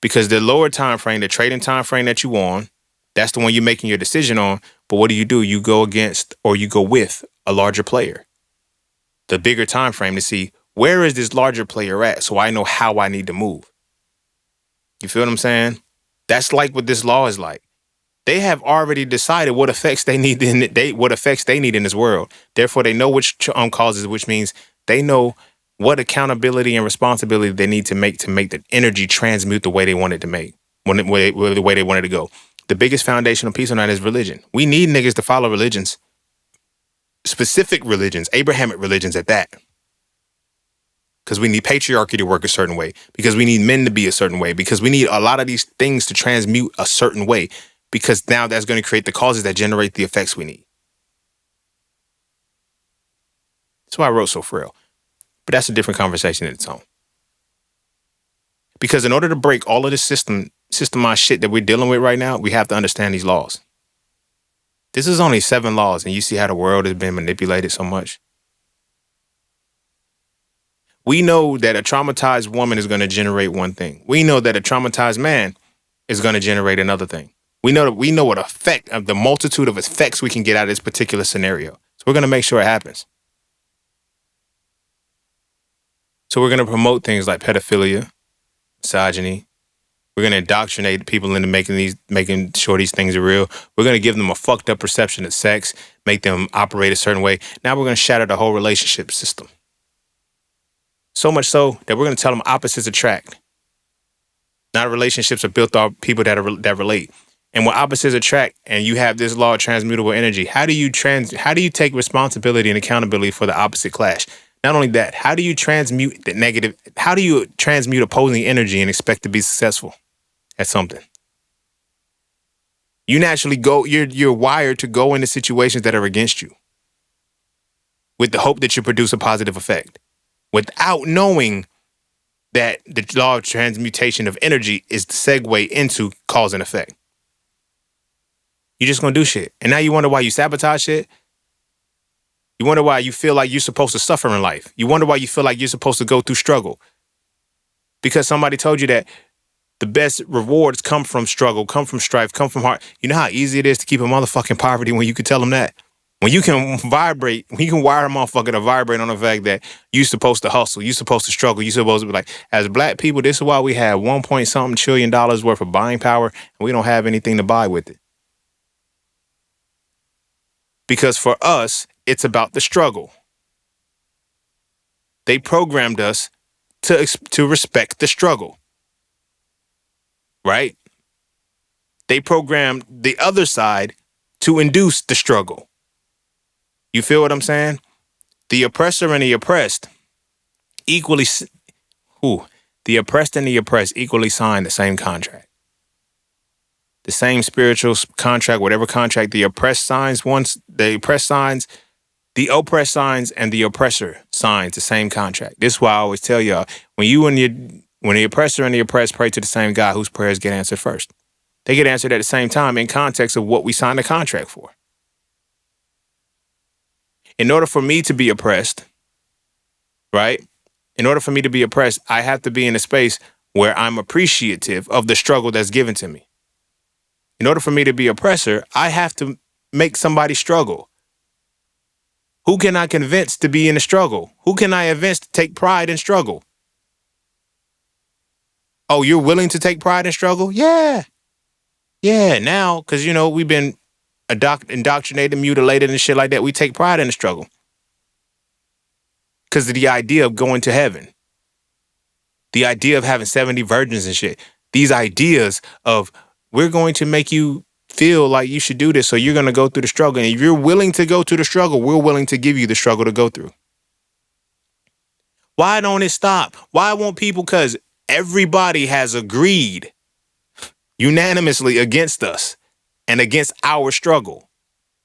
because the lower time frame, the trading time frame that you on, that's the one you're making your decision on. But what do? You go against or you go with a larger player. The bigger time frame to see where is this larger player at, so I know how I need to move. You feel what I'm saying? That's like what this law is like. They have already decided what effects they need in this world. Therefore, they know which causes, which means they know what accountability and responsibility they need to make the energy transmute the way they want it to make, the way they want it to go. The biggest foundational piece on that is religion. We need niggas to follow religions. Specific religions, Abrahamic religions at that. Because we need patriarchy to work a certain way. Because we need men to be a certain way. Because we need a lot of these things to transmute a certain way. Because now that's going to create the causes that generate the effects we need. That's why I wrote so frail. But that's a different conversation in its own. Because in order to break all of this systemized shit that we're dealing with right now, we have to understand these laws. This is only 7 laws, and you see how the world has been manipulated so much. We know that a traumatized woman is going to generate one thing. We know that a traumatized man is going to generate another thing. We know what effect of the multitude of effects we can get out of this particular scenario. So we're going to make sure it happens. So we're going to promote things like pedophilia, misogyny. We're going to indoctrinate people into making sure these things are real. We're going to give them a fucked up perception of sex, make them operate a certain way. Now we're going to shatter the whole relationship system. So much so that we're going to tell them opposites attract. Not relationships are built off people that relate. And when opposites attract and you have this law of transmutable energy, how do you take responsibility and accountability for the opposite clash? Not only that, how do you transmute the negative? How do you transmute opposing energy and expect to be successful at something? You naturally you're wired to go into situations that are against you with the hope that you produce a positive effect without knowing that the law of transmutation of energy is the segue into cause and effect. You're just going to do shit. And now you wonder why you sabotage shit. You wonder why you feel like you're supposed to suffer in life. You wonder why you feel like you're supposed to go through struggle. Because somebody told you that the best rewards come from struggle, come from strife, come from heart. You know how easy it is to keep a motherfucking poverty when you could tell them that? When you can vibrate, when you can wire a motherfucker to vibrate on the fact that you're supposed to hustle, you're supposed to struggle, you're supposed to be like, as black people, this is why we have 1 point something trillion dollars worth of buying power, and we don't have anything to buy with it. Because for us, it's about the struggle. They programmed us to respect the struggle, right? They programmed the other side to induce the struggle. You feel what I'm saying? The oppressor and the oppressed equally, the oppressed and the oppressed equally sign the same contract. The same spiritual contract, whatever contract the oppressed signs once, the oppressed signs, the oppressed signs, and the oppressor signs the same contract. This is why I always tell y'all, when the oppressor and the oppressed pray to the same God, whose prayers get answered first? They get answered at the same time in context of what we signed the contract for. In order for me to be oppressed, right? In order for me to be oppressed, I have to be in a space where I'm appreciative of the struggle that's given to me. In order for me to be oppressor, I have to make somebody struggle. Who can I convince to be in a struggle? Who can I convince to take pride in struggle? Oh, you're willing to take pride in struggle? Yeah. Yeah, now, because, we've been indoctrinated, mutilated, and shit like that. We take pride in the struggle. Because of the idea of going to heaven. The idea of having 70 virgins and shit. These ideas of, we're going to make you feel like you should do this, so you're going to go through the struggle. And if you're willing to go through the struggle, we're willing to give you the struggle to go through. Why don't it stop? Why won't people? Because everybody has agreed unanimously against us and against our struggle.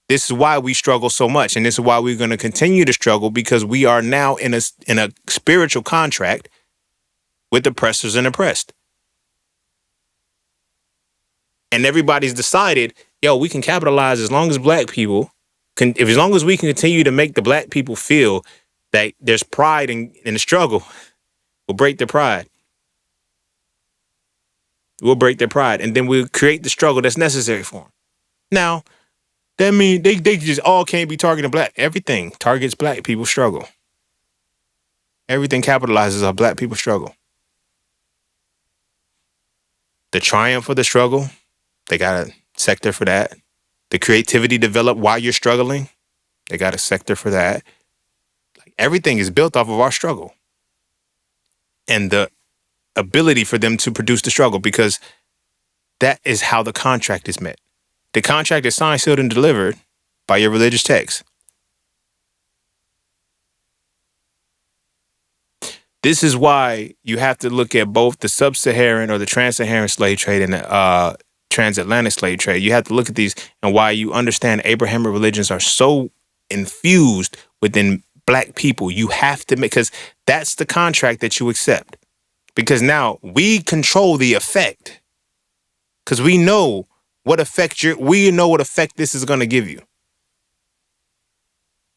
This is why we struggle so much. And this is why we're going to continue to struggle, because we are now in a spiritual contract with oppressors and oppressed. And everybody's decided, we can capitalize as long as black people as long as we can continue to make the black people feel that there's pride in the struggle, we'll break their pride. We'll break their pride, and then we'll create the struggle that's necessary for them. Now, that means they just all can't be targeting black. Everything targets black people's struggle. Everything capitalizes on black people's struggle. The triumph of the struggle, they got a sector for that. The creativity developed while you're struggling, they got a sector for that. Like, everything is built off of our struggle. And the ability for them to produce the struggle, because that is how the contract is met. The contract is signed, sealed, and delivered by your religious text. This is why you have to look at both the sub-Saharan or the trans-Saharan slave trade and the transatlantic slave trade. You have to look at these, and why you understand Abrahamic religions are so infused within black people. You have to make, because that's the contract that you accept. Because now we control the effect. Because we know what effect this is going to give you.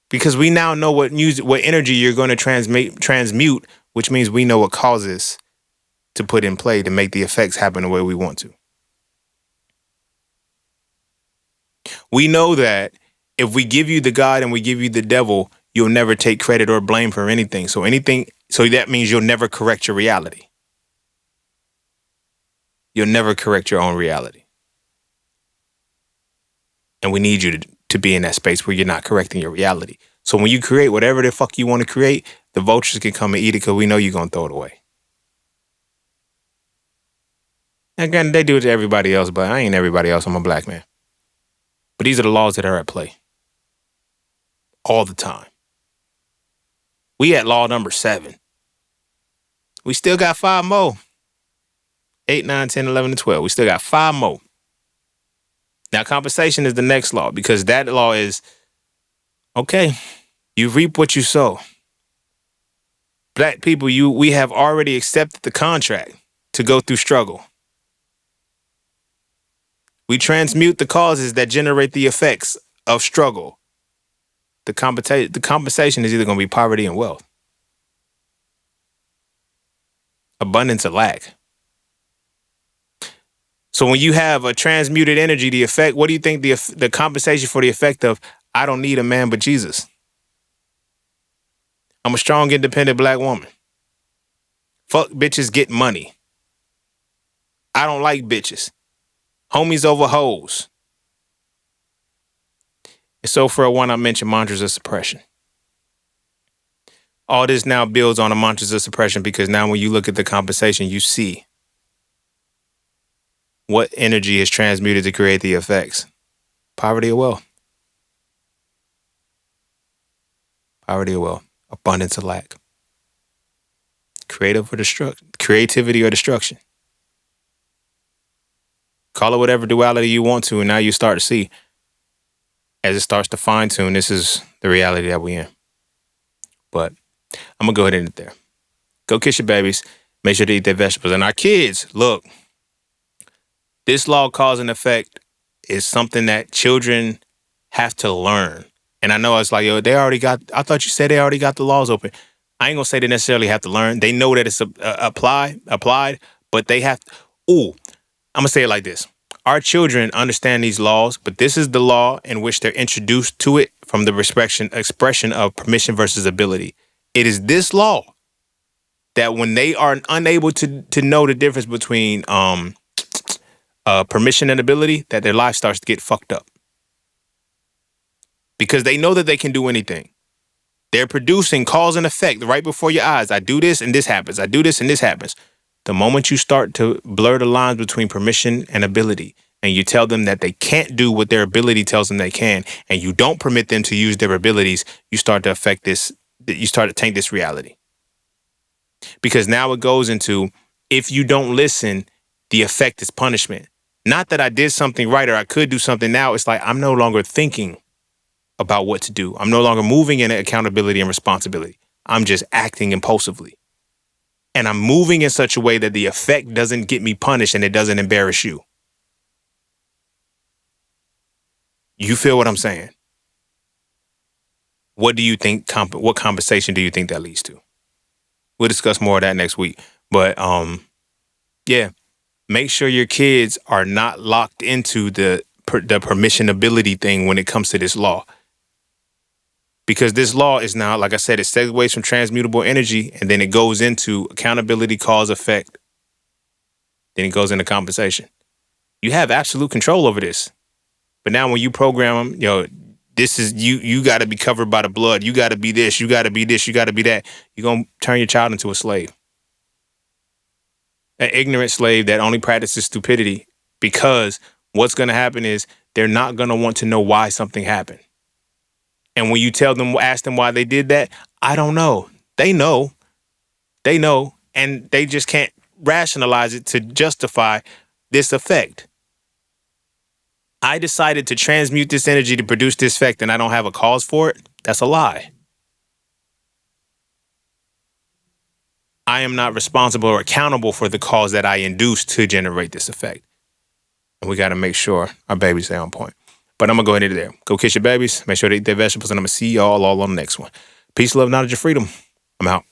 Because we now know what energy you're going to transmute, which means we know what causes to put in play to make the effects happen the way we want to. We know that if we give you the God and we give you the devil, you'll never take credit or blame for anything. So that means you'll never correct your reality. You'll never correct your own reality. And we need you to be in that space where you're not correcting your reality. So when you create whatever the fuck you want to create, the vultures can come and eat it, because we know you're going to throw it away. Again, they do it to everybody else, but I ain't everybody else. I'm a black man. But these are the laws that are at play. All the time. We at law number 7. We still got 5 more. 8, 9, 10, 11, and 12. We still got 5 more. Now, compensation is the next law, because that law is, okay, you reap what you sow. Black people, we have already accepted the contract to go through struggle. We transmute the causes that generate the effects of struggle. The compensation is either going to be poverty and wealth. Abundance or lack. So when you have a transmuted energy, the effect, what do you think the compensation for the effect of, I don't need a man but Jesus. I'm a strong, independent black woman. Fuck bitches, get money. I don't like bitches. Homies over hoes. And so for one, I mentioned mantras of suppression. All this now builds on the mantras of suppression because now when you look at the compensation, you see what energy is transmuted to create the effects. Poverty or wealth. Poverty or wealth. Abundance or lack. Creative or destruction. Creativity or destruction. Call it whatever duality you want to, and now you start to see, as it starts to fine tune, this is the reality that we're in. But I'm going to go ahead and end it there. Go kiss your babies. Make sure to eat their vegetables. And our kids, look, this law cause and effect is something that children have to learn. And I know it's like, yo, I thought you said they already got the laws open. I ain't going to say they necessarily have to learn. They know that it's applied, but they have to, I'm going to say it like this. Our children understand these laws, but this is the law in which they're introduced to it from the expression of permission versus ability. It is this law that when they are unable to know the difference between permission and ability, that their life starts to get fucked up. Because they know that they can do anything. They're producing cause and effect right before your eyes. I do this and this happens. I do this and this happens. The moment you start to blur the lines between permission and ability, and you tell them that they can't do what their ability tells them they can, and you don't permit them to use their abilities, you start to affect this, you start to taint this reality. Because now it goes into, if you don't listen, the effect is punishment. Not that I did something right or I could do something now. It's like I'm no longer thinking about what to do. I'm no longer moving in accountability and responsibility. I'm just acting impulsively. And I'm moving in such a way that the effect doesn't get me punished and it doesn't embarrass you. You feel what I'm saying? What do you think? What conversation do you think that leads to? We'll discuss more of that next week. But yeah, make sure your kids are not locked into the permission ability thing when it comes to this law. Because this law is now, like I said, it segues from transmutable energy, and then it goes into accountability, cause, effect. Then it goes into compensation. You have absolute control over this. But now when you program them, this is you got to be covered by the blood. You got to be this, you got to be this, you got to be that. You're going to turn your child into a slave. An ignorant slave that only practices stupidity, because what's going to happen is they're not going to want to know why something happened. And when you ask them why they did that, I don't know. They know. And they just can't rationalize it to justify this effect. I decided to transmute this energy to produce this effect and I don't have a cause for it. That's a lie. I am not responsible or accountable for the cause that I induced to generate this effect. And we got to make sure our babies stay on point. But I'm going to go ahead and eat it there. Go kiss your babies. Make sure to eat their vegetables. And I'm going to see y'all all on the next one. Peace, love, knowledge, and freedom. I'm out.